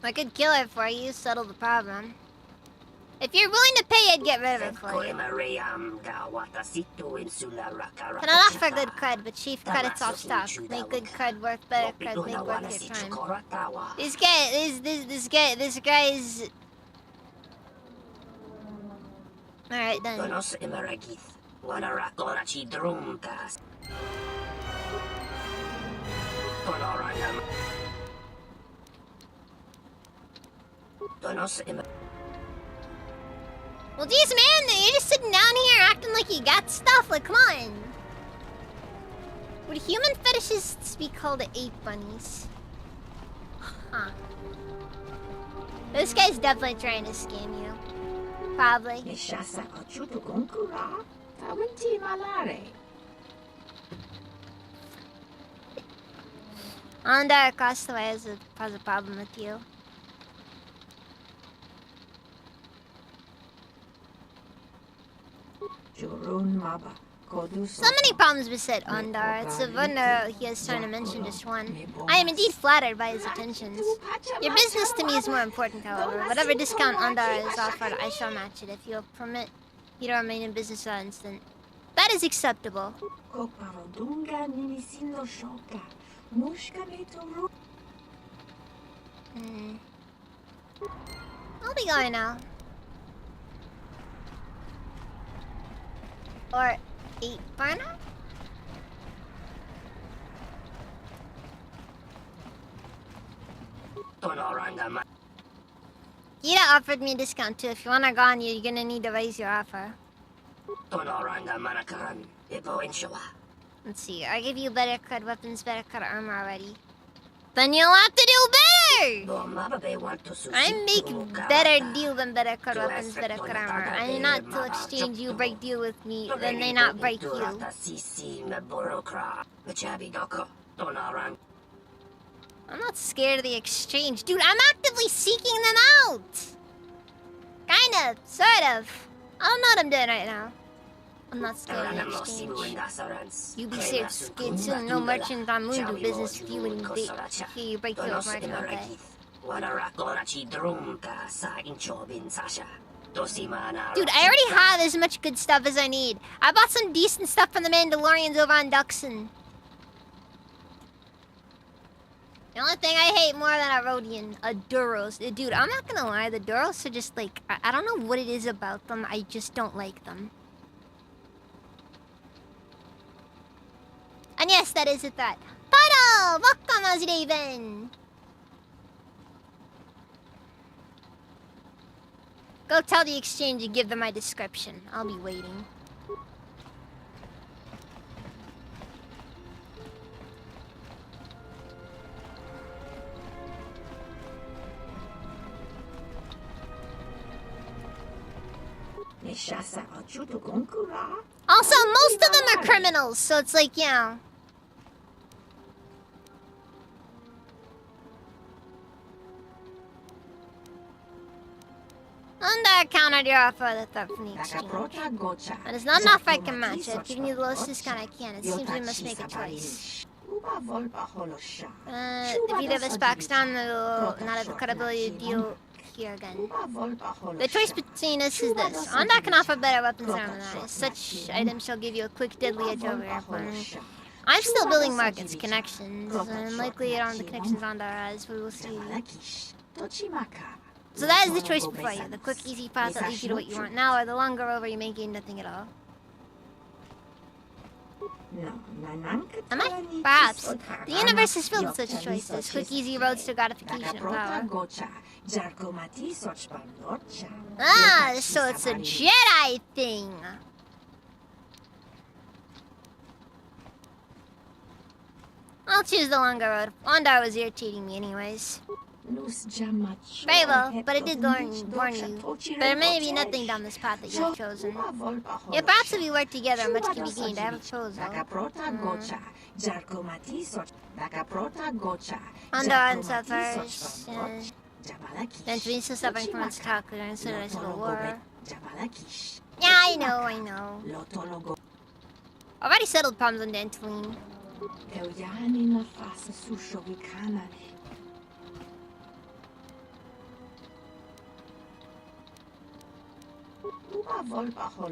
I could kill her for you, settle the problem. If you're willing to pay, I'd get rid of it for you. Cannot offer good cred, but chief credits off stock. Make good cred worth better cred, make worth your time. This guy's... Alright, done. Well, geez, man, you're just sitting down here acting like you got stuff. Like, come on. Would human fetishists be called ape bunnies? Huh. This guy's definitely trying to scam you. Probably. Onda across the way has a problem with you. So many problems beset Ondar. It's a wonder he has time to mention just one. I am indeed flattered by his attentions. Your business to me is more important, however. Whatever discount Ondar is offered, I shall match it if you'll permit me to remain in business for an instant. That is acceptable. I'll be going now. Or 8 burner? Gita offered me a discount too. If you wanna go on, you're gonna need to raise your offer. Let's see, I give you better cred weapons, better cred armor already. Then you'll have to do better! I make better deal than better cred weapons, better cred armor. I not to exchange you break deal with me, then they not break you. I'm not scared of the exchange. Dude, I'm actively seeking them out! Kinda, sort of. I don't know what I'm doing right now. I'm not scared of the exchange. You be safe, scared soon. No merchant on Moon do business with you when you hear you break deal with merchant, okay? Dude, I already have as much good stuff as I need. I bought some decent stuff from the Mandalorians over on Duxon. The only thing I hate more than a Rhodian, a Duros. Dude, I'm not gonna lie, the Duros are just like, I don't know what it is about them, I just don't like them. And yes, that is a threat. Paro! Welcome, Raven! Go tell the exchange and give them my description. I'll be waiting. Also, most of them are criminals, so it's like, you know. And I countered your offer of the theft from the exchange. That is not enough I can match. I've given you the lowest discount I can. It seems we must make a choice. If either of us backs down, we will not have the credibility to deal here again. The choice between us is this. Onda can offer better weapons than I. Such items shall give you a quick, deadly edge over your opponent. I'm still building markets, connections, and likely around the connections Onda has, we will see. So that is the choice before you. The quick, easy path that leads you to what you want now, or the longer road where you may gain nothing at all. Am I? Perhaps. The universe is filled with such choices. Quick, easy roads to gratification and power. Ah, so it's a Jedi thing. I'll choose the longer road. Ondar was irritating me anyways. Very well, but I did warn you. There may be nothing down this path that you have chosen. Yeah, perhaps if we work together, much can be gained. I have a proposal. Ondar suffers. Then Twins is suffering from its attack against the Civil War. Yeah, I know. Already settled problems on Dantooine.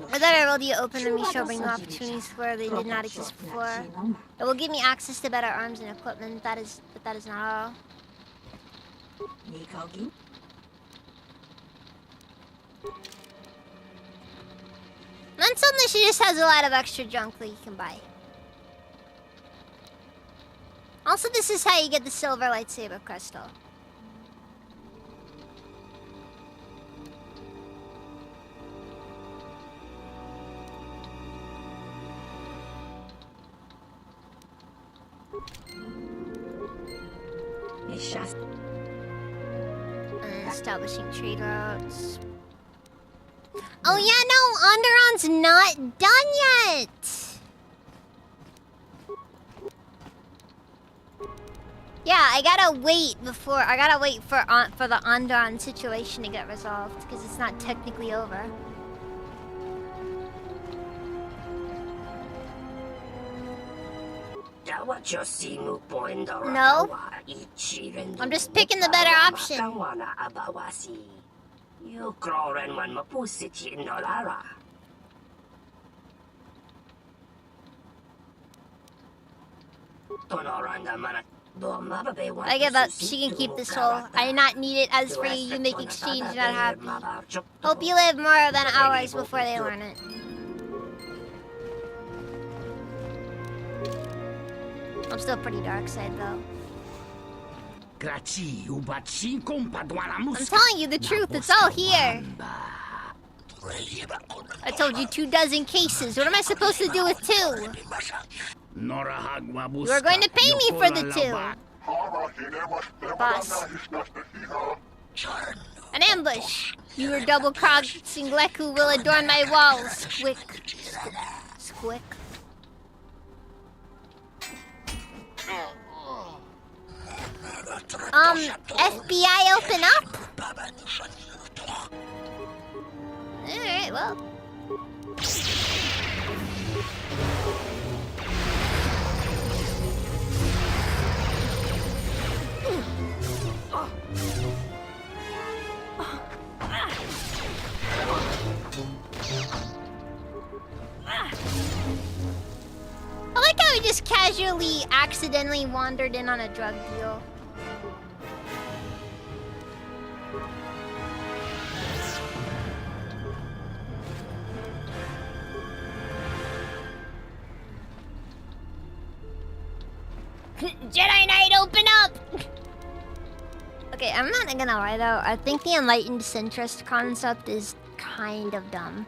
Whether will you open the Misho bring opportunities where they did not exist before. It will give me access to better arms and equipment. But that is not all. Then suddenly she just has a lot of extra junk that you can buy. Also, this is how you get the silver lightsaber crystal. Establishing trade routes. Oh yeah, no, Onderon's not done yet. Yeah, I gotta wait for the Onderon situation to get resolved because it's not technically over. No. I'm just picking the better option. I give up. She can keep this soul. I do not need it. As for you, you make exchange, not happy. Hope you live more than hours before they learn it. I'm still pretty dark side though. I'm telling you the truth, it's all here. I told you 24 cases. What am I supposed to do with 2? You are going to pay me for the 2. Boss. An ambush. Your double-crossing Leku will adorn my walls. Squick. Squick. FBI open up? Alright, well. I like how we just casually, accidentally wandered in on a drug deal. Jedi Knight, open up! Okay, I'm not gonna lie though. I think the enlightened centrist concept is kind of dumb.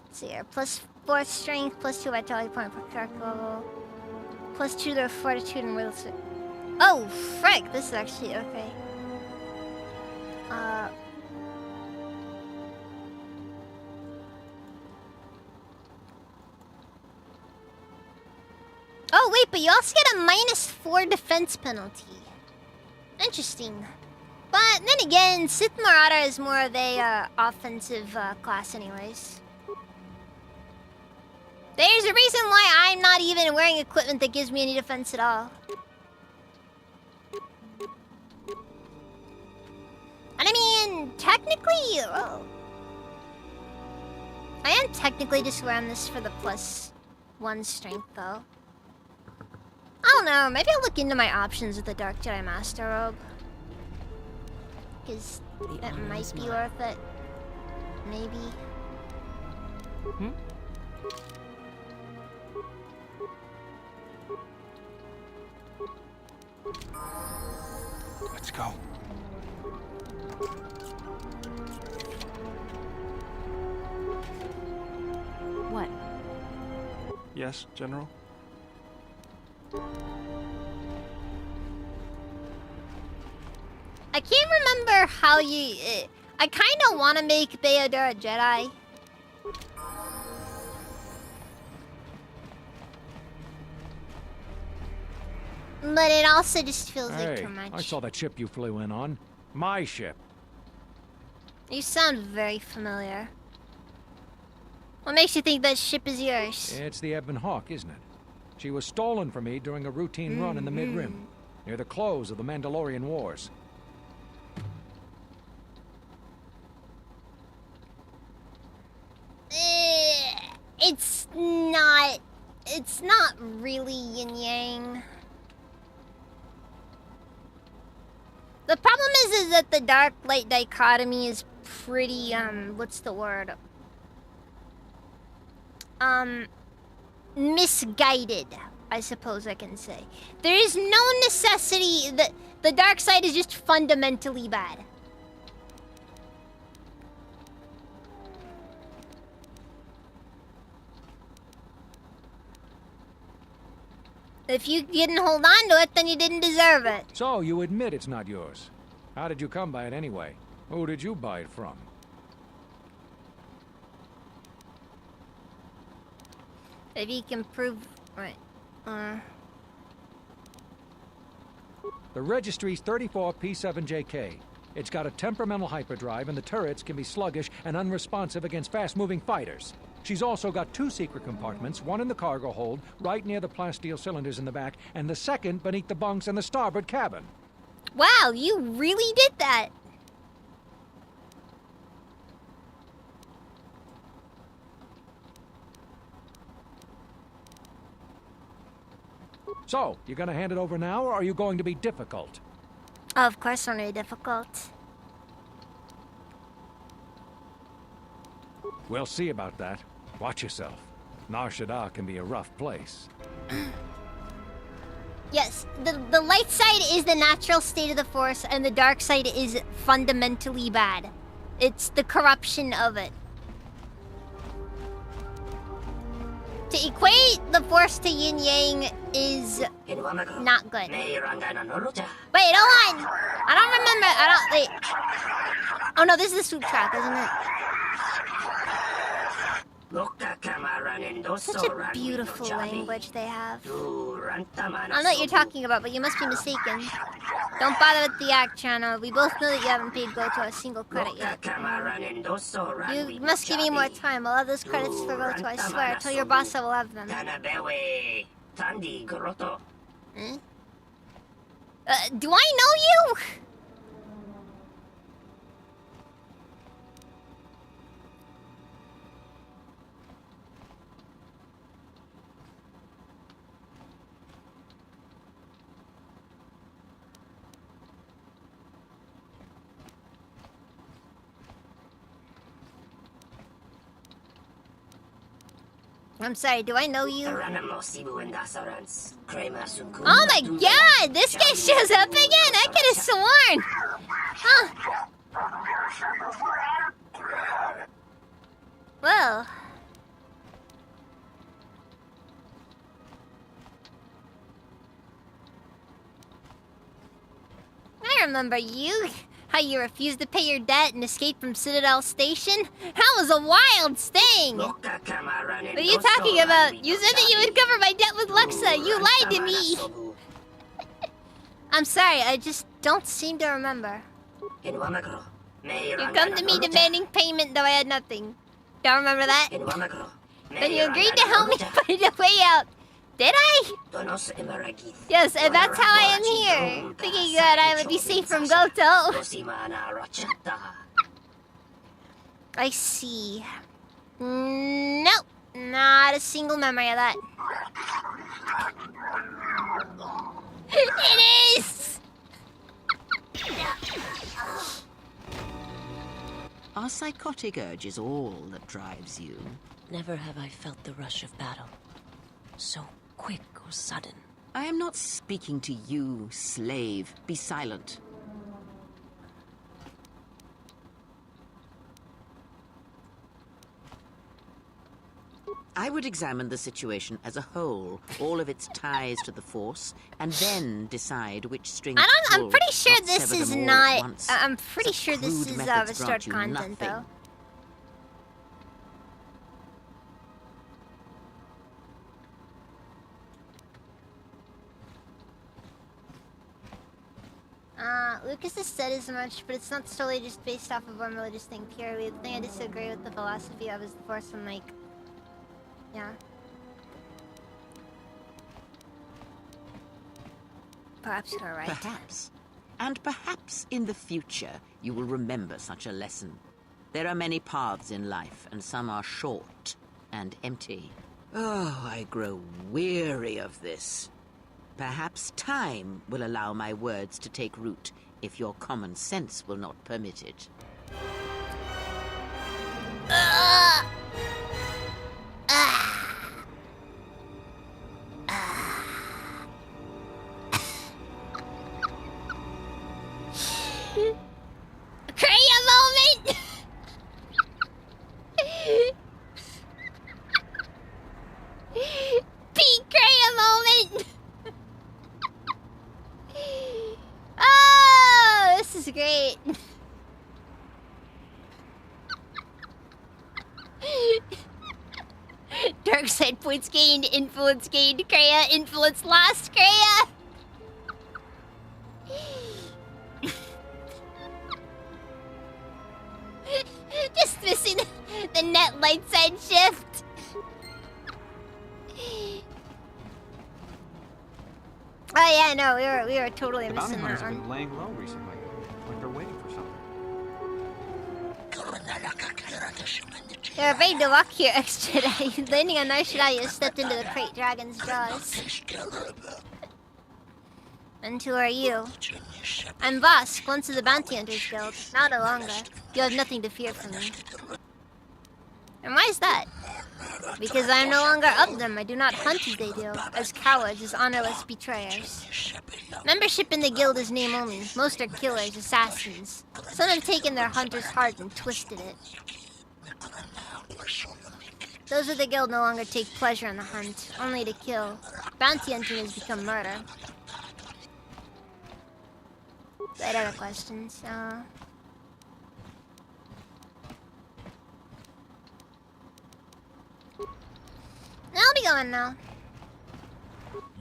Let's see here. +4 strength, +2 vitality point per character level, +2 their fortitude and will. Oh, frick! This is actually okay. Oh wait, but you also get a -4 defense penalty. Interesting. But then again, Sith Marauder is more of a offensive class anyways. There's a reason why I'm not even wearing equipment that gives me any defense at all. And I mean, technically, I am technically just wearing this for the +1 strength though. I don't know, maybe I'll look into my options with the Dark Jedi Master Robe. Because that might be worth it. Maybe. Let's go. What? Yes, General? I can't remember how you... I kind of want to make Beodor a Jedi. But it also just feels like too much. I saw that ship you flew in on. My ship. You sound very familiar. What makes you think that ship is yours? It's the Ebon Hawk, isn't it? She was stolen from me during a routine run in the Mid-Rim, near the close of the Mandalorian Wars. It's not really yin-yang. The problem is that the dark-light dichotomy is pretty, what's the word? Misguided, I suppose I can say. There is no necessity that the dark side is just fundamentally bad. If you didn't hold on to it, then you didn't deserve it. So, you admit it's not yours. How did you come by it anyway? Who did you buy it from? If you can prove... Right. The registry's 34P7JK. It's got a temperamental hyperdrive, and the turrets can be sluggish and unresponsive against fast-moving fighters. She's also got 2 secret compartments, one in the cargo hold, right near the plasteel cylinders in the back, and the second beneath the bunks in the starboard cabin. Wow, you really did that! So, you gonna hand it over now, or are you going to be difficult? Oh, of course I'm gonna be difficult. We'll see about that. Watch yourself. Nar Shaddaa can be a rough place. Yes, the light side is the natural state of the Force, and the dark side is fundamentally bad. It's the corruption of it. To equate the Force to yin-yang is not good. Wait, hold on! I don't remember, wait. Oh no, this is the swoop track, isn't it? Such a beautiful language they have. I don't know what you're talking about, but you must be mistaken. Don't bother with the act channel. We both know that you haven't paid Goto a single credit yet. You must give me more time. I'll have those credits for Goto, I swear. Tell your boss I will have them. Hmm? Do I know you? I'm sorry, do I know you? Oh my god! This guy shows up again! I could have sworn! Huh. Well... I remember you. How you refused to pay your debt and escaped from Citadel Station? That was a wild sting! What are you talking about? You said that you would cover my debt with Luxa. You lied to me! I'm sorry, I just don't seem to remember. You come to me demanding payment, though I had nothing. Don't remember that? Then you agreed to help me find a way out. Did I? Yes, and that's how I am here. Thinking that I would be safe from Goto. I see. Nope. Not a single memory of that. It is! Are psychotic urges all that drives you? Never have I felt the rush of battle. So quick or sudden. I am not speaking to you, slave. Be silent. I would examine the situation as a whole, all of its ties to the Force, and then decide which string to pull. I'm pretty sure not this sever is them all not. at once. I'm pretty Such sure this crude is methods restored grant you content, nothing. though. Lucas has said as much, but it's not solely just based off of one religious thing purely. The thing I disagree with the philosophy of is the Force and, like, yeah. Perhaps you're right. Perhaps. And perhaps in the future you will remember such a lesson. There are many paths in life, and some are short and empty. Oh, I grow weary of this. Perhaps time will allow my words to take root, if your common sense will not permit it. Kreia moment! Peak Kreia moment! Oh, this is great. Dark side points gained, influence gained, Kreia, influence lost, Kreia! Just missing the net light side shift. Oh yeah, no, we were totally The bounty missing hunters that have one. been laying low recently, like they're waiting for something. You're afraid to walk here, ex-Jedi. Landing on Narshada, you stepped into the Crate Dragon's jaws. And who are you? I'm Vosk, once of the Bounty Hunters Guild. Not no longer. You have nothing to fear from me. And why is that? Because I am no longer of them. I do not hunt as they do, as cowards, as honorless betrayers. Membership in the guild is name only. Most are killers, assassins. Some have taken their hunter's heart and twisted it. Those of the guild no longer take pleasure in the hunt, only to kill. Bounty hunting has become murder. Right, other questions? I'll be going now.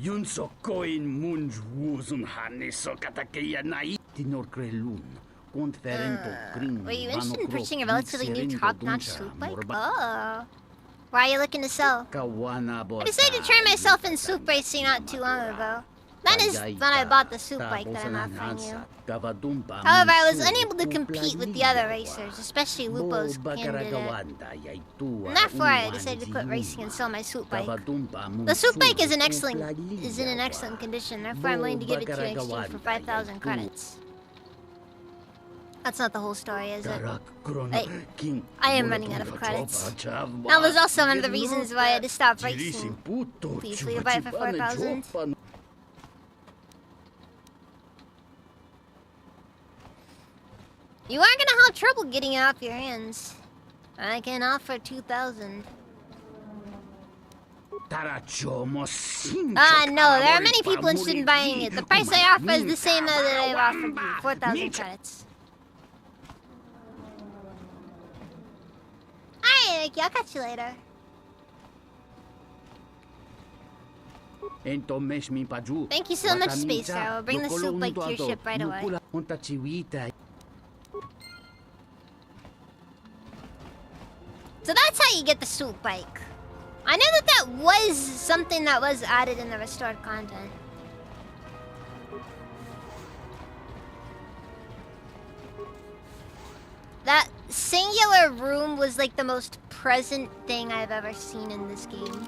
Yunso koin munj wuzun haniso katakeya nai tinor krelun. Were you interested in purchasing a relatively new top-notch swoop bike? Oh. Why are you looking to sell? I decided to try myself in swoop racing not too long ago. That is when I bought the swoop bike that I'm offering you. However, I was unable to compete with the other racers, especially Lupo's candidate. And therefore, I decided to quit racing and sell my swoop bike. The swoop bike is in an excellent condition, therefore I'm willing to give it to you in exchange for 5,000 credits. That's not the whole story, is it? I am running out of credits. That was also one of the reasons why I had to stop racing. Please, will you buy it for 4,000? You are gonna have trouble getting it off your hands. I can offer 2,000. Ah, no, there are many people interested in buying it. The price I offer is the same that I've offered you, 4,000 credits. Alright, Nikki, I'll catch you later. Thank you so much, Space Arrow. Bring the soup bike to your ship right away. So that's how you get the soup bike. I knew that that was something that was added in the restored content. That singular room was like the most present thing I've ever seen in this game.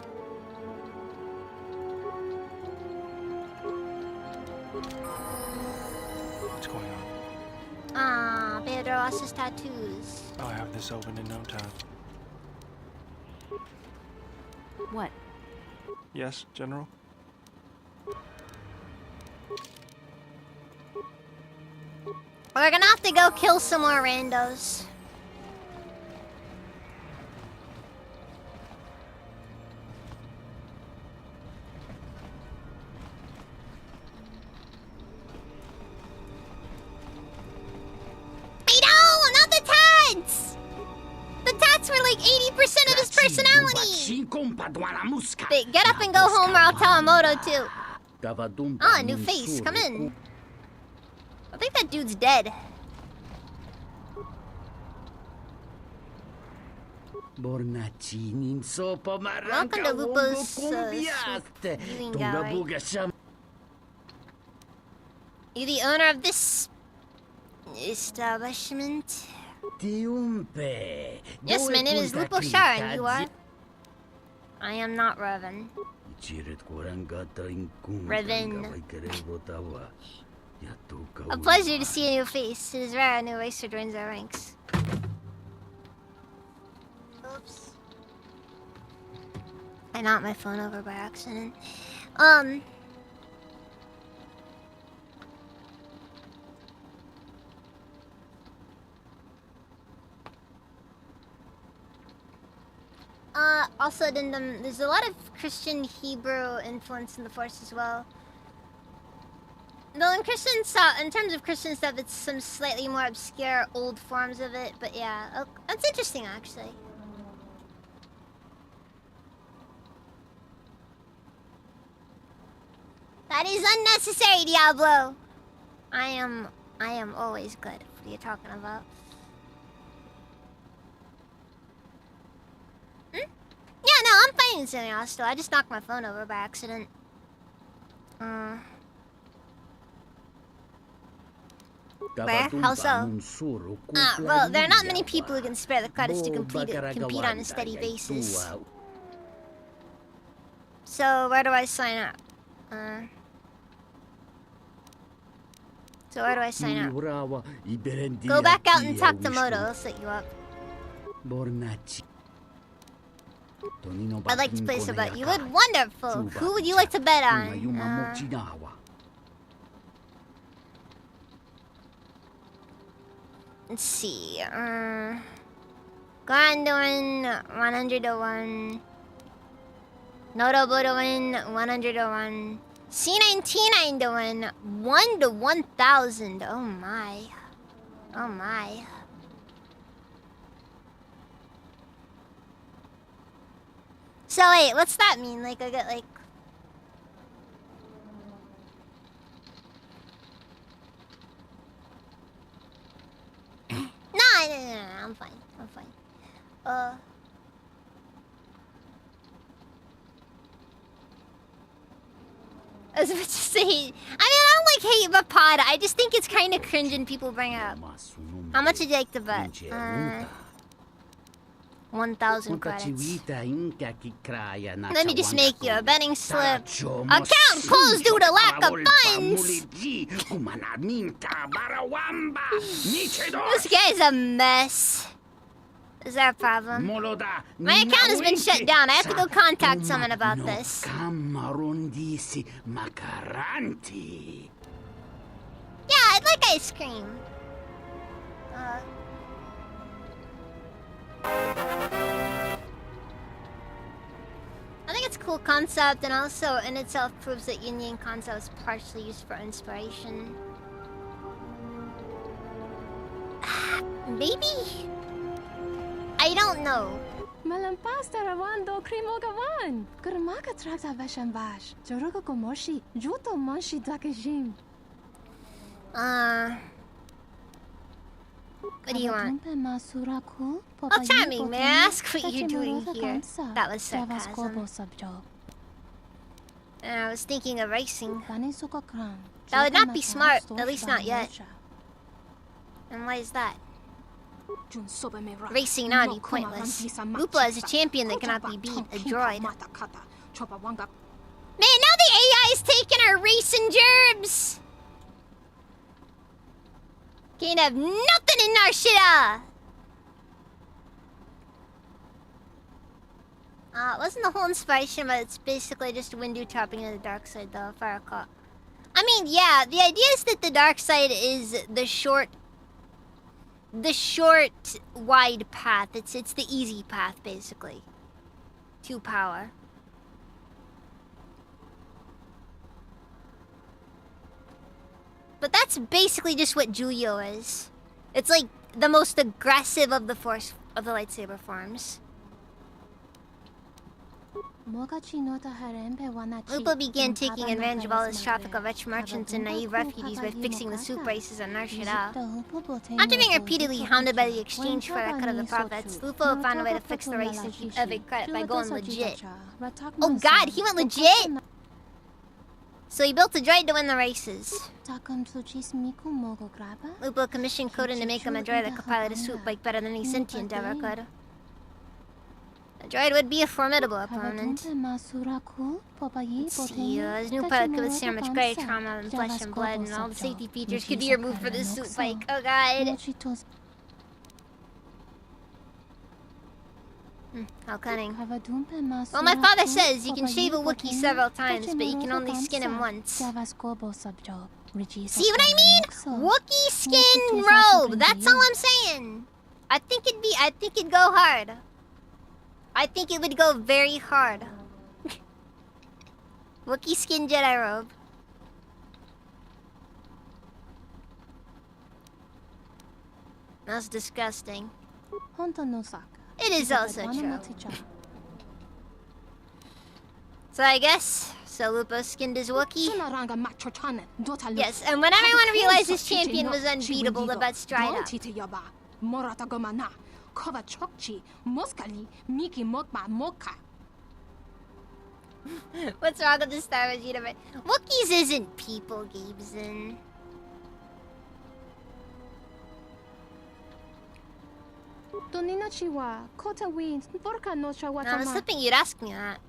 What's going on? Pedro lost his tattoos. I'll have this open in no time. What? Yes, General? We're gonna have to go kill some more randos. No, not the tats! The tats were like 80% of his personality! Get up and go home or I'll tell Amoto too. Ah, new face, come in. I think that dude's dead. Welcome to Lupo's viewing gallery. You the owner of this establishment? Yes, my name is Lupo Shar, and you are? I am not Revan. Revan. A pleasure to see a new face. It is rare a new racer joins our ranks. Oops. I knocked my phone over by accident. Also, there's a lot of Christian Hebrew influence in the Force as well. Though in Christian stuff, in terms of Christian stuff, it's some slightly more obscure old forms of it. But yeah, that's interesting actually. That is unnecessary, Diablo. I am always good. What are you talking about? Yeah, no, I'm fighting something else still. I just knocked my phone over by accident. Where? How so? Well, there are not many people who can spare the credits to compete on a steady basis. So, where do I sign up? So where do I sign up? Go back out and talk to Moto. I'll set you up. I'd like to place a bet. You would? Wonderful. Who would you like to bet on? Let's see. Goran to win 100 to 1. Notobo to win 100 to 1. C99 to win 1 to 1,000. Oh my. Oh my. So wait, what's that mean? Like I get like... No, I'm fine. I'm fine. I was about to say... I mean, I don't like hate Vapada. I just think it's kind of cringe when people bring it up. How much would you like to bet? 1,000 credits. Let me just make you a betting slip. Account closed due to lack of funds! This guy's a mess. Is there a problem? My account has been shut down. I have to go contact someone about this. Yeah, I'd like ice cream. I think it's a cool concept, and also in itself proves that Yin concept is partially used for inspiration. Maybe? I don't know. Malampas tarawando krimogawan. Kurmaka trakta vashambash. Joruga komoshi. Juto monshi dakajim. What do you want? Oh, charming, may I ask what you're doing here? That was sarcasm. I was thinking of racing. That would not be smart, at least not yet. And why is that? Racing now would be pointless. Lupa is a champion that cannot be beat, a droid. Man, now the AI is taking our racing gerbs! Can't have nothing in Narshida! It wasn't the whole inspiration, but it's basically just Windu tapping into the dark side, though, if I recall. I mean, yeah, the idea is that the dark side is the short, wide path. It's the easy path, basically, to power. But that's basically just what Julio is. It's like the most aggressive of the lightsaber forms. Lupo began taking advantage of all this traffic of rich merchants and naive refugees by fixing the soup races and Narshada. After being repeatedly hounded by the exchange for a cut of the profits, Lupo found a way to fix the race and keep every credit by going legit. Oh god, he went legit! So he built a droid to win the races. Lupo commissioned Coden to make him a droid that could pilot a swoop bike better than any sentient ever could. The droid would be a formidable opponent. Let's see, his new pilot could withstand much greater trauma than flesh and blood, and all the safety features could be removed for this swoop bike. Oh god. How cunning. Well, my father says you can shave a Wookiee several times, but you can only skin him once. See what I mean? Wookiee skin robe. That's all I'm saying. I think it'd go hard. I think it would go very hard. Wookiee skin Jedi robe. That's disgusting. It is also true. So I guess Lupo skinned his Wookiee. Yes, and when everyone realized his champion was unbeatable, the bets dried up. What's wrong with the Star Wars universe? Wookiees isn't people, Gabeson. I was hoping you'd ask me that.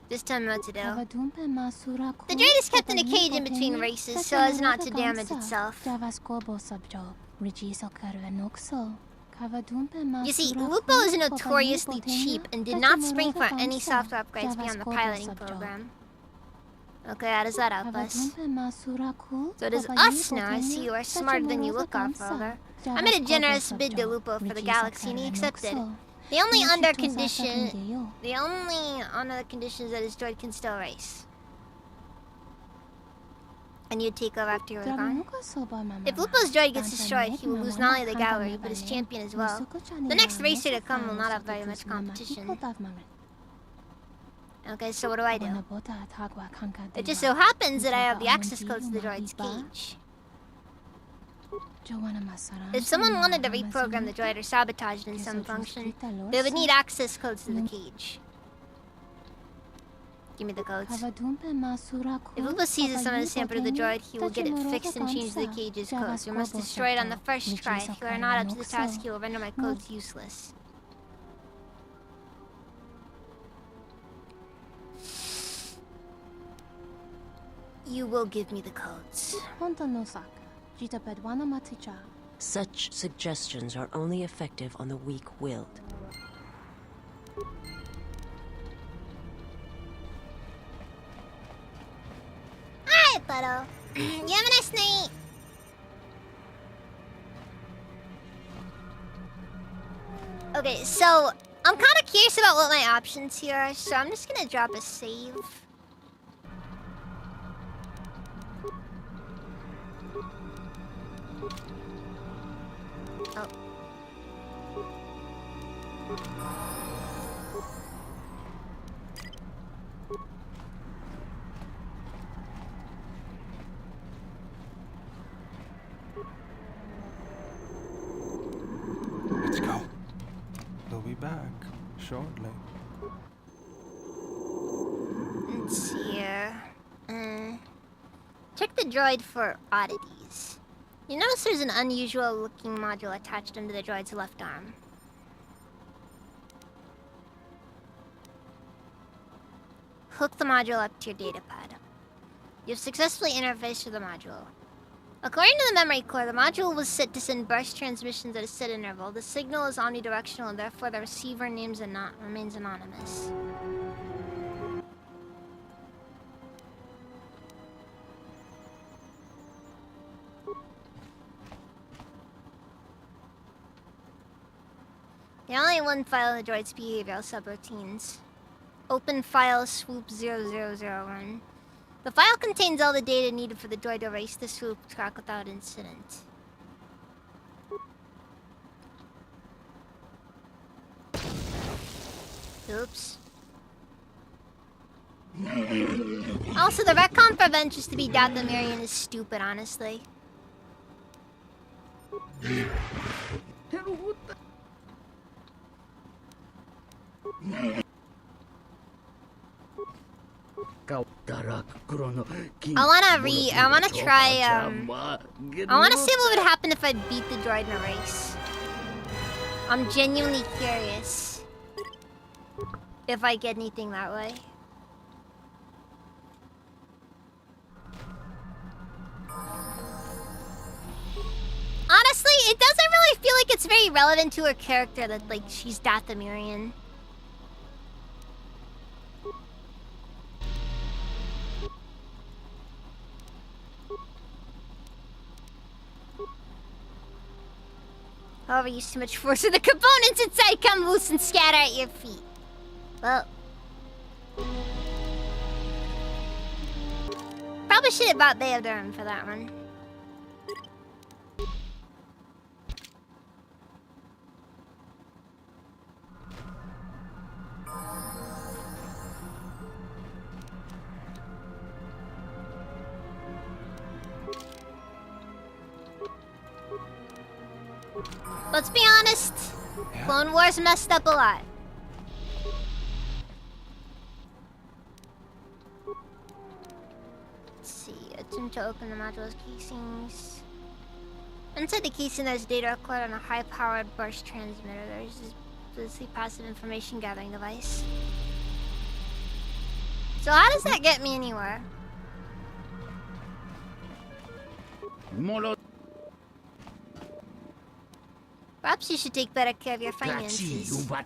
Just tell me what to do. The droid is kept in a cage in between races so as not to damage itself. You see, Lupo is notoriously cheap and did not spring for any software upgrades beyond the piloting program. Okay, how does that help us? So does us now. I see you are smarter than you look, our father. I made a generous bid to Lupo for the galaxy and he accepted. The only under conditions that his droid can still race. And you'd take over after you were gone? If Lupo's droid gets destroyed, he will lose not only the gallery, but his champion as well. The next racer to come will not have very much competition. Okay, so what do I do? It just so happens that I have the access codes to the droid's cage. If someone wanted to reprogram the droid or sabotage it in some function, they would need access codes to the cage. Give me the codes. If Lupo seizes some of the sample of the droid, he will get it fixed and change the cage's codes. You must destroy it on the first try. If you are not up to the task, you will render my codes useless. You will give me the codes. Such suggestions are only effective on the weak-willed. Alright, Butto. You have a nice night. Okay, so I'm kind of curious about what my options here are, so I'm just gonna drop a save. Oh. Let's go. We'll be back shortly. Let's see here. Check the droid for oddities. You notice there's an unusual looking module attached under the droid's left arm. Hook the module up to your datapad. You've successfully interfaced with the module. According to the memory core, the module was set to send burst transmissions at a set interval. The signal is omnidirectional, and therefore the receiver remains anonymous. There only one file in the droid's behavioral subroutines. Open file swoop 0001. The file contains all the data needed for the droid to erase the swoop track without incident. Oops. Also, the retcon for Ventress to be Dathomirian is stupid, honestly. I wanna try, I wanna see what would happen if I beat the droid in a race. I'm genuinely curious if I get anything that way. Honestly, it doesn't really feel like it's very relevant to her character that, like, she's Dathomirian. However, use too much force with the components inside come loose and scatter at your feet. Well. Probably should have bought Beoderm for that one. Let's be honest, Clone Wars messed up a lot. Let's see, attempt to open the module's casings. Inside the casing there's data recorded on a high-powered burst transmitter. There's this passive information gathering device. So how does that get me anywhere? Perhaps you should take better care of your finances. My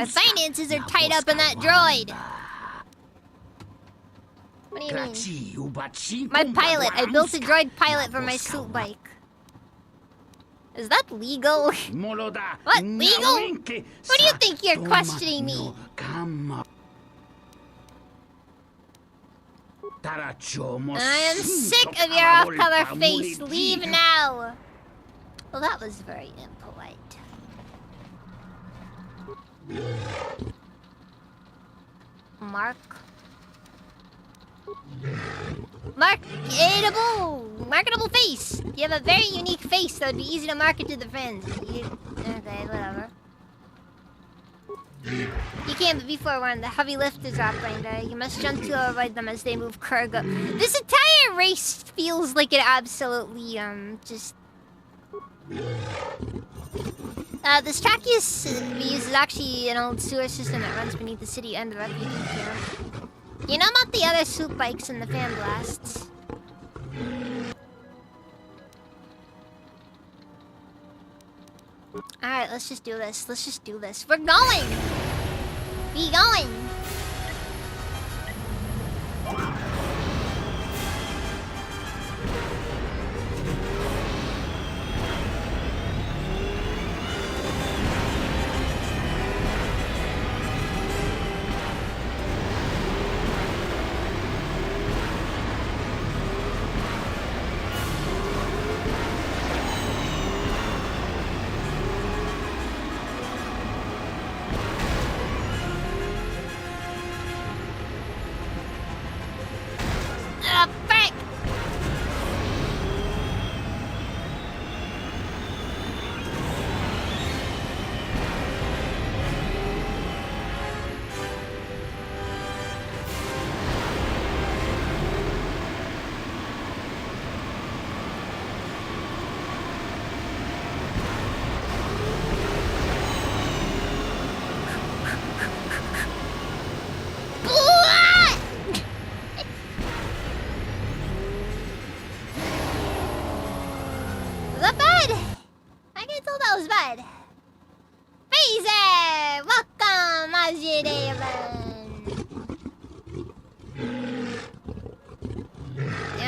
finances are tied up in that droid! What do you mean? My pilot. I built a droid pilot for my suit bike. Is that legal? What? Legal? Who do you think you're questioning me? I am sick of your off-color face. Leave now. Well, that was very impolite. Marketable face. You have a very unique face that would be easy to market to the friends. Okay, whatever. You can't be forewarned. The heavy lifters are operating. You must jump to avoid them as they move cargo. This entire race feels like it absolutely just. This track we use is actually an old sewer system that runs beneath the city and the refugee camp. You know about the other soup bikes and the fan blasts? Alright, let's just do this. We're going! Be going!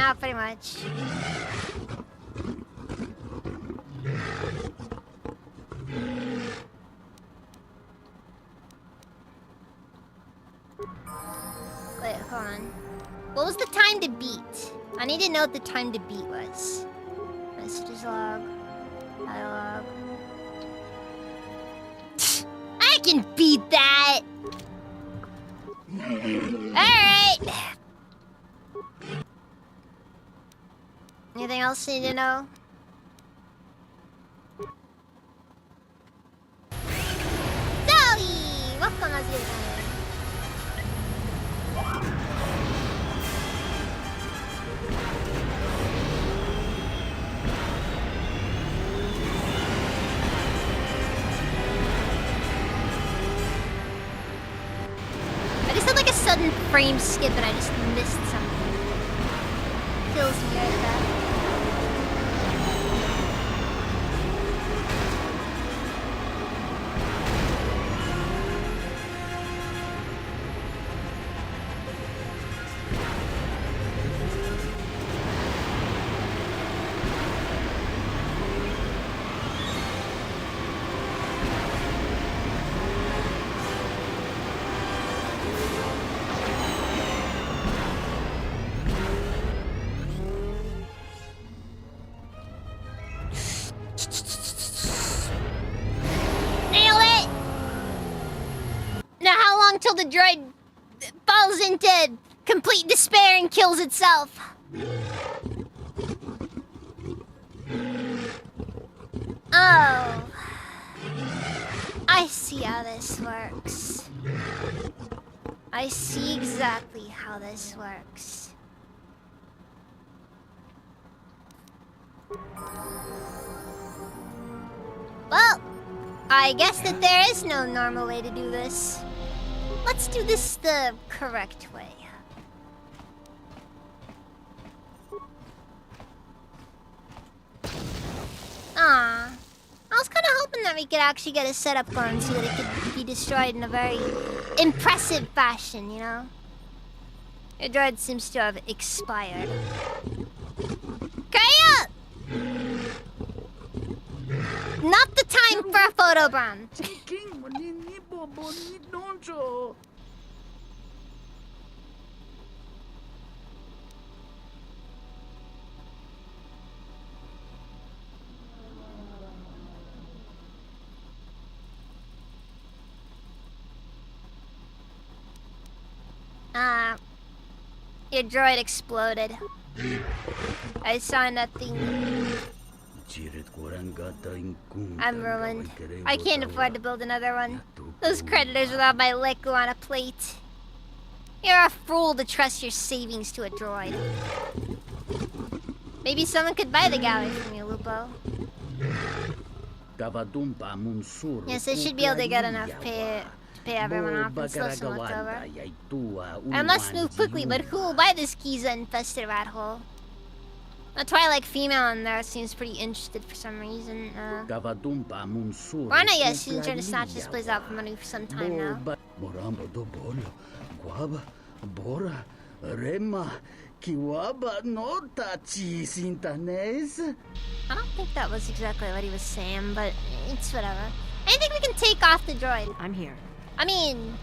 Yeah, pretty much. Wait, hold on. What was the time to beat? I need to know what the time to beat was. Messages log. Dialogue. I can beat that! Alright! Anything else you need to know? Zoe! Welcome, Azir. I just had like a sudden frame skip and I just missed something. Kills me right at that. Until the droid falls into complete despair and kills itself. Oh. I see how this works. I see exactly how this works. Well, I guess that there is no normal way to do this. Let's do this the correct way. I was kind of hoping that we could actually get a setup going so that it could be destroyed in a very impressive fashion, you know? Your droid seems to have expired. Kaya! Not the time for a photo, Bron. Your droid exploded. I saw nothing. I'm ruined. I can't afford to build another one. Those creditors will have my Leku on a plate. You're a fool to trust your savings to a droid. Maybe someone could buy the galley from you, Lupo. Yes, they should be able to get enough to pay everyone off and still some left over. I must move quickly, but who will buy this Giza-infested rat hole? A Twilight female in there seems pretty interested for some reason. Rana, yes, she's been trying to snatch this place out from under for some time now. I don't think that was exactly what he was saying, but it's whatever. I think we can take off the droid. I'm here. I mean,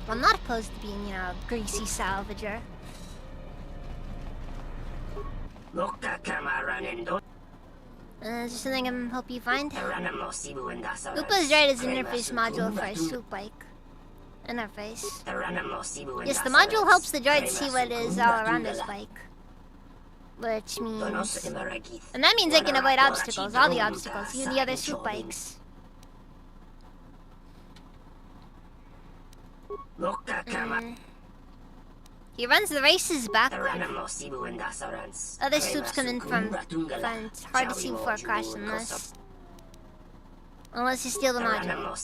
I'm not opposed to being, you know, a greasy salvager. Is there something I can help you find? Lupa's droid is an interface module for a swoop bike. Interface. Yes, the module helps the droid see what is all around his bike. Which means... And that means I can avoid obstacles, all the obstacles, even the other swoop bikes. He runs the races backward. Other swoops come in from front. It's hard to see before a crash unless you steal the module.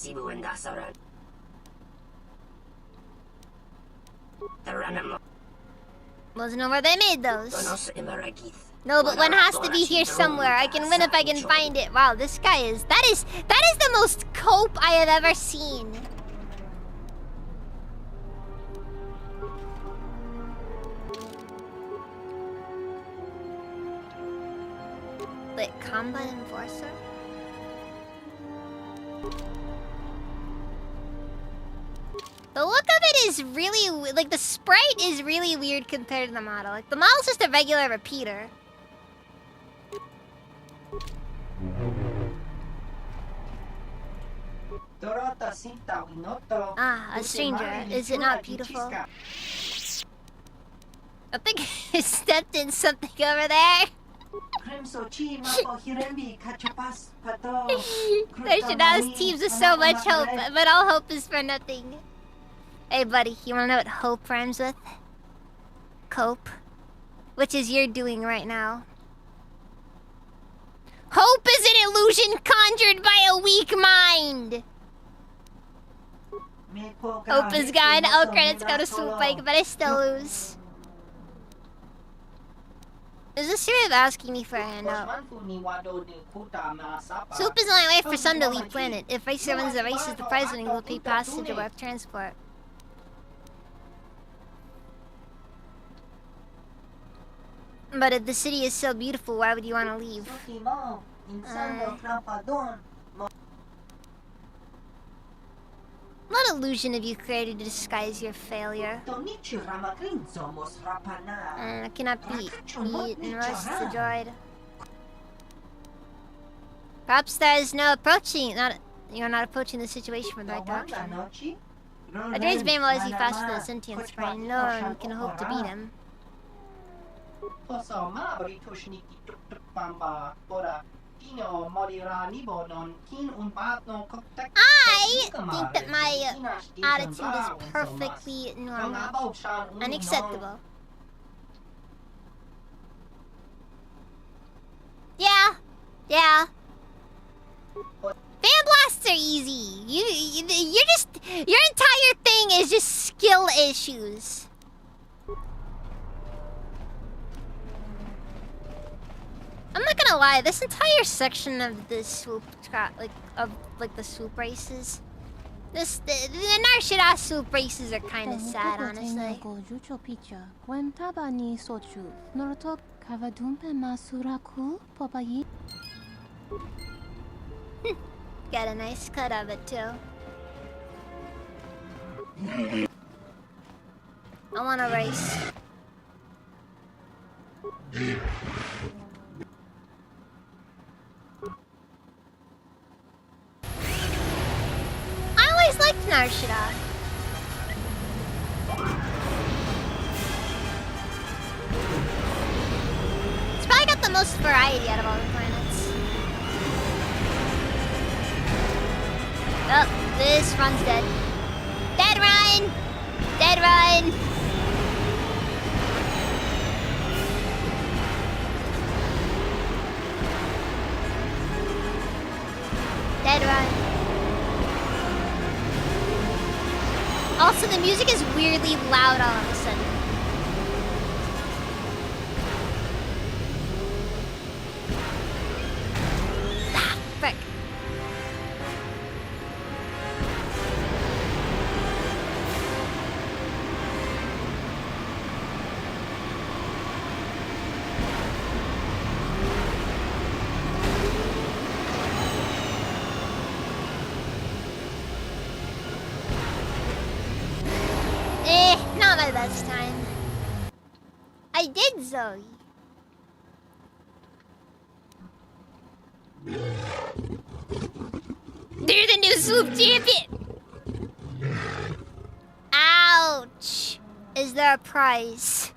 Wasn't know where they made those. No, but one has to be here somewhere. I can win if I can find it. Wow, this guy is... That is the most cope I have ever seen. Wait, Combat Enforcer? The look of it is really, like, the sprite is really weird compared to the model. Like, the model's just a regular repeater. Ah, a stranger. Is it not beautiful? I think I stepped in something over there. There's teams with so much hope, but all hope is for nothing. Hey, buddy, you wanna know what hope rhymes with? Cope. Which is you're doing right now. Hope is an illusion conjured by a weak mind! Hope is gone. All credits go to Swoop Bike, but I still lose. Is this serious asking me for a handout? Swoop is the only way for some to leave planet. If Racer wins the race, the prize winning will pay passage or transport. But if the city is so beautiful, why would you want to leave? What illusion have you created to disguise your failure? I cannot eat and roast the droid. Perhaps there is no approaching. You're not approaching the situation from the right direction. A droid's brain will always be faster than a sentient's brain. No one can hope to beat him. I think that my attitude is perfectly normal and acceptable. Yeah. Fan blasts are easy. You're just, your entire thing is just skill issues. I'm not gonna lie, this entire section of the swoop the swoop races, the Narshida swoop races are kind of sad, honestly. Got a nice cut of it too. I want to race. I always liked Narshida. It's probably got the most variety out of all the planets. Oh, this run's dead. Dead run! Dead run! Dead run. Also, the music is weirdly loud all of a sudden. Ah, frick. Not my best time. I did, Zoe. They're the new swoop champion. Ouch. Is there a prize?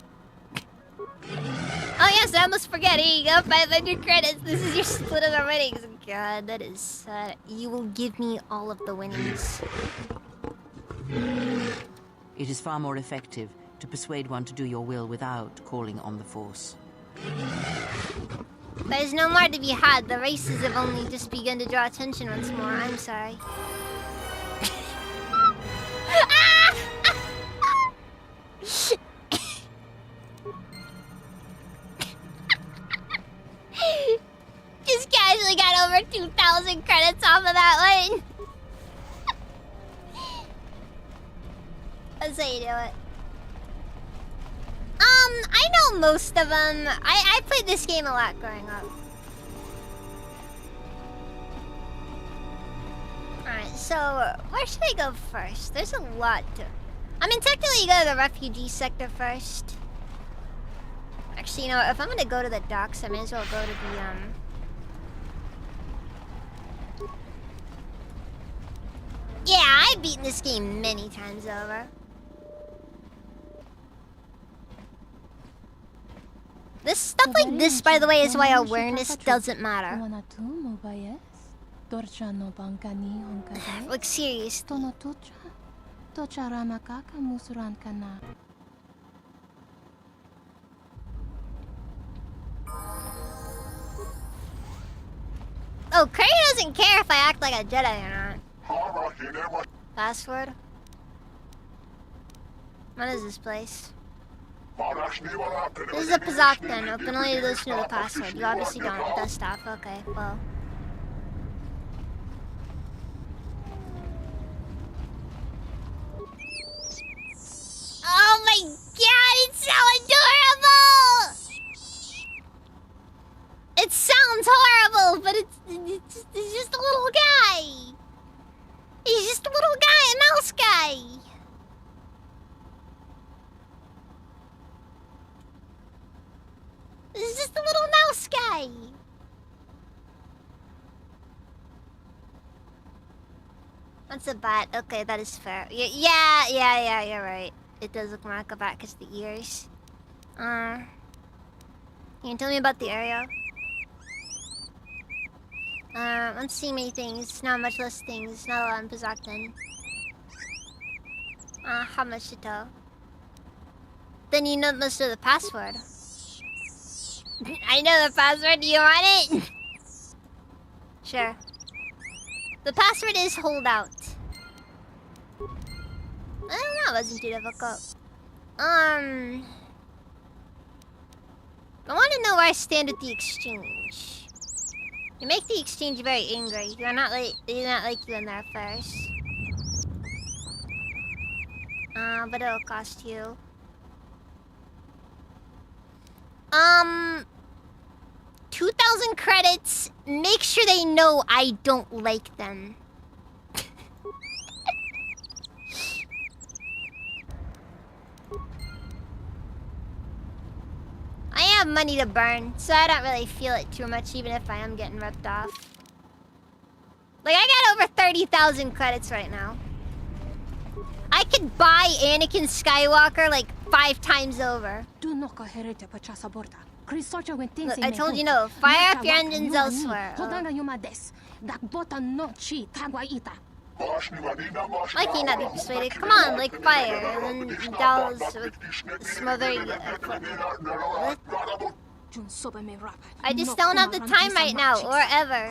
Oh yes, I almost forget. Here you go, 500 credits. This is your split of the winnings. God, that is sad. You will give me all of the winnings. It is far more effective to persuade one to do your will without calling on the Force. There's no more to be had. The races have only just begun to draw attention once more. I'm sorry. Just casually got over 2,000 credits off of that one. That's how you do it. I know most of them. I played this game a lot growing up. So, where should I go first? There's a lot to... I mean, technically you go to the refugee sector first. Actually, you know, if I'm gonna go to the docks, I may as well go to the, Yeah, I've beaten this game many times over. This stuff like this, by the way, is why awareness doesn't matter. Like, seriously. Oh, Curry doesn't care if I act like a Jedi or not. Password? What is this place? This is a Pazaktan. Open only to listen to the password. You obviously don't. It does stop. Okay, well. Oh my god, it's so adorable! It sounds horrible, but it's just a little guy. He's just a little guy, a mouse guy. This is just a little mouse guy. That's a bat. Okay, that is fair. Yeah, you're right. It does look more like a bat because the ears. Can you tell me about the area? Let's see many things. Not much less things. Not a lot in Pazaktan. How much to tell? Then you know most of the password. I know the password. Do you want it? Sure. The password is holdout. I don't know. It wasn't too difficult. I want to know where I stand with the exchange. You make the exchange very angry. You're not like you in there first. But it'll cost you. 2,000 credits. Make sure they know I don't like them. I have money to burn, so I don't really feel it too much, even if I am getting ripped off. Like, I got over 30,000 credits right now. I could buy Anakin Skywalker like 5 times over. Look, I told you no. Fire up your engines elsewhere. Like you're not be persuaded. Come on, like fire, and then dolls with smothering. I just don't have the time right now, or ever.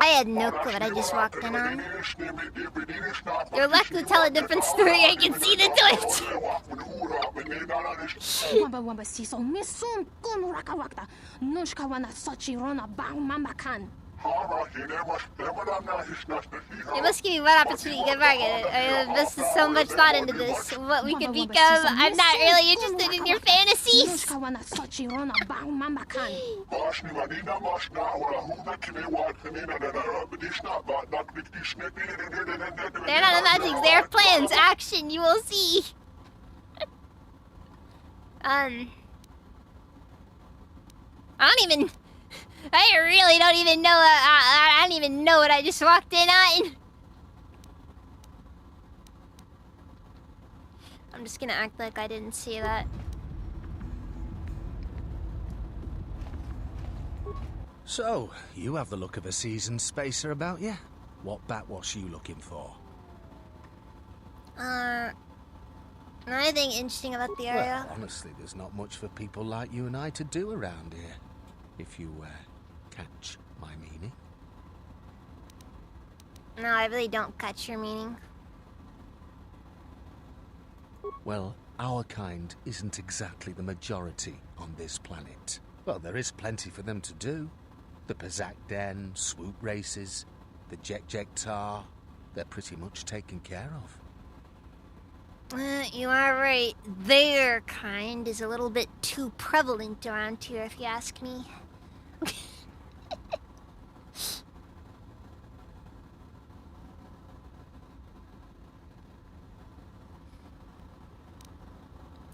I had no clue what I just walked in on. Your luck will tell a different story. I can see the twitch. It must give me one opportunity to get back at it. I invested so much thought into this. What we could become. I'm not really interested in your fantasies. They're not imaginings, they're plans. Action, you will see. I really don't even know. I don't even know what I just walked in on. I'm just gonna act like I didn't see that. So, you have the look of a seasoned spacer about you. What batwash you looking for? Anything interesting about the area? Well, honestly, there's not much for people like you and I to do around here. If you, catch my meaning. No, I really don't catch your meaning. Well, our kind isn't exactly the majority on this planet. Well, there is plenty for them to do. The Pazak Den, swoop races, the Jek-Jek-Tar, they're pretty much taken care of. You are right. Their kind is a little bit too prevalent around here, if you ask me.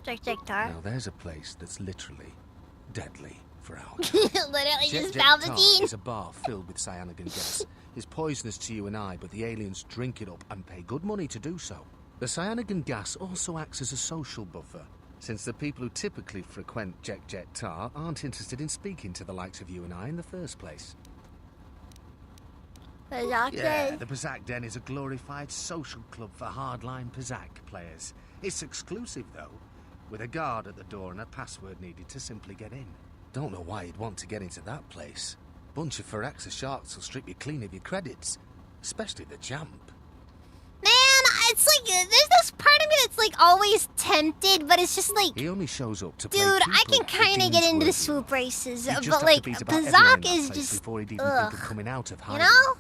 Tar. Now there's a place that's literally deadly for our Literally just Palpatine. Is a bar filled with cyanogen gas. It's poisonous to you and I, but the aliens drink it up and pay good money to do so. The cyanogen gas also acts as a social buffer, since the people who typically frequent Tar aren't interested in speaking to the likes of you and I in the first place. Yeah, the Pazak Den is a glorified social club for hardline Pazak players. It's exclusive, though, with a guard at the door and a password needed to simply get in. Don't know why you'd want to get into that place. Bunch of Firaxa sharks will strip you clean of your credits, especially the champ. Man, it's like, there's this part of me that's like always tempted, but it's just like... He only shows up to dude, I can kind of get into the swoop races, but like, Pazak is just... Before he'd even think of coming out of hiding. You know?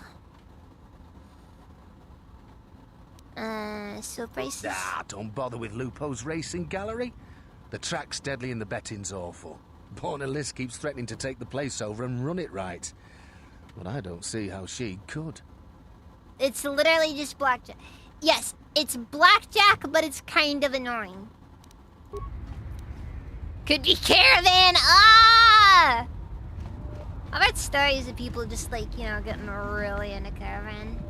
Swoop races? Ah, don't bother with Lupo's racing gallery. The track's deadly and the betting's awful. Borna Liz keeps threatening to take the place over and run it right. But I don't see how she could. It's literally just blackjack. Yes, it's blackjack, but it's kind of annoying. Could be caravan. Ah! I've heard stories of people just like, you know, getting really into caravan.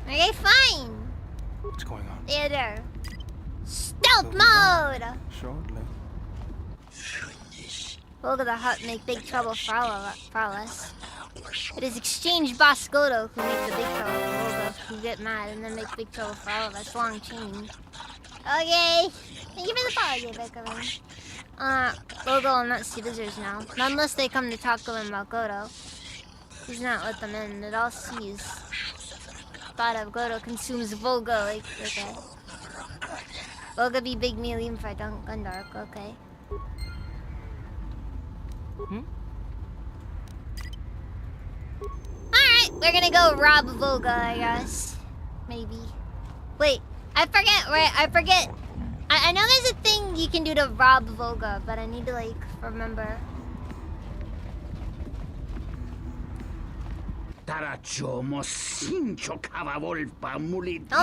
Okay, fine. What's going on? Theater. Stealth mode! Shortly. Volga the Hutt make big trouble for all us. It is Exchange Boss Godo who make the big trouble for Volga, who get mad and then make big trouble for all of us. Long chain. Okay. Thank you for the follow, Beckerman. Volga will not see visitors now. Not unless they come to talk to him about Godo. He's not let them in. It all sees. Thought of Godo consumes Volga, like, okay. Volga be big melee even for Gundark, okay. Alright, we're gonna go rob Volga, I guess. Maybe. Wait, I forget, right? I know there's a thing you can do to rob Volga, but I need to, like, remember. Oh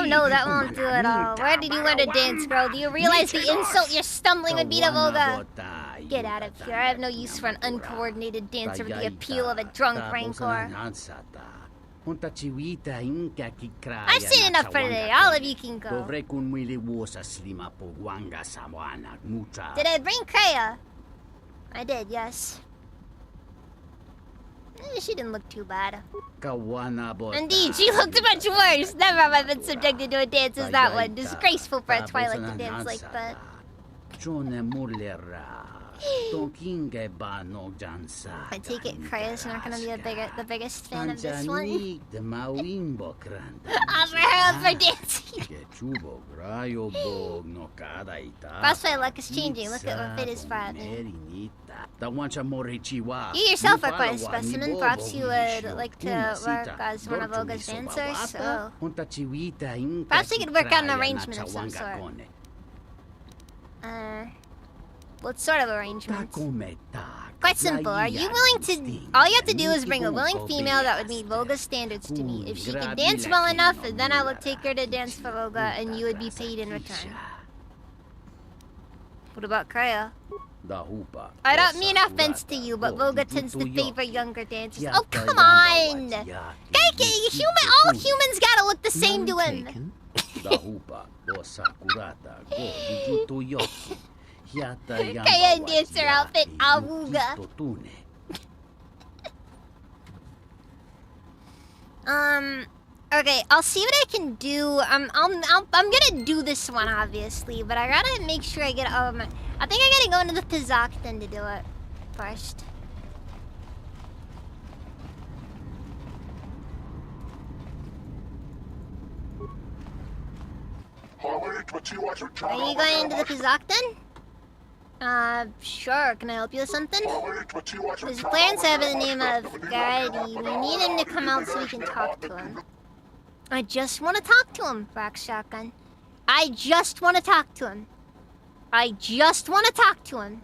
no, that won't do it all. Where did you learn to dance, girl? Do you realize the insult you're stumbling would be to Volga? Get out of here. I have no use for an uncoordinated dancer with the appeal of a drunk rancor. I've seen enough for today. All of you can go. Did I bring Kreia? I did, yes. She didn't look too bad. Indeed, she looked much worse. Never have I been subjected to a dance as that one. Disgraceful for a Twilight to dance like that. I take it Kreia's not gonna be the biggest fan of this one. Offer her up for dancing. Crossfire luck is changing. Look at what fit is for me. You yourself are quite a specimen. Perhaps you would like to work as one of Volga's dancers. So perhaps we could work out an arrangement of some sort. What sort of arrangement? Quite simple. Are you willing to... All you have to do is bring a willing female that would meet Volga's standards to me. If she can dance well enough, then I will take her to dance for Volga, and you would be paid in return. What about Kreia? I don't mean offense to you, but Volga tends to favor younger dancers. Oh, come on! All humans gotta look the same to him. Kreia in dancer outfit, awooga. Okay, I'll see what I can do. I'm gonna do this one, obviously, but I gotta make sure I get all of my... I think I gotta go into the Pazak then to do it first. Are you going into the Pazak then? Sure. Can I help you with something? His plans have the name of Garady. We need him to come out so we can talk to him. I just want to talk to him, Rock Shotgun. I just want to talk to him. I just want to talk to him.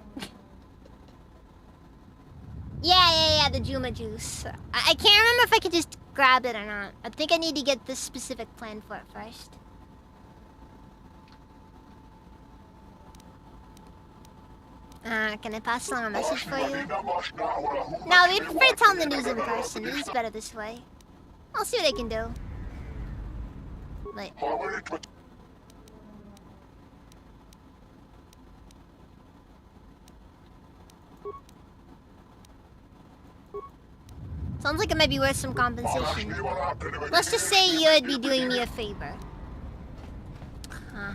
Yeah, the Juma juice. I can't remember if I could just grab it or not. I think I need to get this specific plan for it first. Can I pass along a message for you? No, we prefer telling the news in person. It is better this way. I'll see what I can do. Wait. Sounds like it might be worth some compensation. Let's just say you'd be doing me a favor. Huh.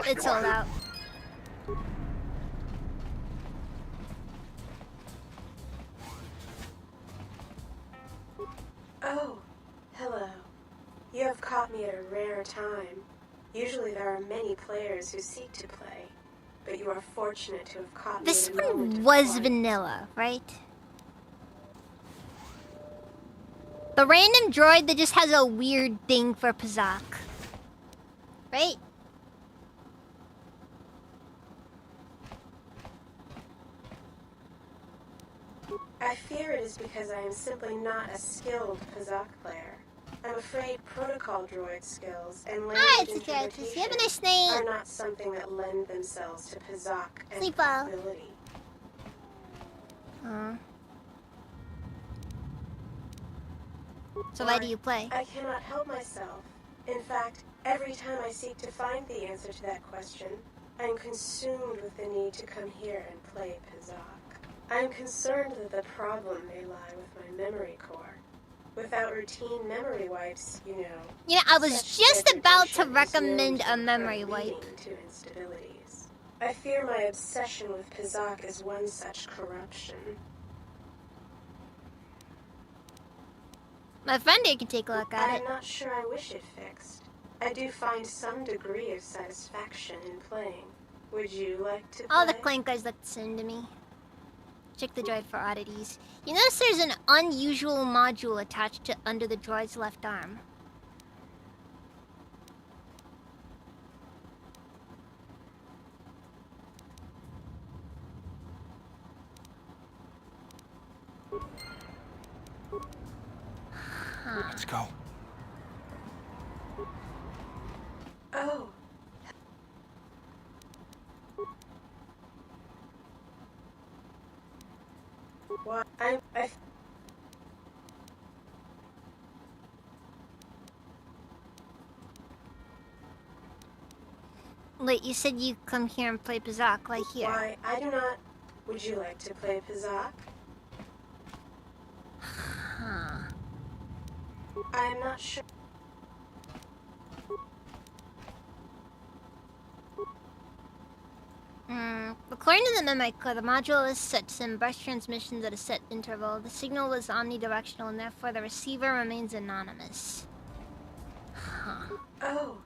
It's sold out. Oh, hello. You have caught me at a rare time. Usually there are many players who seek to play, but you are fortunate to have caught me. This one was vanilla, right? The random droid that just has a weird thing for Pazak. Right? I fear it is because I am simply not a skilled Pazak player. I'm afraid protocol droid skills and language interpretation are not something that lend themselves to Pazak and ability. So why do you play? I cannot help myself. In fact, every time I seek to find the answer to that question, I am consumed with the need to come here and play Pazak. I am concerned that the problem may lie with my memory core. Without routine memory wipes, you know. Yeah, I was just about to recommend a memory wipe. To instabilities. I fear my obsession with Pazak is one such corruption. My friend here can take a look at it. I'm not sure I wish it fixed. I do find some degree of satisfaction in playing. Would you like to play? All the clankers look the same to me. Check the droid for oddities. You notice there's an unusual module attached to under the droid's left arm. Let's go. Oh. What? I Wait, you said you come here and play Pazak right here. Why, I do not. Would you like to play Pazak? Huh. I am not sure. According to the memory core, the module is set to send burst transmissions at a set interval. The signal was omnidirectional, and therefore the receiver remains anonymous. Huh. Oh.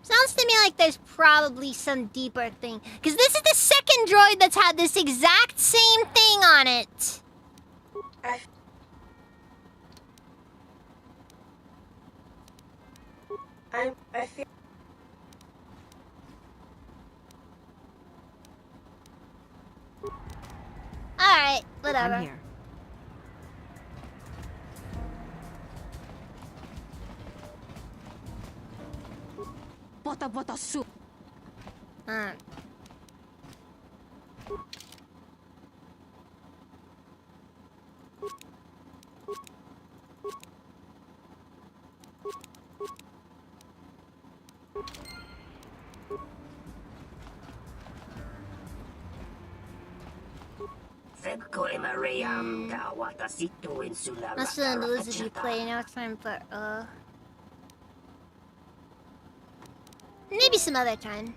Sounds to me like there's probably some deeper thing. Because this is the second droid that's had this exact same thing on it. I feel... Alright, whatever. I'm here. Bota soup. That's the lizard you play. Now it's time for maybe some other time.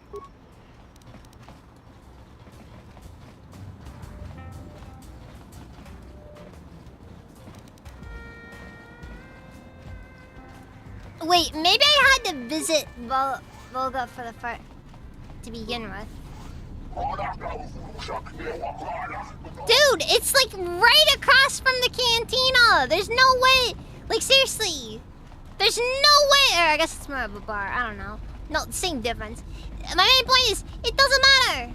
Wait, maybe I had to visit Volga for the part to begin with. Dude, it's like right across from the cantina. There's no way. Like seriously, there's no way. Or I guess it's more of a bar. I don't know. No, same difference. My main point is, it doesn't matter.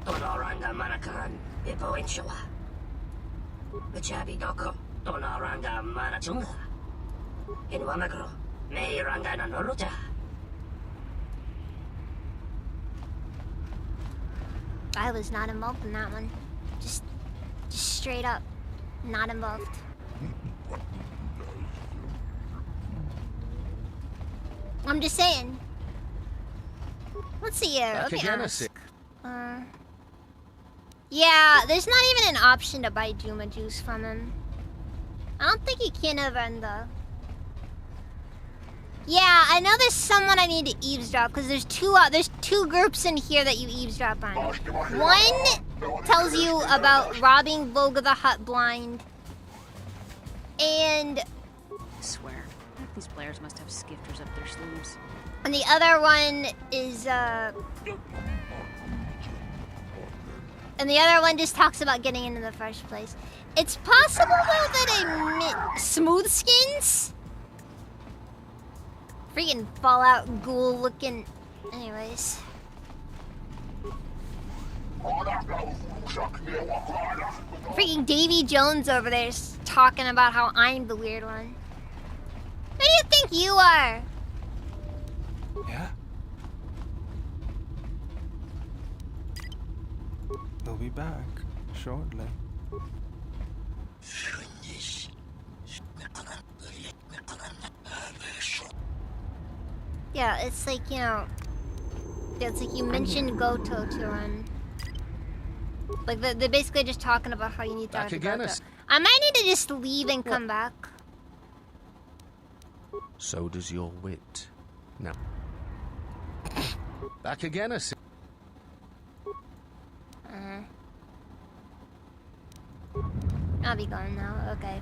Tonoranga Manakaran, Ipo Inshawa. Bachabi Doko, Tonoranga Manachunga. In Wamagro, Meiranga Nanoruta. I was not involved in that one. Just straight up, not involved. I'm just saying. Let's see here. Let me ask. Yeah, there's not even an option to buy Juma juice from him. I don't think you can ever end though. Yeah, I know there's someone I need to eavesdrop because there's two groups in here that you eavesdrop on. One tells you about robbing Volga the Hutt blind, and I swear, these players must have skifters up their sleeves. And the other one is and the other one just talks about getting into the first place. It's possible though that smooth skins. Freaking Fallout ghoul looking. Anyways. Freaking Davy Jones over there is talking about how I'm the weird one. Who do you think you are? Yeah? We'll be back shortly. Yeah, it's like, you know, it's like you mentioned Goto to run. Like, they're basically just talking about how you need to talk to Goto. I might need to just leave and come back. So does your wit. Now. Back again, I see. I'll be gone now. Okay.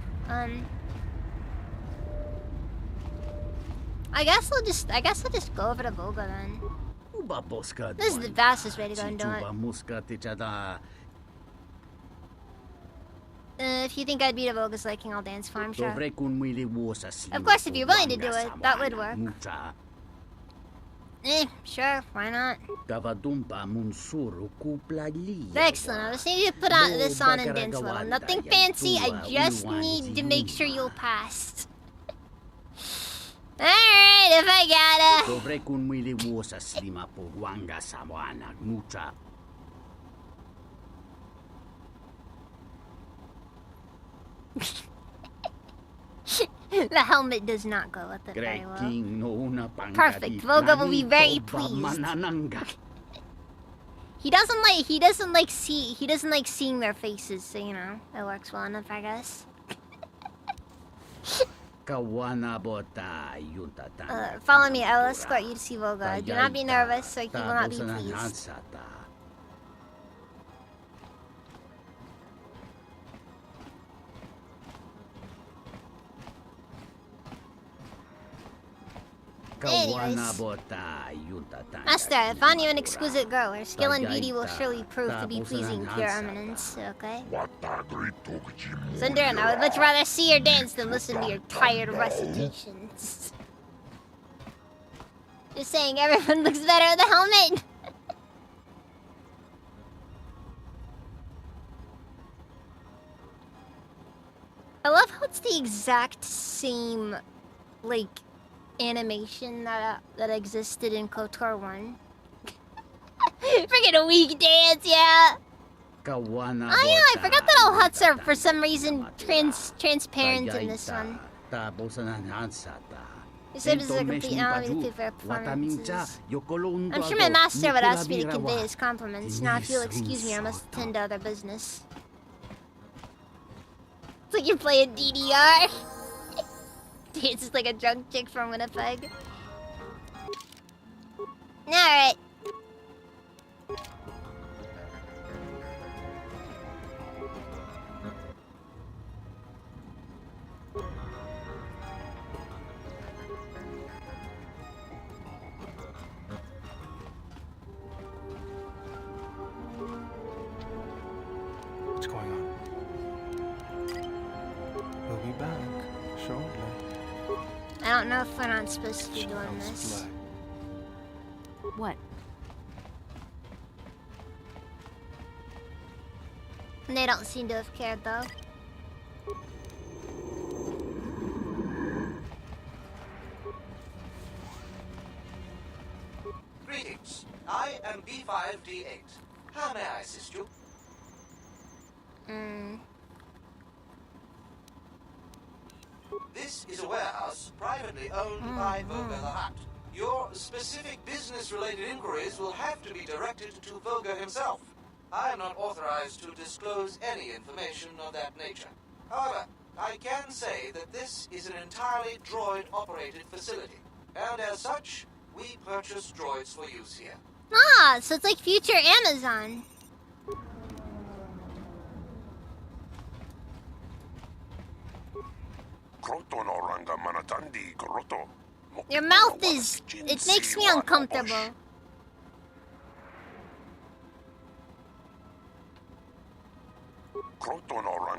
I guess I'll just go over to Volga then. This is the fastest way to go and do it. If you think I'd beat a Volga's liking, I'll dance farm, sure. Of course, if you're willing to do it, that would work. Sure, why not? Excellent, I just need to put this on and dance a little. Nothing fancy, I just need to make sure you'll pass. Alright, if I gotta. The helmet does not go with it very well. Perfect. Volga will be very pleased. He doesn't like seeing their faces, so you know, it works well enough, I guess. Follow me, I will escort you to see Volga. Do not be nervous, so he will not be pleased. Anyways, Master, I found you an exquisite girl. Her skill and beauty will surely prove to be pleasing to your eminence, okay? Sundar, I would much rather see your dance than listen to your tired recitations. Just saying, everyone looks better with a helmet! I love how it's the exact same, like, animation that existed in KOTOR 1. Freaking a weak dance, yeah! Oh yeah, I forgot that all huts are, for some reason, transparent in this one. Your services are complete now, we need for performances. I'm sure my master would ask me to convey his compliments. Now, if you'll excuse me, I must attend to other business. It's like you're playing DDR. It's just like a drunk chick from Winnipeg. Alright. What's going on? We'll be back shortly. I don't know if we're not supposed to be doing this. What? They don't seem to have cared, though. Greetings. I am B5D8. How may I assist you? This is a warehouse privately owned by Voga the Hutt. Your specific business-related inquiries will have to be directed to Voga himself. I am not authorized to disclose any information of that nature. However, I can say that this is an entirely droid-operated facility, and as such, we purchase droids for use here. Ah, so it's like future Amazon. Your mouth is... it makes me uncomfortable.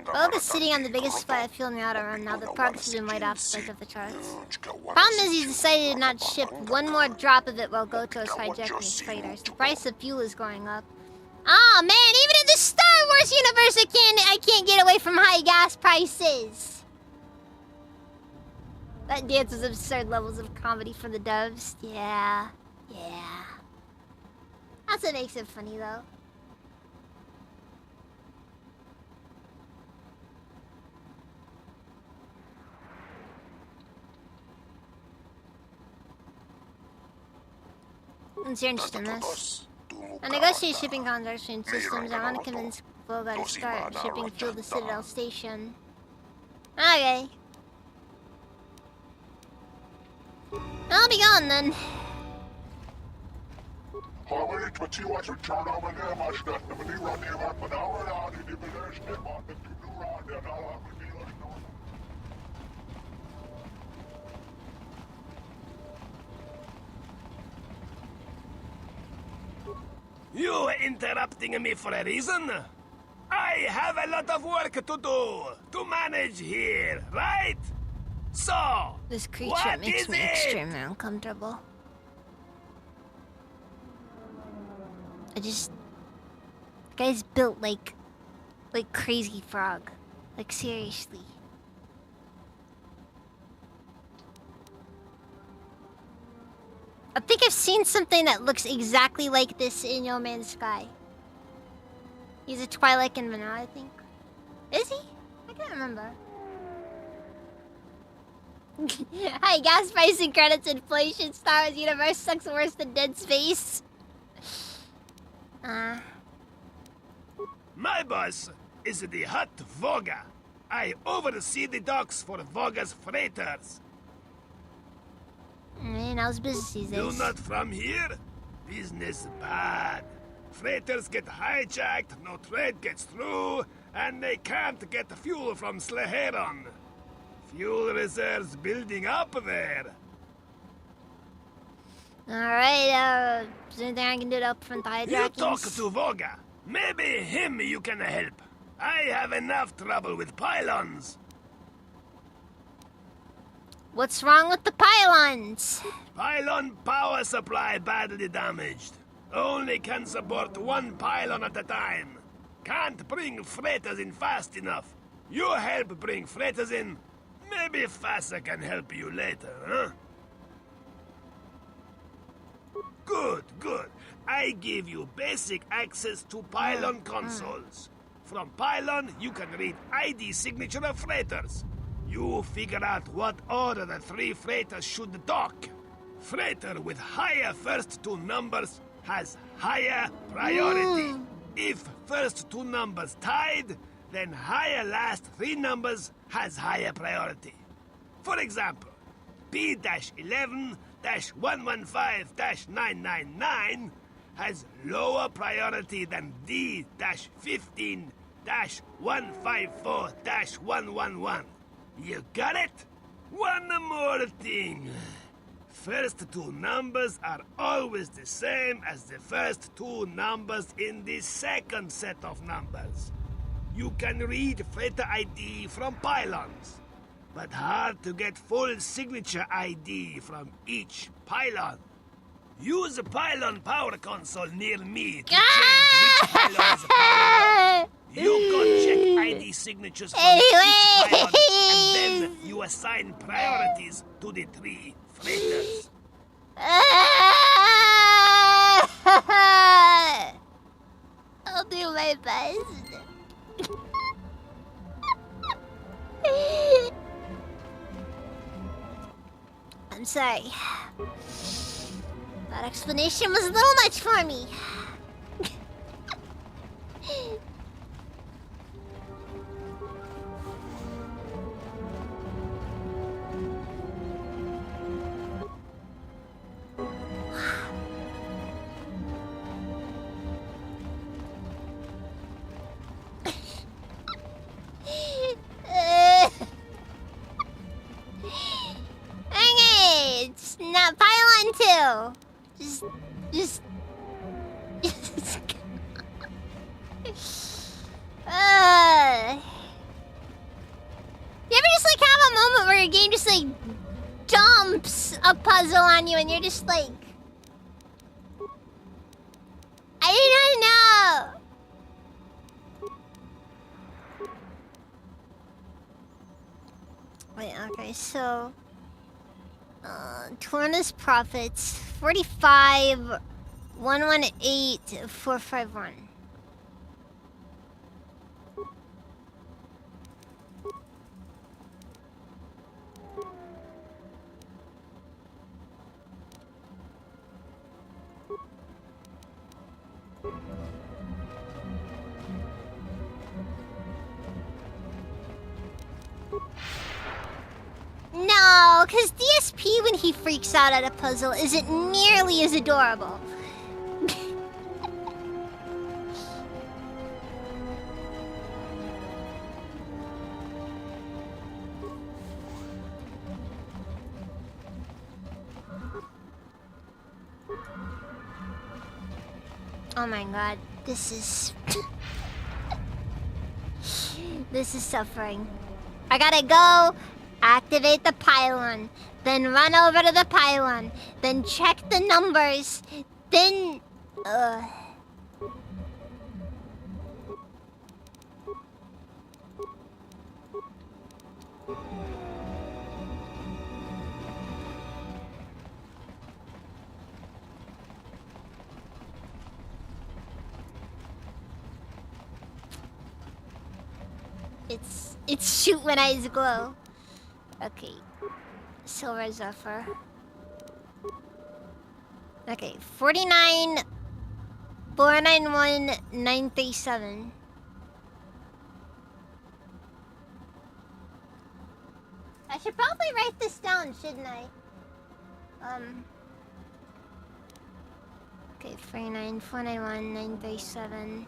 Bob is sitting on the biggest spot fuel in the auto run now. The progress has been way off of the charts. Problem is he's decided to not ship one more drop of it while Goto's hijacking his freighters. The price of fuel is going up. Ah, man, even in the Star Wars universe I can't get away from high gas prices. That dance was absurd levels of comedy from the dubs. Yeah. That's what makes it funny, though. Since you're interested in this. I negotiate shipping contracts between systems. I want to convince Voga to start shipping fuel to Citadel Station. Okay. I'll be gone then. You interrupting me for a reason? I have a lot of work to do, to manage here, right? So, this creature makes me extremely uncomfortable. The guy's built like Crazy Frog. Like, seriously. I think I've seen something that looks exactly like this in No Man's Sky. He's a Twilight and Vanilla, I think. Is he? I can't remember. Hi, gas pricing credits, inflation, Star Wars universe sucks worse than Dead Space. My boss is the Hutt Voga. I oversee the docks for Voga's freighters. How's business these days? You're not from here? Business bad. Freighters get hijacked, no trade gets through, and they can't get fuel from Sleheron. Fuel reserves building up there. Alright, is there anything I can do to upfront the hijackings? You talk to Voga. Maybe him you can help. I have enough trouble with pylons. What's wrong with the pylons? Pylon power supply badly damaged. Only can support one pylon at a time. Can't bring freighters in fast enough. You help bring freighters in. Maybe FASA can help you later, huh? Good. I give you basic access to pylon consoles. From pylon, you can read ID signature of freighters. You figure out what order the 3 freighters should dock. Freighter with higher first 2 numbers has higher priority. If first 2 numbers tied, then higher last 3 numbers has higher priority. For example, P-11-115-999 has lower priority than D-15-154-111. You got it? One more thing. First 2 numbers are always the same as the first 2 numbers in the second set of numbers. You can read freighter ID from pylons. but hard to get full signature ID from each pylon. Use a pylon power console near me to change which pylon is a pylon. You go check ID signatures from each pylon, and then you assign priorities to the 3 freighters. I'll do my best. I'm sorry. That explanation was a little much for me. Okay, it's not pylon 2. Just. You ever just like have a moment where your game just like dumps a puzzle on you and you're just like, I do not know. Wait, okay, so Torna's profits 45 118 451. No, because DSP when he freaks out at a puzzle isn't nearly as adorable. Oh my god, this is... this is suffering. I gotta go activate the pylon, then run over to the pylon, then check the numbers, then... It's shoot when eyes glow. Okay. Silver Zephyr. Okay, 49 491 937. I should probably write this down, shouldn't I? Okay, 49 491 937.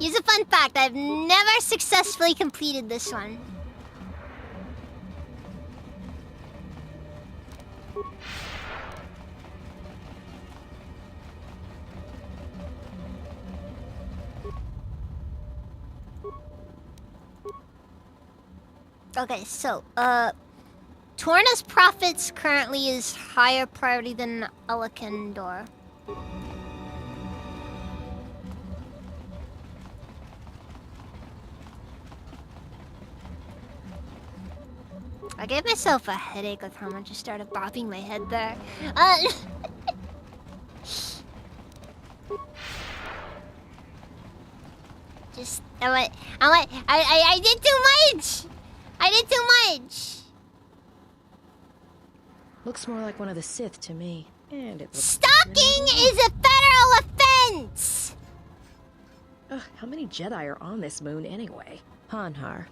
Here's a fun fact, I've never successfully completed this one. Okay, so, Torna's profits currently is higher priority than Alakandor. I gave myself a headache with how much I started bopping my head there. Just, I did too much! I did too much! Looks more like one of the Sith to me. And it looks... Stalking is a federal offense! Ugh, how many Jedi are on this moon anyway? Hanhar.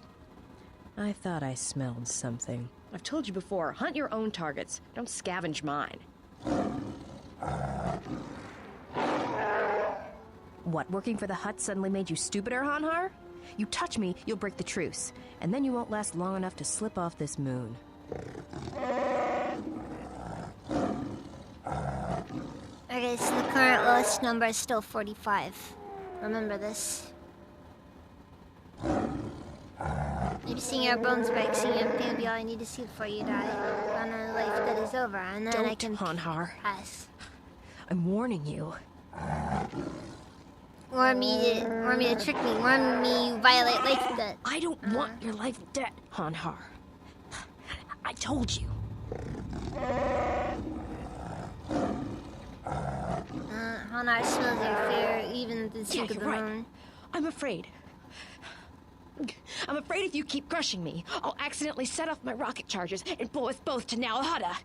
I thought I smelled something. I've told you before, hunt your own targets. Don't scavenge mine. What, working for the hut suddenly made you stupider, Hanhar? You touch me, you'll break the truce, and then you won't last long enough to slip off this moon. Okay, so the current lowest number is still 45. Remember this. Maybe seeing our bones break, seeing your pain be all I need to see before you die. On a life that is over, and then I can pass. I'm warning you. Warn me to trick me. Warn me you violate life debt. I don't want your life debt, Hanhar. I told you. Hanar smells your fear, even the sink of the moon. I'm afraid. I'm afraid if you keep crushing me, I'll accidentally set off my rocket charges and blow us both to Nalhada.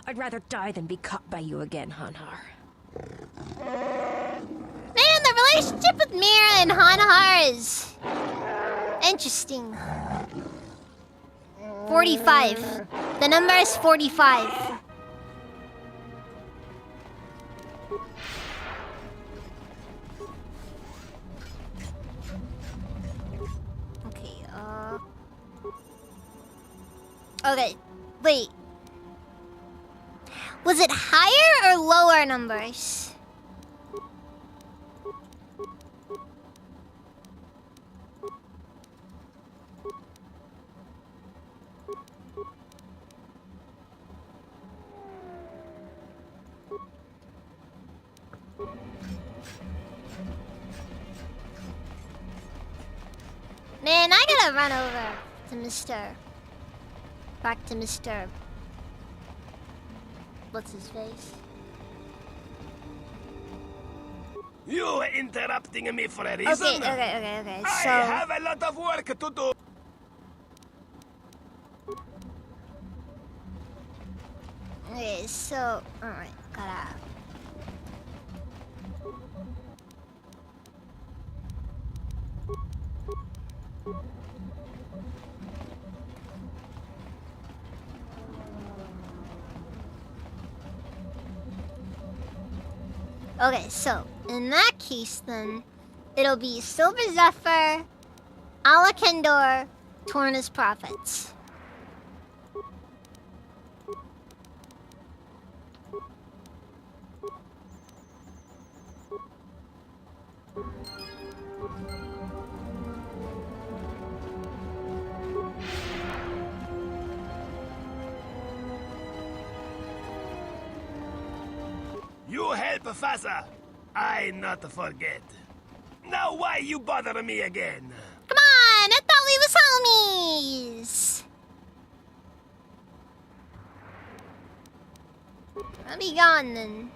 I'd rather die than be caught by you again, Hanhar. Man, the relationship with Mira and Hanhar is interesting. 45. The number is 45. Okay, wait. Was it higher or lower numbers? Man, I gotta run over to back to Mr. What's his face? You are interrupting me for a reason. Okay. I So have a lot of work to do. okay, so alright, gotta. Okay, so in that case, then it'll be Silver Zephyr, Alakendor, Torna's Prophets. You help Faza. I not forget. Now why you bother me again? Come on, I thought we was homies. I'll be gone then.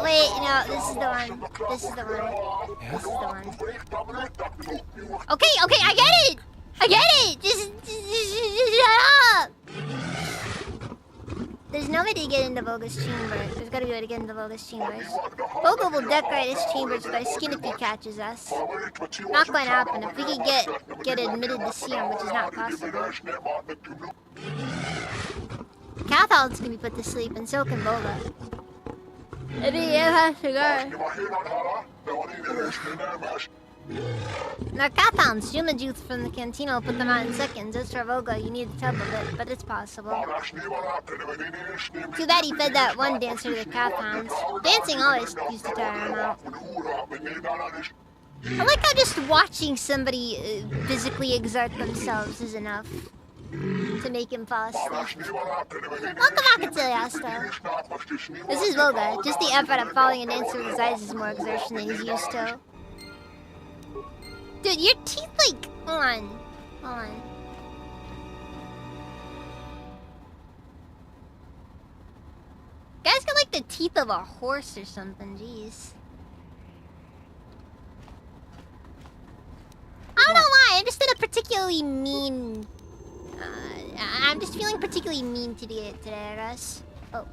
Wait, no, this is the one. This is the one. This is the one. Okay, I get it! Just shut up! There's no way to get into Volga's chamber. There's gotta be a way to get into Volga's chambers. Volga will decorate his chambers with our skin if he catches us. Not going to happen. If we could get admitted to see him, which is not possible. Cathal's gonna be put to sleep, and so can Volga. Maybe it has to go. Now, Cathounds, Juma Juice from the cantina will put them out in seconds. As for Volga, you need the tub of it, but it's possible. Too bad he fed that one dancer to the Cathounds. Dancing always used to tire him out. I like how just watching somebody physically exert themselves is enough to make him fall asleep. Welcome back to Teleasta. This is Volga. Just the effort of following a dancer with his eyes is more exertion than he's used to. Dude, your teeth like... Hold on. Guys got like the teeth of a horse or something, jeez. I don't know why, I'm just in a particularly mean I'm just feeling particularly mean today, I guess. Oh.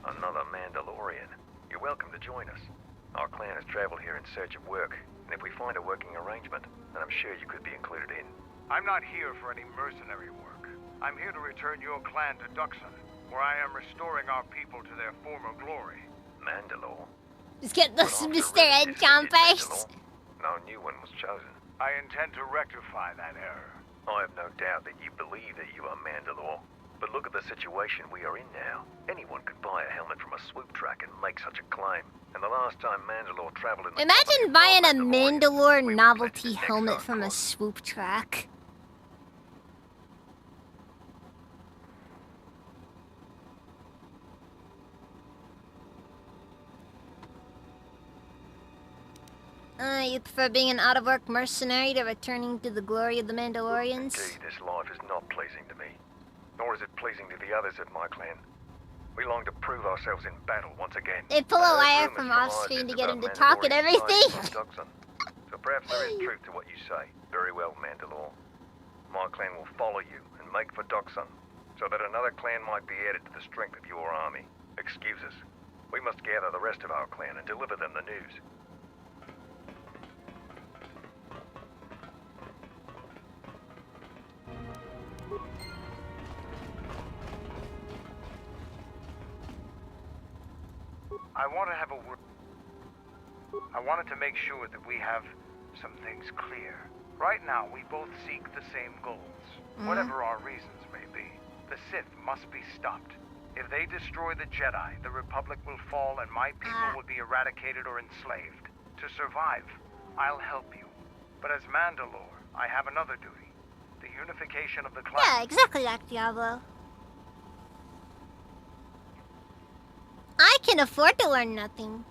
Another Mandalorian. You're welcome to join us. Our clan has traveled here in search of work, and if we find a working arrangement, then I'm sure you could be included in. I'm not here for any mercenary work. I'm here to return your clan to Duxon, where I am restoring our people to their former glory. Mandalore? Just get this Mr. Ed John face. No new one was chosen. I intend to rectify that error. I have no doubt that you believe that you are Mandalore. But look at the situation we are in now. Anyone could buy a helmet from a swoop track and make such a claim. And the last time Mandalore traveled in the Imagine buying a Mandalore novelty helmet from a swoop track. You prefer being an out-of-work mercenary to returning to the glory of the Mandalorians? Indeed, this life is not pleasing to me. Nor is it pleasing to the others of my clan. We long to prove ourselves in battle once again. They pull a wire from off-screen to get him to talk and everything. So perhaps there is truth to what you say. Very well, Mandalore. My clan will follow you and make for Doxon, so that another clan might be added to the strength of your army. Excuse us. We must gather the rest of our clan and deliver them the news. I want to have a word. I wanted to make sure that we have some things clear. Right now, we both seek the same goals, whatever our reasons may be. The Sith must be stopped. If they destroy the Jedi, the Republic will fall and my people will be eradicated or enslaved. To survive, I'll help you. But as Mandalore, I have another duty. The unification of the clan. Yeah, exactly like Diablo. I can afford to learn nothing.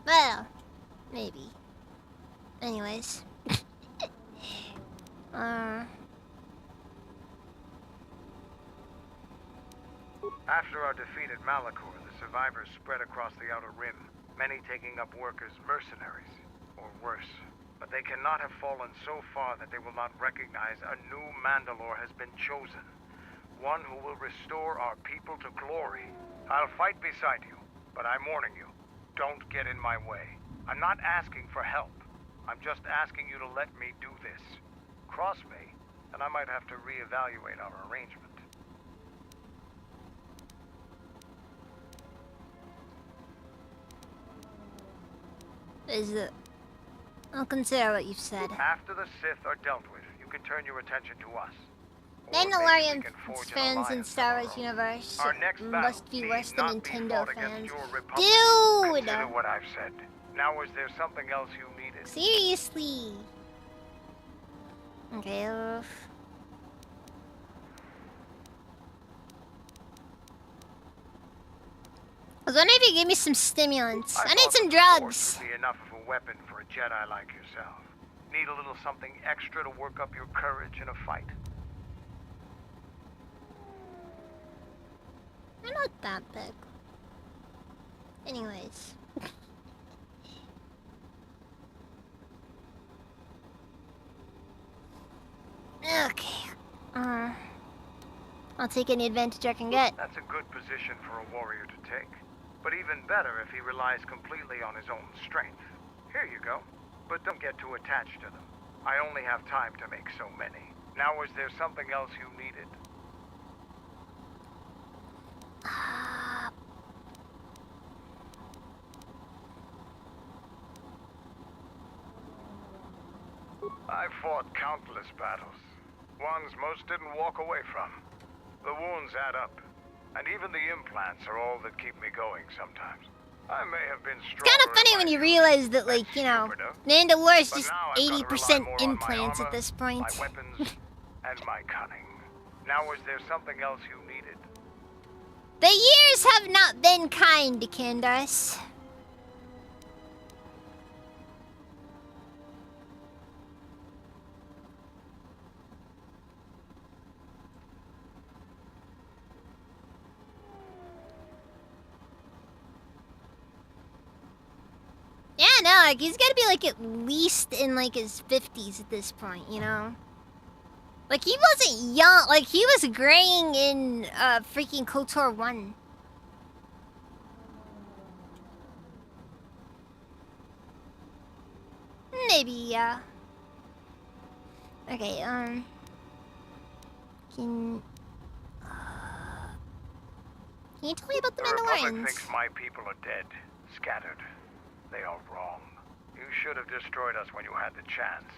Well, maybe. Anyways. After our defeat at Malachor, the survivors spread across the Outer Rim, many taking up work as mercenaries, or worse. But they cannot have fallen so far that they will not recognize a new Mandalore has been chosen. One who will restore our people to glory. I'll fight beside you, but I'm warning you, don't get in my way. I'm not asking for help. I'm just asking you to let me do this. Cross me, and I might have to reevaluate our arrangement. I'll consider what you've said. After the Sith are dealt with, you can turn your attention to us. Mandalorian fans in Star Wars universe must be worse than Nintendo fans. Dude! Consider what I've said. Now, is there something else you needed? Seriously. Okay. I was wondering if you gave me some stimulants. I need some drugs. Would be enough of a weapon for a Jedi like yourself. Need a little something extra to work up your courage in a fight. They're not that big. Anyways. Okay. I'll take any advantage I can get. That's a good position for a warrior to take. But even better if he relies completely on his own strength. Here you go. But don't get too attached to them. I only have time to make so many. Now, is there something else you needed? I fought countless battles. Ones most didn't walk away from. The wounds add up. And even the implants are all that keep me going sometimes. I may have been stronger. It's kind of funny when you realize that, like, you know, Mandalore is just 80% implants at this point. My weapons and my cunning. Now, is there something else you needed? The years have not been kind to Candace. Like, he's gotta be, like, at least in, like, his 50s at this point, you know? Like, he wasn't young. Like, he was graying in, freaking KOTOR 1. Maybe, yeah. Okay, Can you tell me about the Republic Mandalorians? thinks my people are dead, scattered. They are wrong. You should have destroyed us when you had the chance.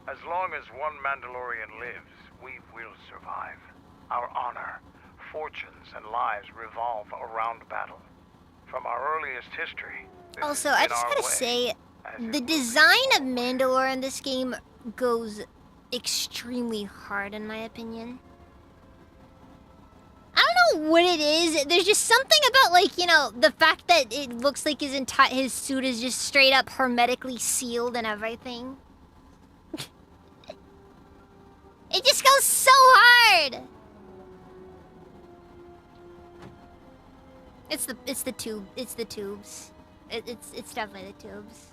As long as one Mandalorian lives, we will survive. Our honor, fortunes, and lives revolve around battle. From our earliest history, this Also, has I been just our gotta way. say, the design of Mandalore in this game goes extremely hard, in my opinion. I don't know what it is. There's just something about, like, you know, the fact that it looks like his suit is just straight up hermetically sealed and everything. It just goes so hard. It's the tube. It's the tubes. It's definitely the tubes.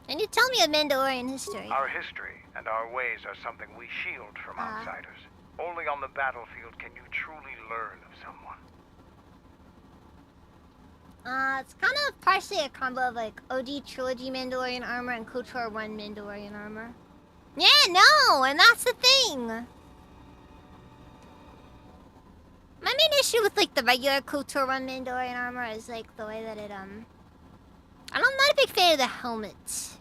Can you tell me of Mandalorian history? Our history and our ways are something we shield from outsiders. Only on the battlefield can you truly learn of someone. It's kind of partially a combo of like OG Trilogy Mandalorian armor and KOTOR 1 Mandalorian armor. Yeah, no, and that's the thing. My main issue with like the regular KOTOR 1 Mandalorian armor is like the way that it I'm not a big fan of the helmets.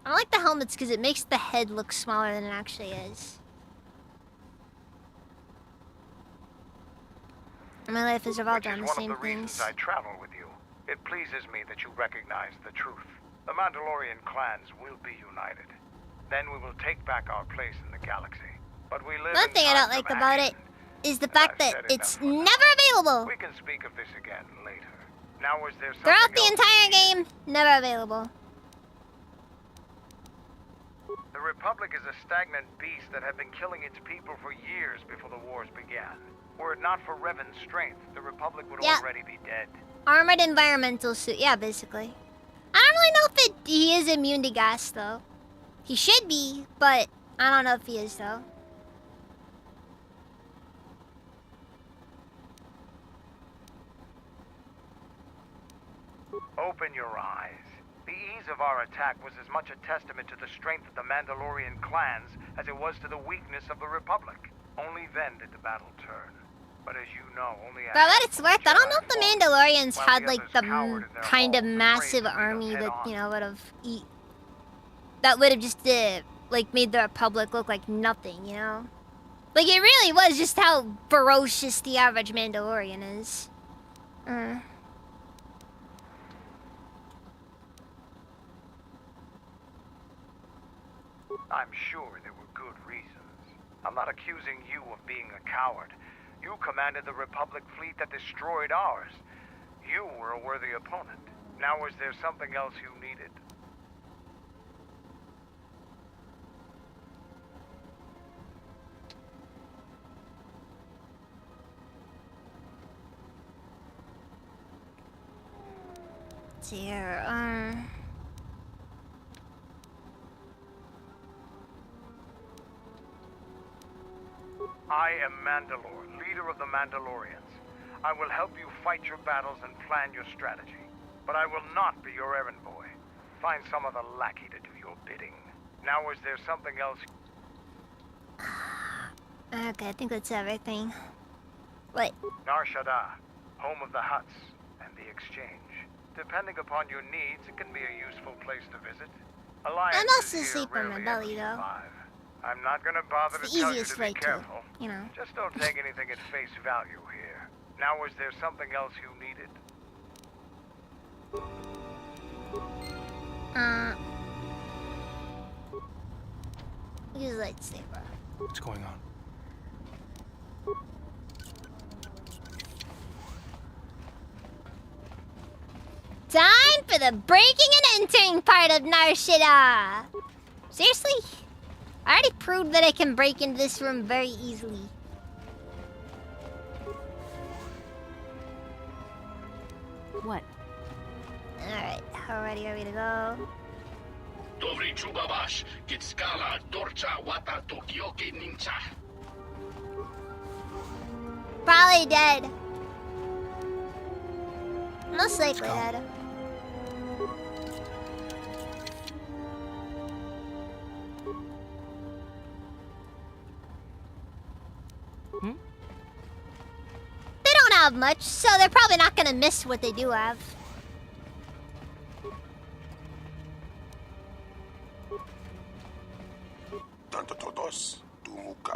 I don't like the helmets because it makes the head look smaller than it actually is. My life is revolved around the same Which is one of the reasons things. I travel with you. It pleases me that you recognize the truth. The Mandalorian clans will be united. Then we will take back our place in the galaxy. But we live One in thing I don't times like of about action. it is the fact that it's never available. We can speak of this again later. Now, is there something Throughout the else? entire game, never available. The Republic is a stagnant beast that had been killing its people for years before the wars began. Were it not for Revan's strength, the Republic would already be dead. Armored environmental suit, yeah, basically. I don't really know if he is immune to gas, though. He should be, but I don't know if he is, though. Open your eyes. The ease of our attack was as much a testament to the strength of the Mandalorian clans as it was to the weakness of the Republic. Only then did the battle turn. But as you know, only a For what it's worth, I don't know if the Mandalorians had, like, the kind of massive army that, you know, would have that would have just, like, made the Republic look like nothing, you know? Like, it really was just how ferocious the average Mandalorian is. I'm sure there were good reasons. I'm not accusing you of being a coward. You commanded the Republic fleet that destroyed ours. You were a worthy opponent. Now, is there something else you needed? Dear, I am Mandalore, leader of the Mandalorians. I will help you fight your battles and plan your strategy. But I will not be your errand boy. Find some other lackey to do your bidding. Now, is there something else? okay, I think that's everything. Wait. Nar Shaddaa, home of the Hutts and the Exchange. Depending upon your needs, it can be a useful place to visit. I'm also sleep on my belly, though. I'm not gonna bother It's to the tell you easiest to way be careful. to, you know. Just don't take anything at face value here. Now, is there something else you needed? Use lightsaber. What's going on? Time for the breaking and entering part of Nar Shaddaa. Seriously? I already proved that I can break into this room very easily. What? Alright, how ready are we to go? Dobry czubawasz, kiedy skala dorcza łata to kioki ninja. Probably dead. Most likely dead. They don't have much, so they're probably not gonna miss what they do have.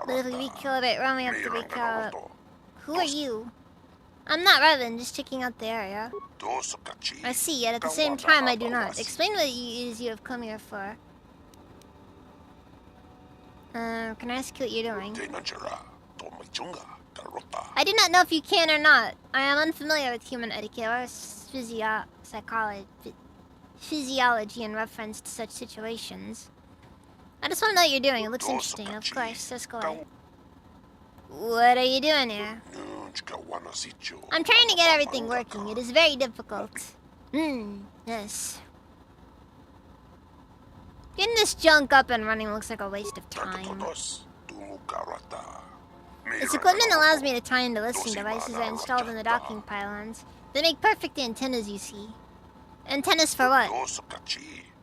But if we recalibrate run, we have to recalibrate. Who are you? I'm not Revan, just checking out the area. I see, yet at the same time I do not. Explain what it is you have come here for. Can I ask you what you're doing? I do not know if you can or not. I am unfamiliar with human etiquette or physiology in reference to such situations. I just want to know what you're doing. It looks interesting, of course. Let's go ahead. What are you doing here? I'm trying to get everything working. It is very difficult. Yes. Getting this junk up and running looks like a waste of time. This equipment allows me to tie into listening devices I installed in the docking pylons. They make perfect antennas, you see. Antennas for what?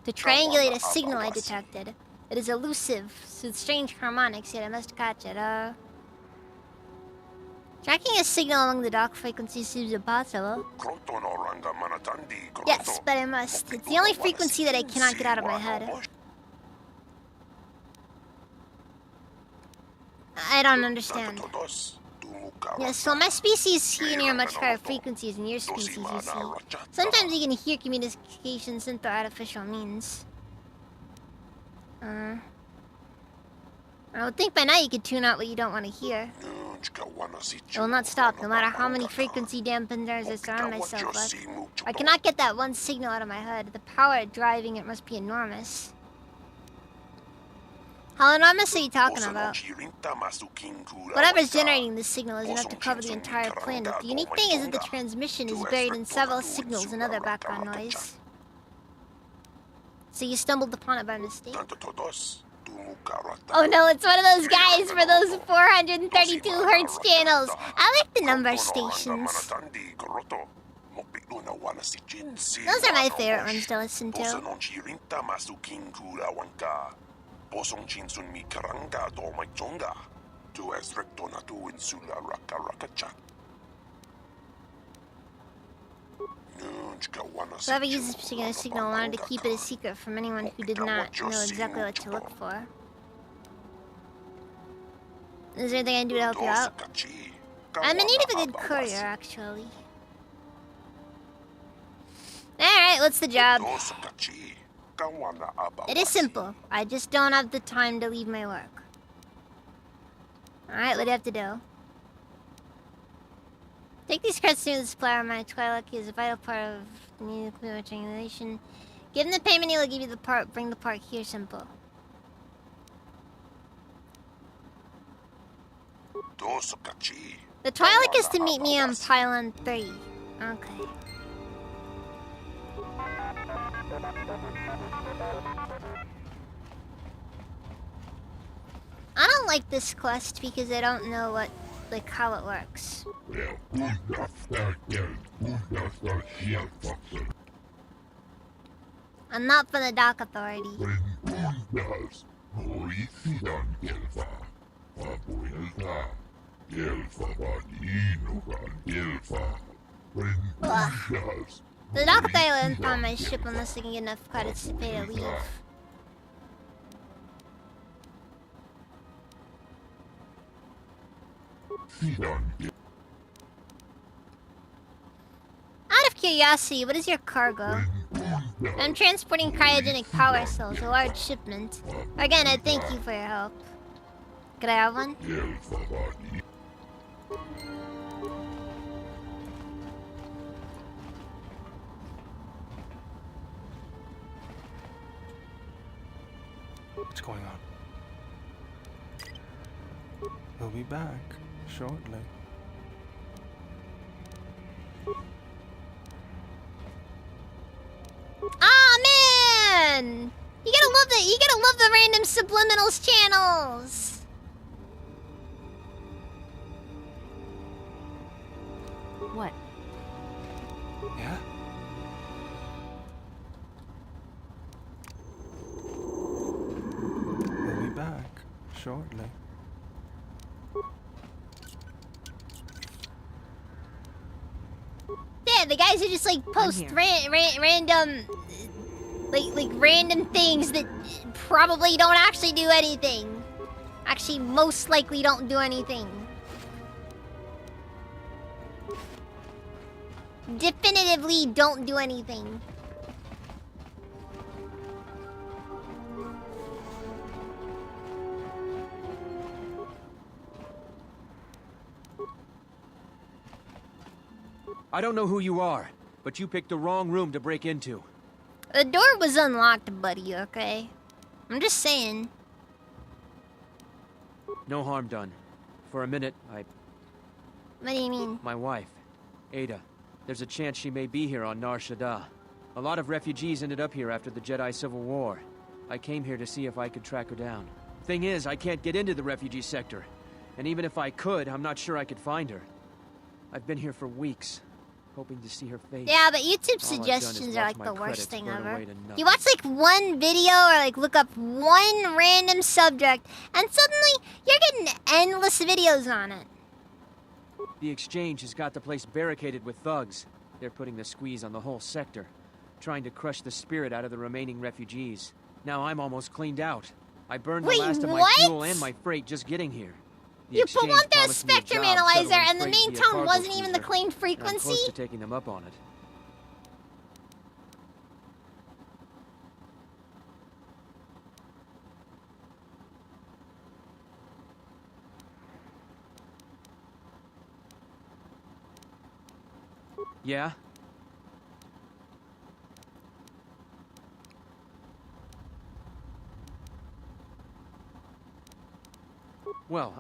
To triangulate a signal I detected. It is elusive, with strange harmonics, yet I must catch it, Tracking a signal along the dock frequency seems impossible. Yes, but I must. It's the only frequency that I cannot get out of my head. I don't understand. Yes, so my species hear near much higher frequencies than your species, you see. Sometimes you can hear communication sent through artificial means. I would think by now you could tune out what you don't want to hear. It will not stop, no matter how many frequency dampeners I surround myself with. I cannot get that one signal out of my head. The power driving it must be enormous. How enormous are you talking about? Whatever's generating this signal is enough to cover the entire planet. The unique thing is that the transmission is buried in several signals and other background noise. So you stumbled upon it by mistake? Oh no, it's one of those guys for those 432 Hertz channels. I like the number stations. Those are my favorite ones to listen to. Whoever uses this particular signal wanted to keep it a secret from anyone who did not know exactly what to look for. Is there anything I can do to help you out? I'm in need of a good courier, actually. Alright, what's the job? It is simple. I just don't have the time to leave my work. Alright, what do you have to do? Take these credits to the supplier of my Twilight is a vital part of the nuclear triangulation. Give him the payment, he will give you the part. Bring the part here, simple. The Twilight is to meet me on Pylon 3. Okay. I don't like this quest because I don't know what, like, how it works. I'm not from the Dock Authority. Ugh. The Dock Authority will impound my ship unless I can get enough credits to pay to leave. Out of curiosity, what is your cargo? I'm transporting cryogenic power cells, a large shipment. Again, I thank you for your help. Could I have one? What's going on? We'll be back shortly. Ah, man! You gotta love the random subliminals channels. What? Yeah? We'll be back shortly. Yeah, the guys who just like post random, like random things that probably don't actually do anything. Actually, most likely don't do anything. Definitively don't do anything. I don't know who you are, but you picked the wrong room to break into. The door was unlocked, buddy, okay? I'm just saying. No harm done. For a minute, What do you mean? My wife, Ada. There's a chance she may be here on Nar Shaddaa. A lot of refugees ended up here after the Jedi Civil War. I came here to see if I could track her down. Thing is, I can't get into the refugee sector. And even if I could, I'm not sure I could find her. I've been here for weeks, hoping to see her face. Yeah, but YouTube suggestions are like the worst thing ever. You watch like one video or like look up one random subject, and suddenly you're getting endless videos on it. The exchange has got the place barricaded with thugs. They're putting the squeeze on the whole sector, trying to crush the spirit out of the remaining refugees. Now I'm almost cleaned out. I burned the last of my fuel and my freight just getting here. You put one through a spectrum analyzer, and the main tone wasn't even the claimed frequency? I'm close to taking them up on it. Yeah? Well,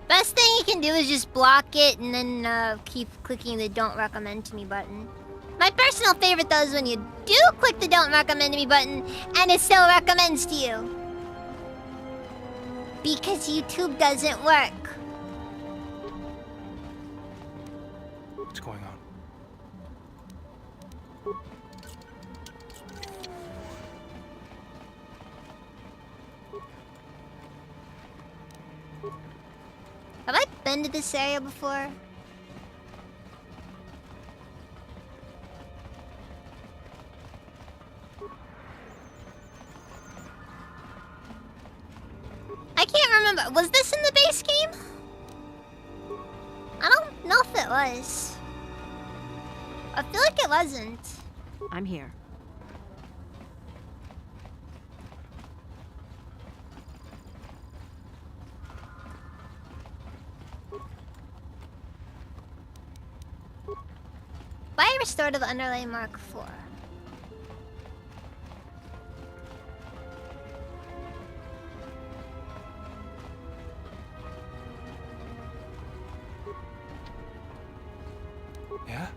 Best thing you can do is just block it and then keep clicking the don't recommend to me button. My personal favorite though is when you do click the don't recommend to me button and it still recommends to you. Because YouTube doesn't work. What's going on? Have I been to this area before? I can't remember. Was this in the base game? I don't know if it was. I feel like it wasn't. I'm here. Why restore to the underlay Mark 4? Yeah?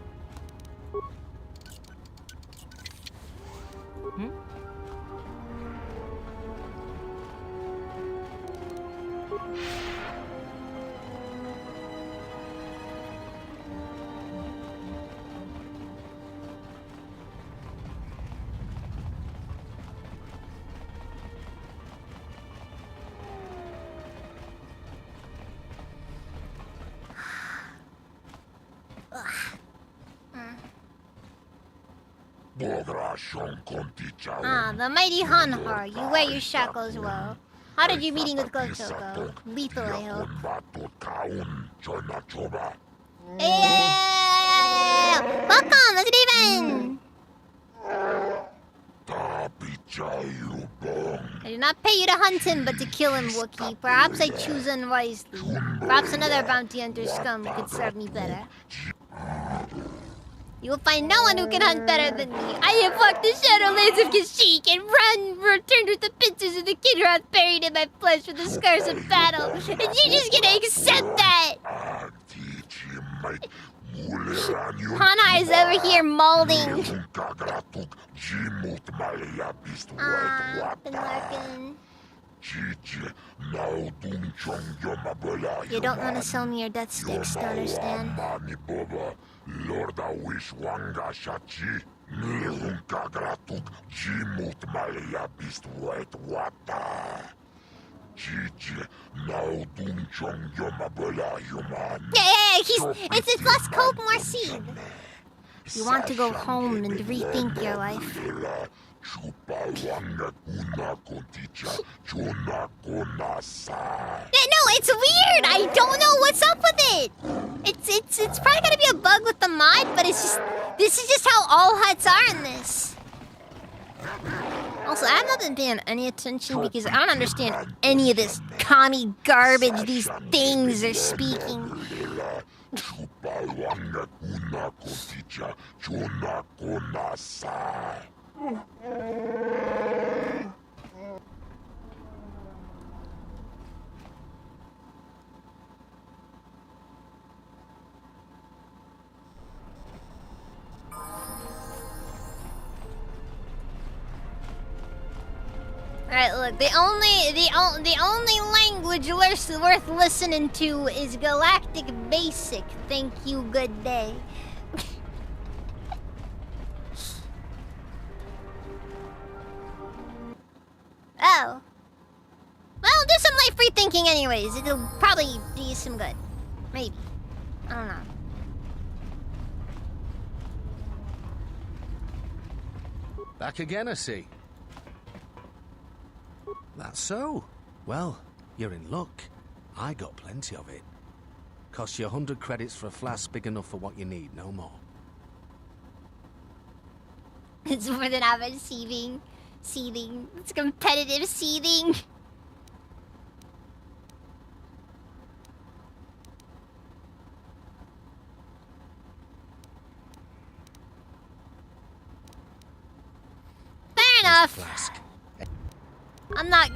Ah, the mighty Hanhar, you wear your shackles well. How did your meeting with Goto go? Lethal, I hope. Yeah! Welcome, let's get even! I did not pay you to hunt him, but to kill him, Wookiee. Perhaps I choose unwisely. Perhaps another bounty hunter scum could serve me better. You will find no one who can hunt better than me. I have walked the shadowlands of Kashyyyk and returned with the pincers of the Kidroth buried in my flesh with the scars of battle. And you're just gonna accept that? Hana is over here molding. Been lurking. You don't want to sell me your death sticks, don't understand? Yeah, it's less cold, more seed. You want to go home and rethink your life. No, it's weird. I don't know what's up with it. It's probably gonna be a bug with the mod, but this is just how all huts are in this. Also, I have not been paying any attention because I don't understand any of this commie garbage these things are speaking. Alright, look, the only language worth listening to is Galactic Basic. Thank you, good day. Oh. Well, do some light free thinking anyways. It'll probably do some good. Maybe. I don't know. Back again, I see. That's so. Well, you're in luck. I got plenty of it. Costs you 100 credits for a flask big enough for what you need, no more. It's more than average seething. It's competitive seething. Fair enough. I'm not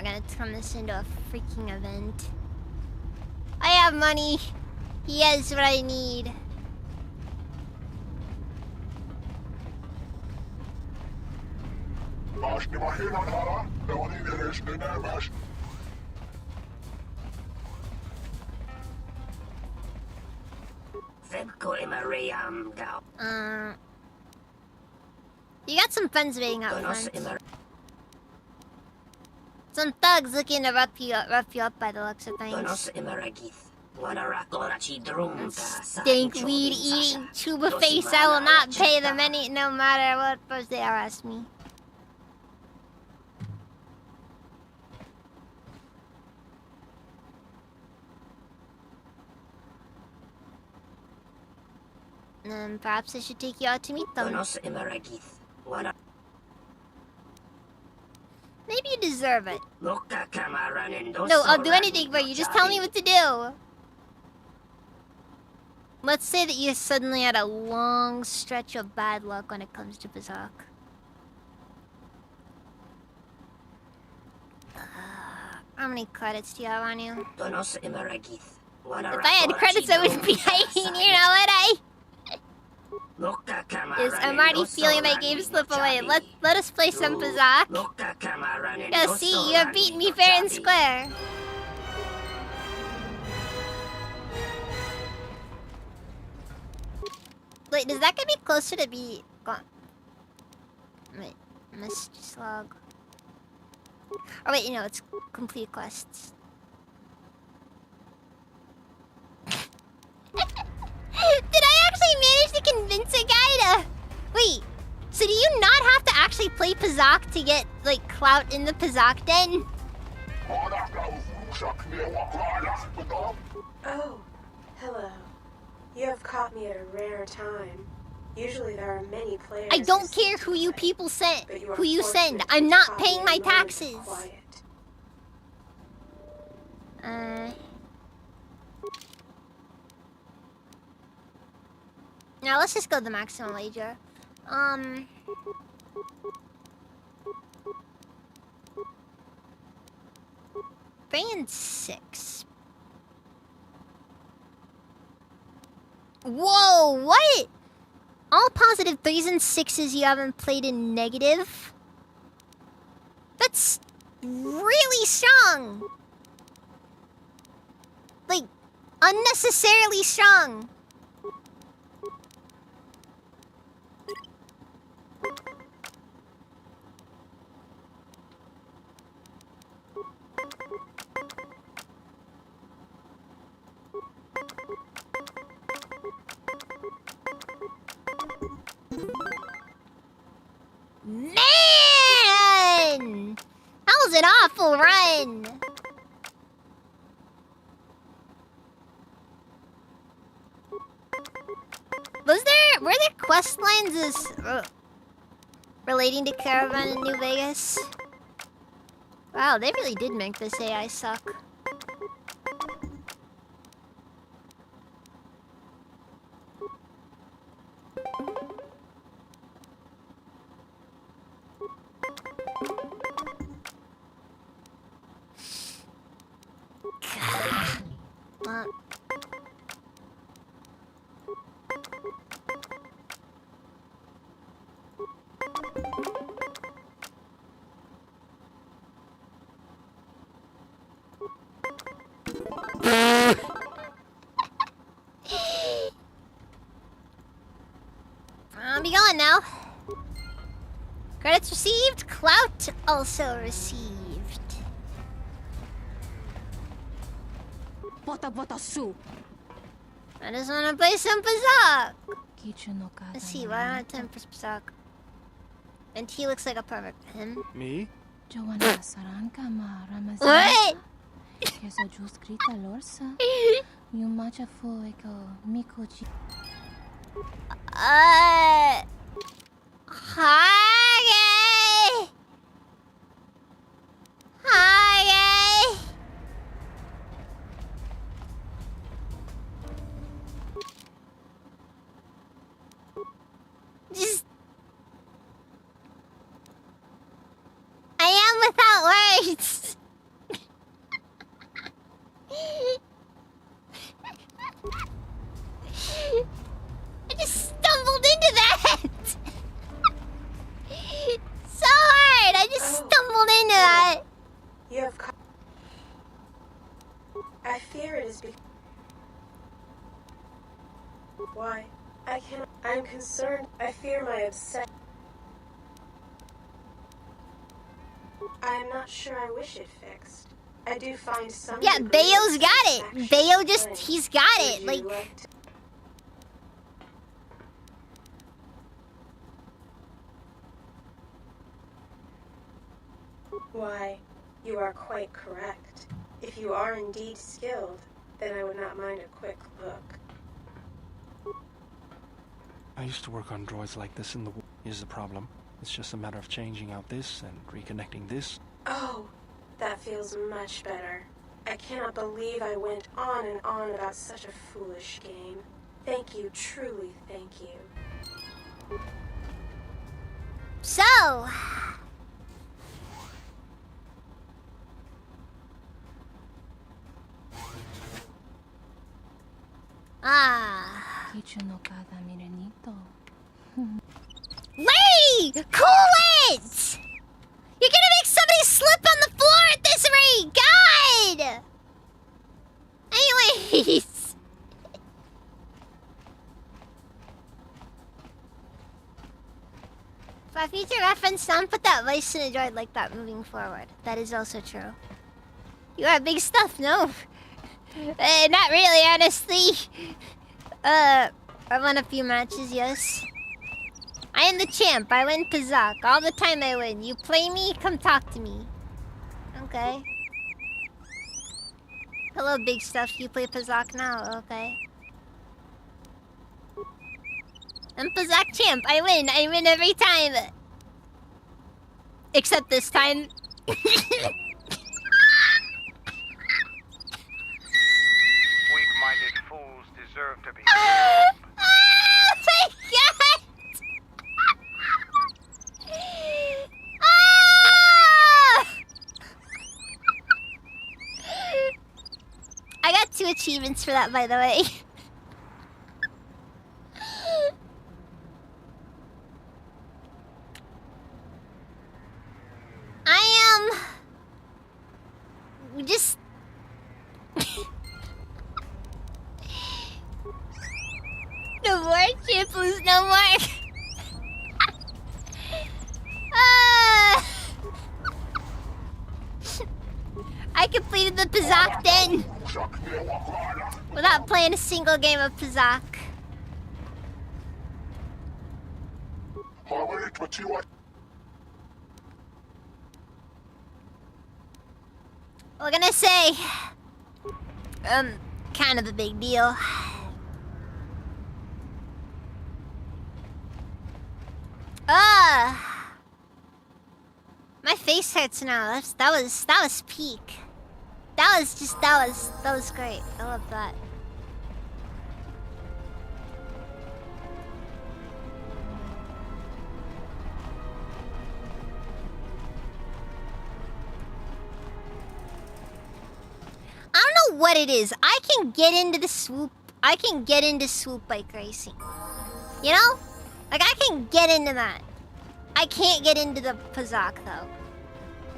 gonna turn this into a freaking event. I have money. He has what I need. You got some friends waiting out front. Some thugs looking to rough you up by the looks of things. Stink weed eating tuba face. I will not pay them any, no matter what first they ask me. Perhaps I should take you out to meet them. Maybe you deserve it. No, I'll do anything for you. Just tell me what to do. Let's say that you suddenly had a long stretch of bad luck when it comes to Bazak. How many credits do you have on you? If I had credits, I wouldn't be hiding here now, would I? I'm already feeling my game slip away. Let us play some Bazak. Yeah, see, you have beaten me fair and square. Wait, does that get me closer to be gone? Wait, message log. Oh wait, no, it's complete quests. Did I actually manage to convince a guy to... Wait, so do you not have to actually play Pazak to get, like, clout in the Pazak den? Oh, hello. You have caught me at a rare time. Usually there are many players. I don't care who you people send. Who you send. I'm not paying my taxes. Now let's just go the maximum wager. Band 6. Whoa, what? All positive 3s and 6s you haven't played in negative? That's really strong. Like, unnecessarily strong. Man! That was an awful run. Were there quest lines relating to Caravan in New Vegas? Wow, they really did make this AI suck. I'll be going now. Credits received, clout also received. I just want to play some Pazak. Let's see, why don't I have time for Pazak? And he looks like a perfect him. Me? What? Hi. Hi. Just I am without words. I just stumbled into that. So hard. I just stumbled into that. You have. I fear it is because. Why? I cannot. I'm concerned. I fear my obsession. I am not sure I wish it fixed. I do find some. Yeah, Bayo's got it. Bayo he's got it. Like. Why, you are quite correct. If you are indeed skilled, then I would not mind a quick look. I used to work on droids like this in the war. Here's the problem. It's just a matter of changing out this and reconnecting this. Oh, that feels much better. I cannot believe I went on and on about such a foolish game. Thank you, truly thank you. So. Lady! Cool it! You're gonna make somebody slip on the floor at this rate! God! Anyways. For future reference, don't put that voice in a droid like that moving forward. That is also true. You are big stuff, no? Not really, honestly. I won a few matches, yes. I am the champ. I win Pazak. All the time I win. You play me, come talk to me. Okay. Hello, big stuff. You play Pazak now, okay. I'm Pazak champ. I win. I win every time. Except this time. Weak-minded fools deserve to be. Oh my god! Ah! I got 2 achievements for that, by the way. I am just no more shampoos, no more. I completed the Pazak Den without playing a single game of Pazak. We're gonna say, kind of a big deal. My face hurts now. That was peak. That was great. I love that. I don't know what it is. I can get into the swoop. I can get into swoop like crazy. You know? Like, I can get into that. I can't get into the Pazak, though.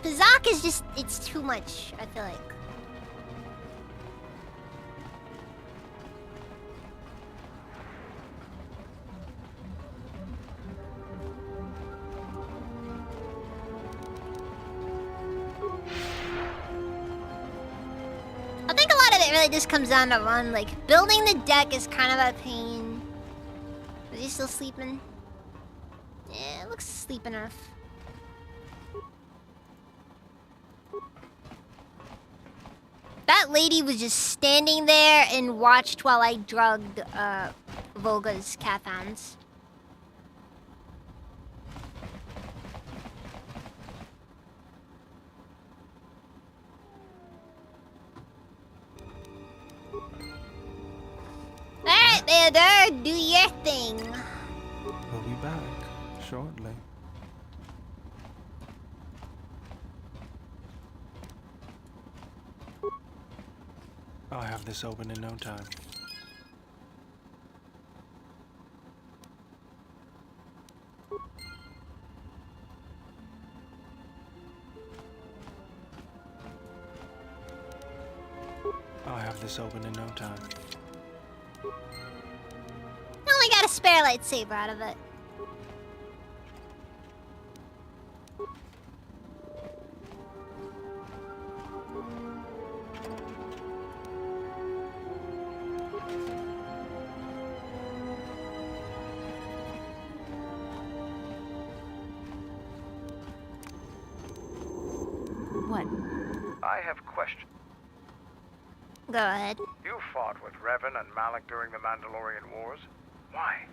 Pazak is just... It's too much, I feel like. I think a lot of it really just comes down to one, like, building the deck is kind of a pain. Is he still sleeping? Yeah, it looks sleep enough. That lady was just standing there and watched while I drugged, Volga's cat hounds. Alright, Theodore, do your thing. We'll be back shortly. I'll have this open in no time. I'll have this open in no time. I only got a spare lightsaber out of it. What? I have questions. Go ahead. You fought with Revan and Malak during the Mandalorian Wars. Why?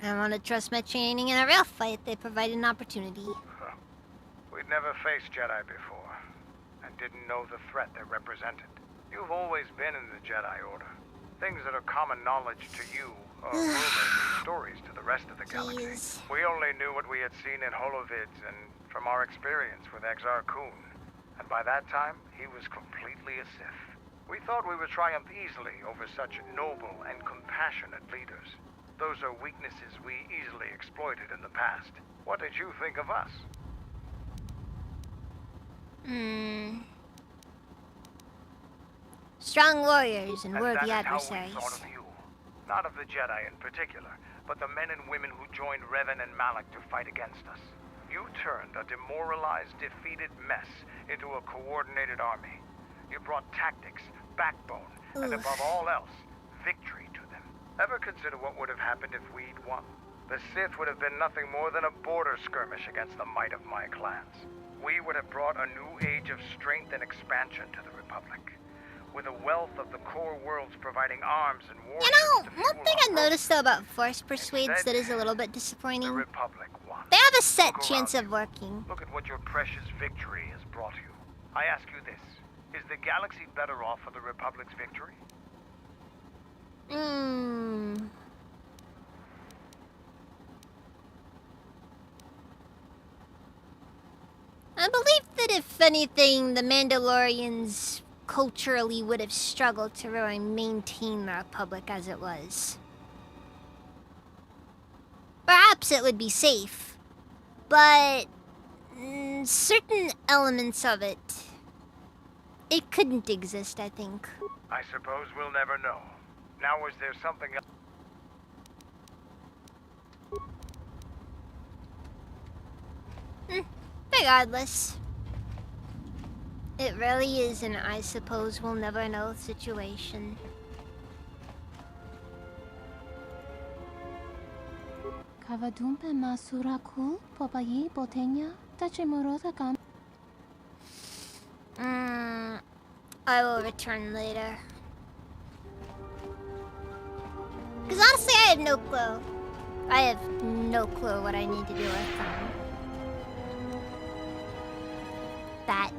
I want to trust my training in a real fight. They provided an opportunity. We'd never faced Jedi before, and didn't know the threat they represented. You've always been in the Jedi Order. Things that are common knowledge to you are rumors and stories to the rest of the galaxy. We only knew what we had seen in holovids and from our experience with Exar Kun. And by that time, he was completely a Sith. We thought we would triumph easily over such noble and compassionate leaders. Those are weaknesses we easily exploited in the past. What did you think of us? Strong warriors and worthy that is adversaries. How we thought of you. Not of the Jedi in particular, but the men and women who joined Revan and Malak to fight against us. You turned a demoralized, defeated mess into a coordinated army. You brought tactics, backbone, and above all else, victory to them. Ever consider what would have happened if we'd won? The Sith would have been nothing more than a border skirmish against the might of my clans. We would have brought a new age of strength and expansion to the Republic. with a wealth of the core worlds providing arms and You warships know, to one fuel thing our I noticed though about Force Persuades that is a little bit disappointing. The Republic won. They have a set Look chance around of working. Look at what your precious victory has brought you. I ask you this. Is the galaxy better off for the Republic's victory? I believe that if anything, the Mandalorians culturally would have struggled to really maintain the Republic as it was. Perhaps it would be safe, but certain elements of it, it couldn't exist, I think. I suppose we'll never know. Now, is there something else? Regardless, it really is an I suppose we'll never know situation. Kavadumpe masuraku popayi botenya tachimurota kam. I will return later. Because honestly, I have no clue. I have no clue what I need to do with that.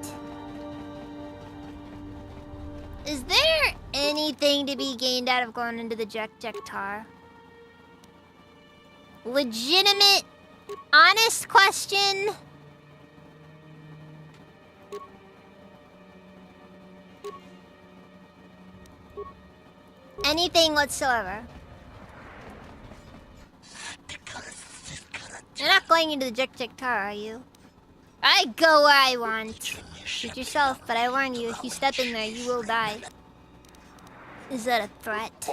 Is there anything to be gained out of going into the Jektar? Legitimate, honest question? Anything whatsoever. You're not going into the Jektar, are you? I go where I want. Shoot yourself, but I warn you, if you step in there, you will die. Is that a threat?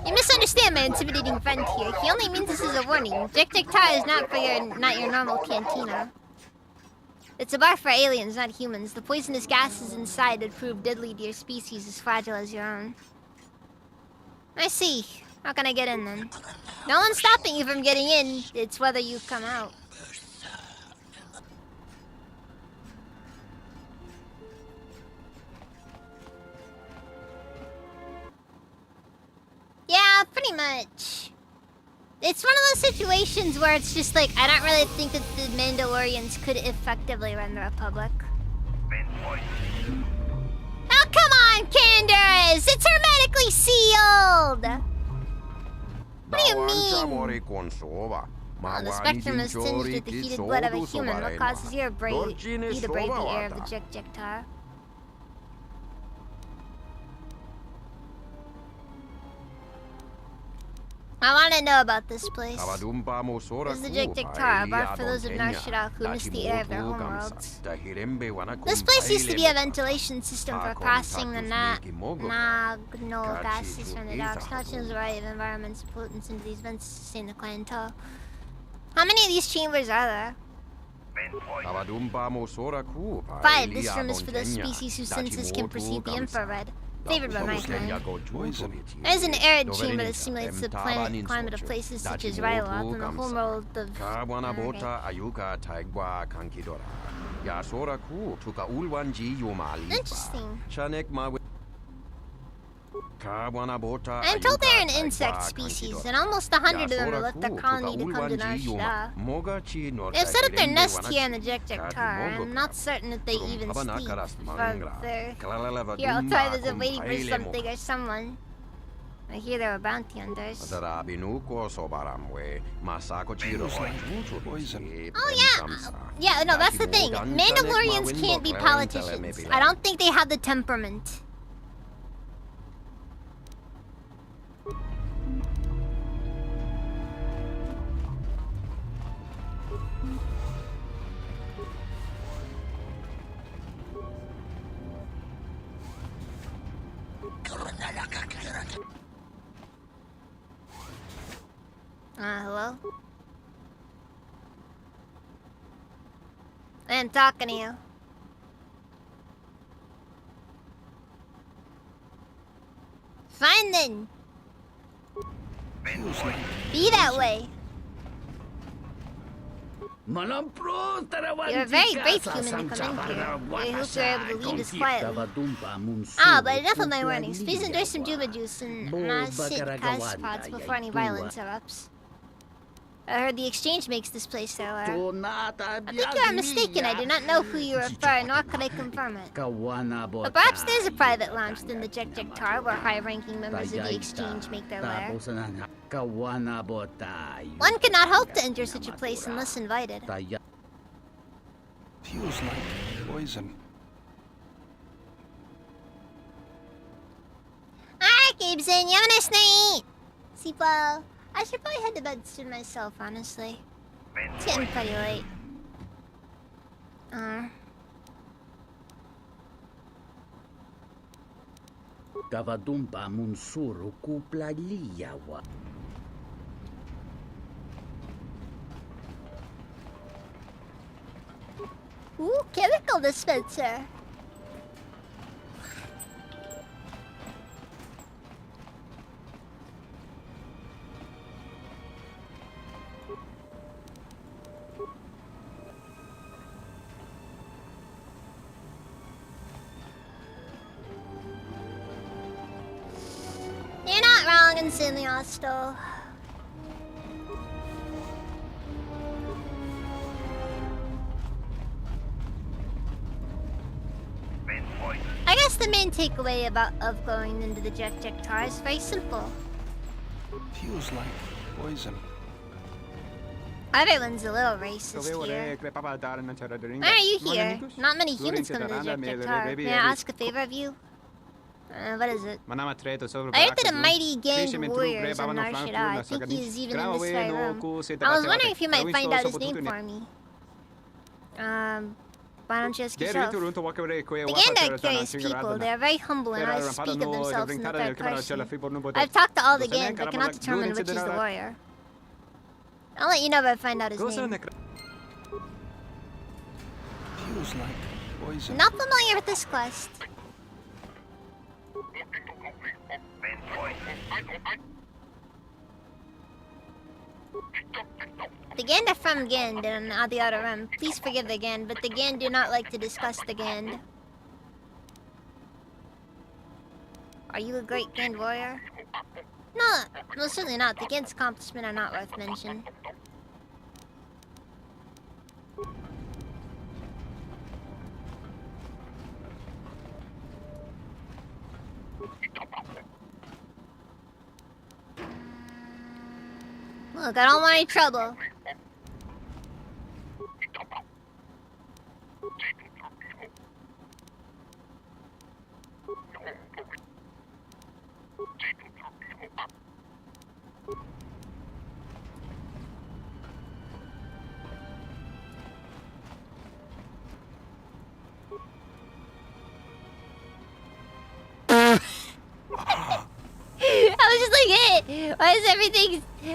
You misunderstand my intimidating friend here. He only means this as a warning. Jektar is not your normal cantina. It's a bar for aliens, not humans. The poisonous gases inside would prove deadly to your species as fragile as your own. I see. How can I get in then? No one's stopping you from getting in. It's whether you come out. Yeah, pretty much. It's one of those situations where it's just like, I don't really think that the Mandalorians could effectively run the Republic. Oh, come on, Candace! It's hermetically sealed! What do you mean? Oh, the spectrum is tinged with the heated blood of a human. What causes you to brave the air of the Jektar? I want to know about this place. This is the Jektar, a bar for those of Nar Shaddaa who miss the air of their homeworlds. This place used to be a ventilation system for passing the nagnal gases from the docks. Now choose a variety of environments and pollutants into these vents to sustain the clientele. How many of these chambers are there? 5. This room is for those species whose senses can perceive the infrared. Favored by my kind. It is an arid chamber that simulates the climate of places such as Ryloth and the whole world of... Interesting. I'm told they're an insect species, and almost 100 of them have left their colony to come to Nar Shaddaa. They've set up their nest here in the Jektar. I'm not certain that they even sleep. But they're here all time as if waiting for something or someone. I hear there are bounty hunters. Oh yeah! Yeah, no, that's the thing. Mandalorians can't be politicians. I don't think they have the temperament. Hello? I am talking to you. Fine then. Be that way. You're a very brave human to come in here. I hope you're able to leave this quietly. Ah, but enough of my warnings. Please endure some Duma juice and Masit Cas pods before any violence erupts. I heard the exchange makes this place stellar. I think you are mistaken. I do not know who you refer, nor could I confirm it. But perhaps there's a private lounge within the Jek Tar where high-ranking members of the exchange make their lair. One cannot hope to enter such a place unless invited. Feels like poison. Alright, Gabeson, you have a nice night! Sipo. I should probably head to bed soon myself, honestly. It's getting pretty late. Gavadumpa munsuru kupla liyawa. Ooh, chemical dispenser. You're not wrong, insanely hostile. I guess the main takeaway of going into the Jek Tar is very simple. Feels like poison. Everyone's a little racist here. Why are you here? Not many humans come to the Jek Tar. May I ask a favor of you? What is it? I heard that a mighty gang warriors on Nar Shaddaa. I think he is even in this very room. I was wondering if you might find out his name for me. Why don't you ask yourself? The Gand are curious people. They are very humble and always speak of themselves in the third person. I've talked to all the Gand, but cannot determine which is the warrior. I'll let you know if I find out his name. Feels like poison. Not familiar with this quest. The Gand are from Gand and not the Outer Rim. Please forgive the Gand, but the Gand do not like to discuss the Gand. Are you a great Gand warrior? No, certainly not. The Gand's accomplishments are not worth mention. Look, I don't want any trouble. I was just like, hey,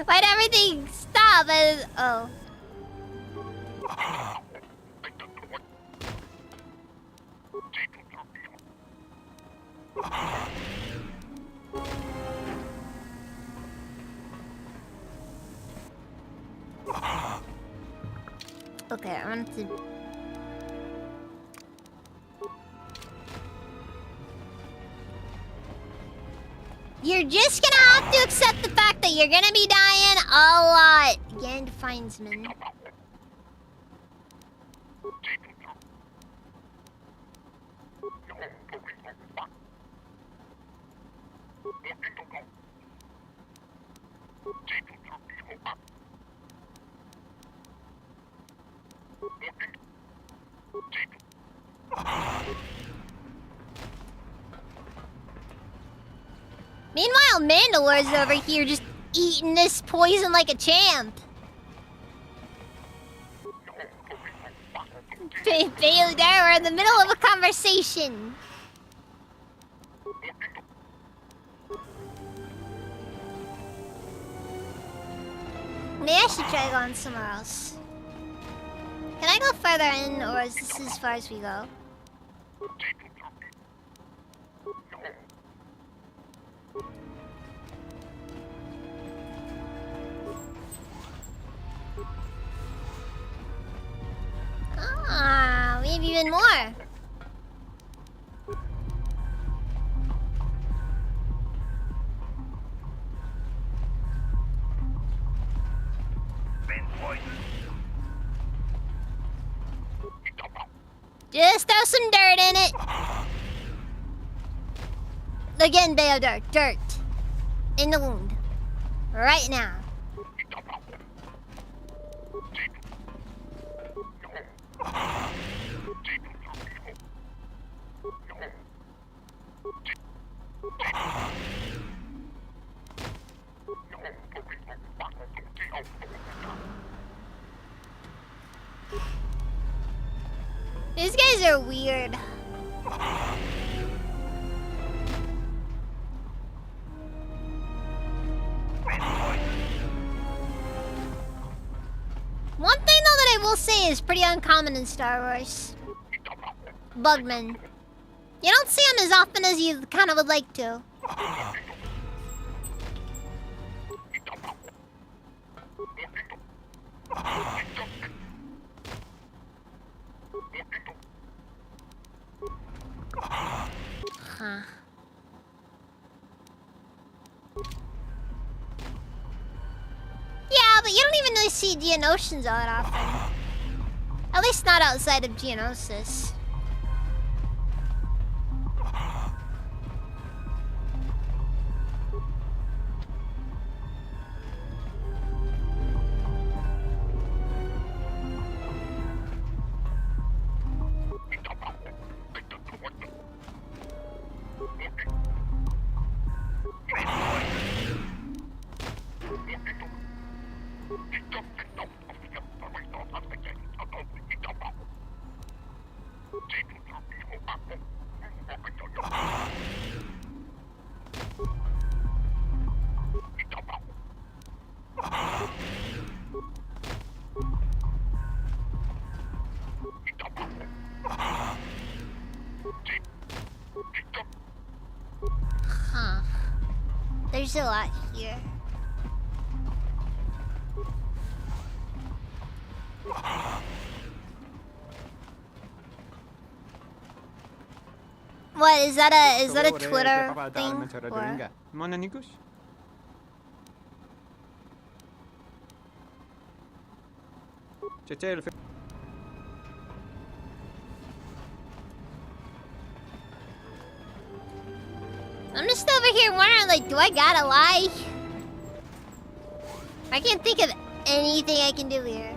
why'd everything stop? Oh. Okay, I want to... You're just gonna have to accept the fact that you're gonna be dying a lot. Gand Findsman. Meanwhile, Mandalore's over here just eating this poison like a champ. Bailey, there, we're in the middle of a conversation. Maybe I should try going somewhere else. Can I go further in, or is this as far as we go? save even more. Just throw some dirt in it. Again, Bayo dirt. Dirt. In the wound. Right now. These guys are weird. One thing though that I will say is pretty uncommon in Star Wars. Bugmen. You don't see them as often as you kind of would like to. Huh. Yeah, but you don't even really see Geonosians all that often. At least not outside of Geonosis. Huh. There's a lot here. What is that a Twitter thing? Or? I'm just over here wondering, like, do I gotta lie? I can't think of anything I can do here.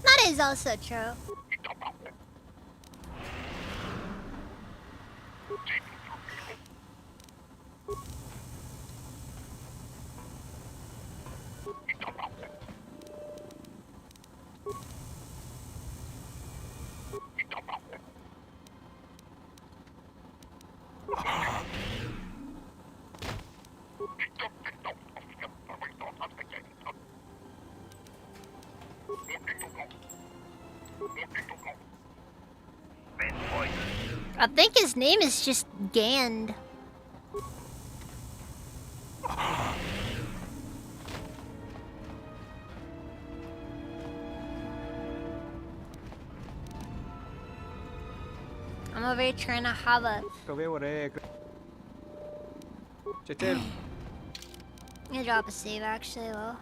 That is also true. I think his name is just Gand. I'm over here trying to have a... I'm gonna drop a save actually, though.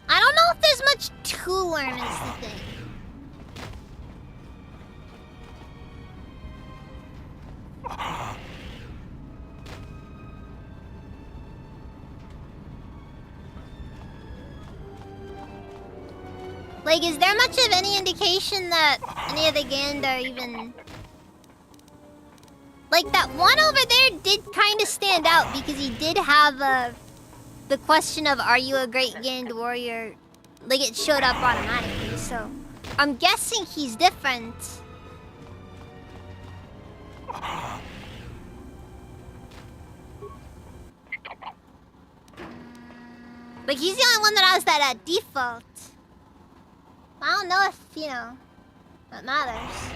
I don't know if there's much to learn is the thing. Like, is there much of any indication that any of the Gand are even... Like, that one over there did kind of stand out because he did have the question of, are you a great Gand warrior? Like, it showed up automatically, so... I'm guessing he's different. Like, he's the only one that has that at default. I don't know if, you know, that matters.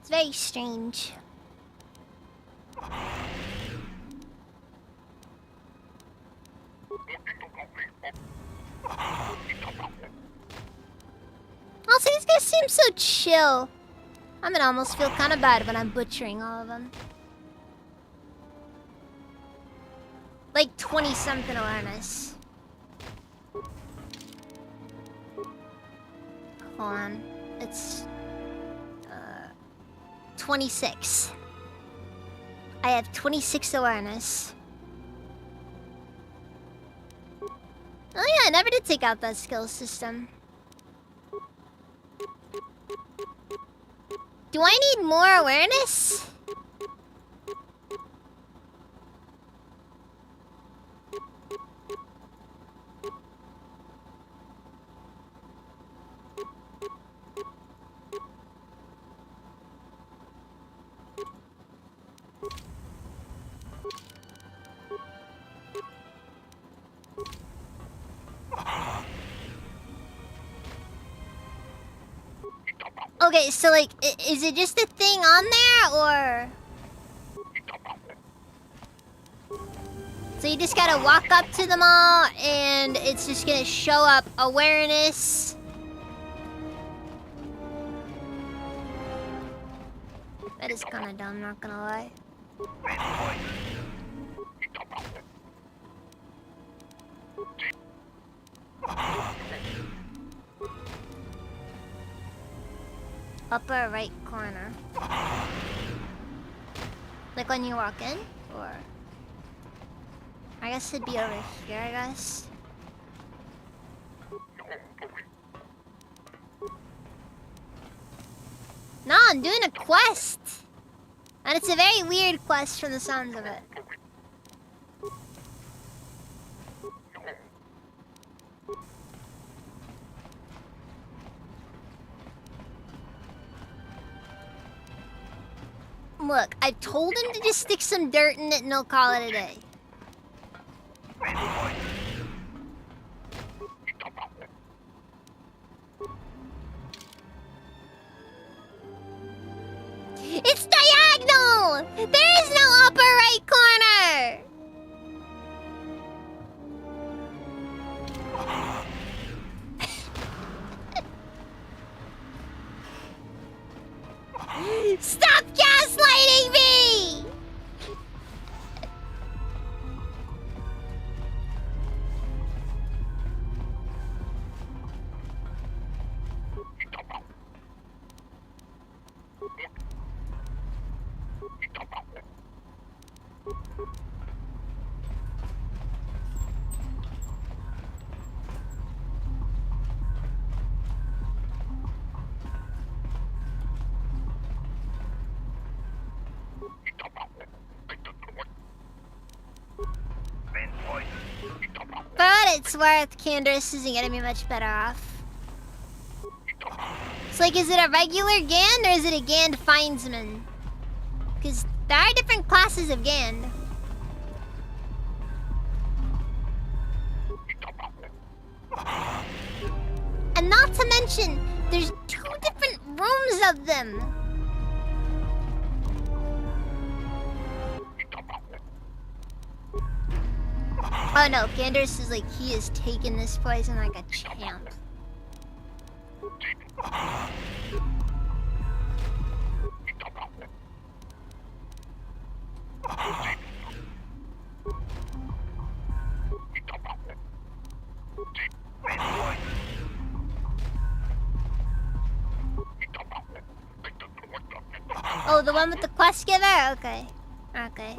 It's very strange. Also, these guys seem so chill. I'm gonna almost feel kind of bad when I'm butchering all of them. Like 20-something awareness. Hold on. It's... 26. I have 26 awareness. Oh yeah, I never did take out that skill system. Do I need more awareness? Okay, so like, is it just a thing on there, or? So you just gotta walk up to them all, and it's just gonna show up awareness. That is kinda dumb, not gonna lie. Upper right corner. Like when you walk in, or? I guess it'd be over here, I guess. No, I'm doing a quest! And it's a very weird quest from the sounds of it. Look, I told him to just stick some dirt in it and he'll call it a day. It's diagonal! There is no upper right corner! Stop gaslighting me! For what it's worth, Candace isn't gonna be much better off. It's like, is it a regular Gand or is it a Gand Findsman? Because there are different classes of Gand. And not to mention, there's 2 different rooms of them. Oh no, Ganders is like, he is taking this poison like a champ. Oh, the one with the quest giver? Okay. Okay.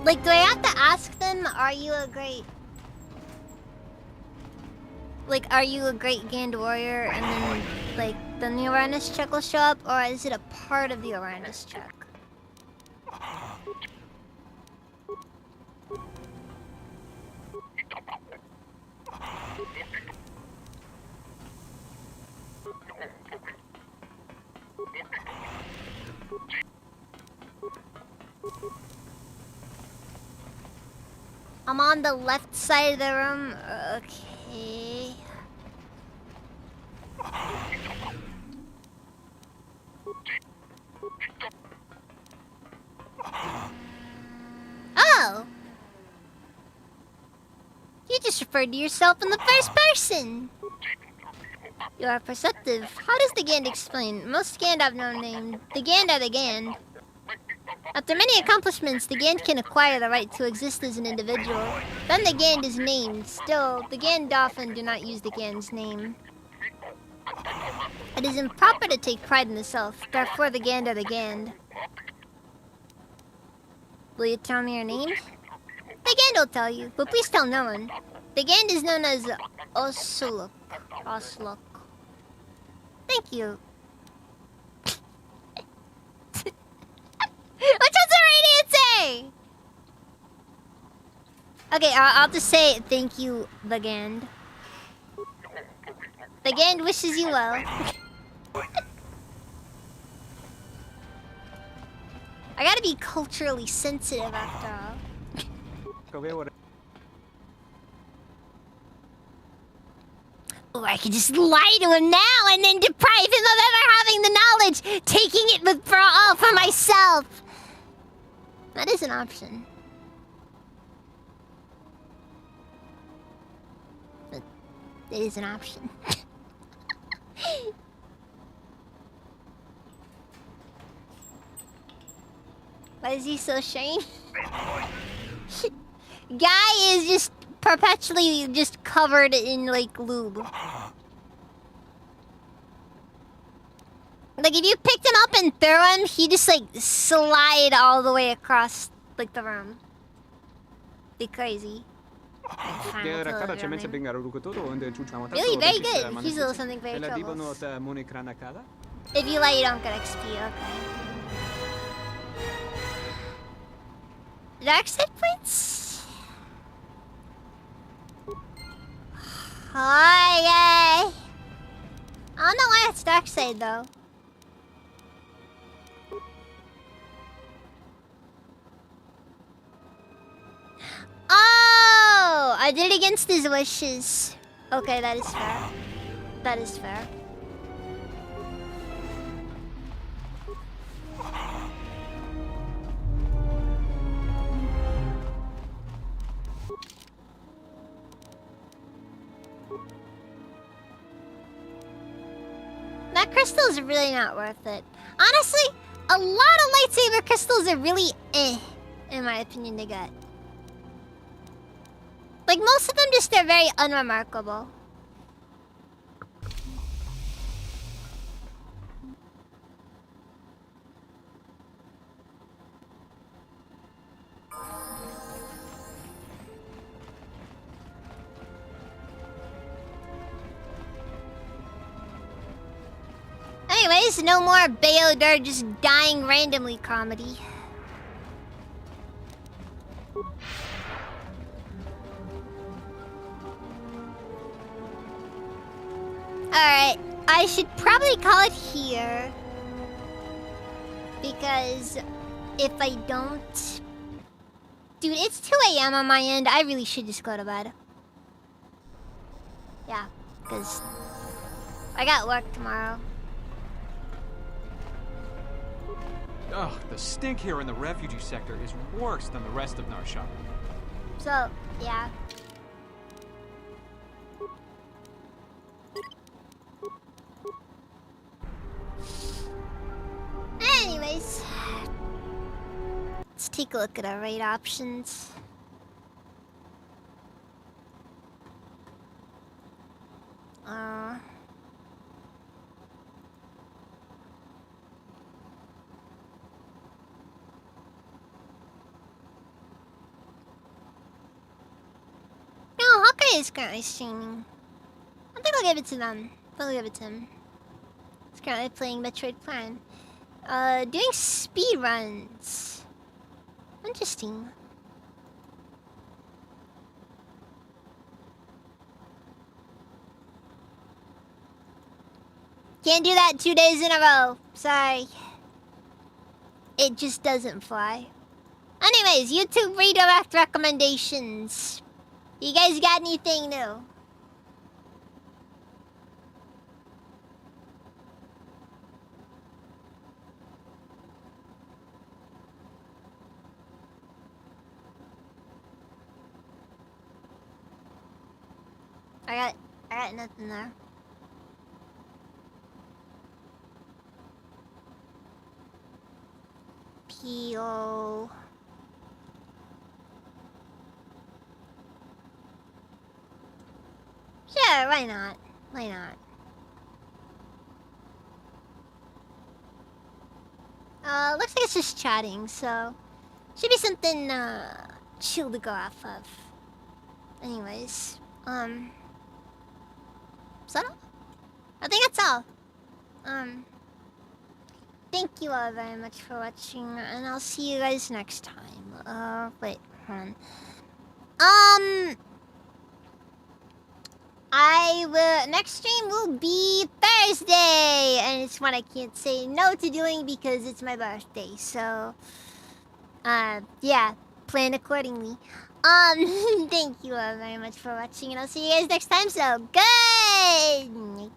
Like, do I have to ask them, are you a great... Like, are you a great Gand warrior? And then, like, then the awareness check will show up? Or is it a part of the awareness check? I'm on the left side of the room. Okay. Oh! You just referred to yourself in the first person! You are perceptive. How does the Gand explain? Most Gand have no name. The Gand are the Gand. After many accomplishments, the Gand can acquire the right to exist as an individual. Then the Gand is named. Still, the Gand often do not use the Gand's name. It is improper to take pride in the self, therefore the Gand are the Gand. Will you tell me your name? The Gand will tell you, but please tell no one. The Gand is known as Osuluk. Osluk. Thank you. What does the radiant say? Okay, I'll just say thank you, the Gand. The Gand wishes you well. I gotta be culturally sensitive after all. Or I could just lie to him now and then deprive him of ever having the knowledge, taking it all for myself. That is an option. But it is an option. Why is he so shiny? Guy is just perpetually just covered in like lube. Like if you picked him up and threw him, he just like slide all the way across like the room. Be crazy. Really, very good. He's a little something very trouble. If you lie, you don't get XP, okay. Dark side points? Hi, I don't know why it's dark side though. Oh, I did it against his wishes. Okay, that is fair. That is fair. That crystal is really not worth it. Honestly, a lot of lightsaber crystals are really in my opinion, to get. Like, most of them just are very unremarkable. Anyways, no more Bayodur just dying randomly comedy. Alright, I should probably call it here. Because if I don't... Dude, it's 2 AM on my end. I really should just go to bed. Yeah, because I got work tomorrow. Ugh, the stink here in the refugee sector is worse than the rest of Nar Shaddaa. So, yeah. take a look at our raid options. No, Hawkeye is currently streaming. I think I'll give it to them. I'll give it to him. He's currently playing Metroid Prime. Doing speed runs. Interesting. Can't do that 2 days in a row. Sorry. It just doesn't fly. Anyways, YouTube redirect recommendations. You guys got anything new? I got nothing there. P.O. Sure, why not? Why not? Looks like it's just chatting, so should be something chill to go off of. Anyways, is that all? I think that's all. Thank you all very much for watching, and I'll see you guys next time. Wait, hold on. Next stream will be Thursday, and it's one I can't say no to doing because it's my birthday, so, yeah, plan accordingly. Thank you all very much for watching, and I'll see you guys next time, so good night.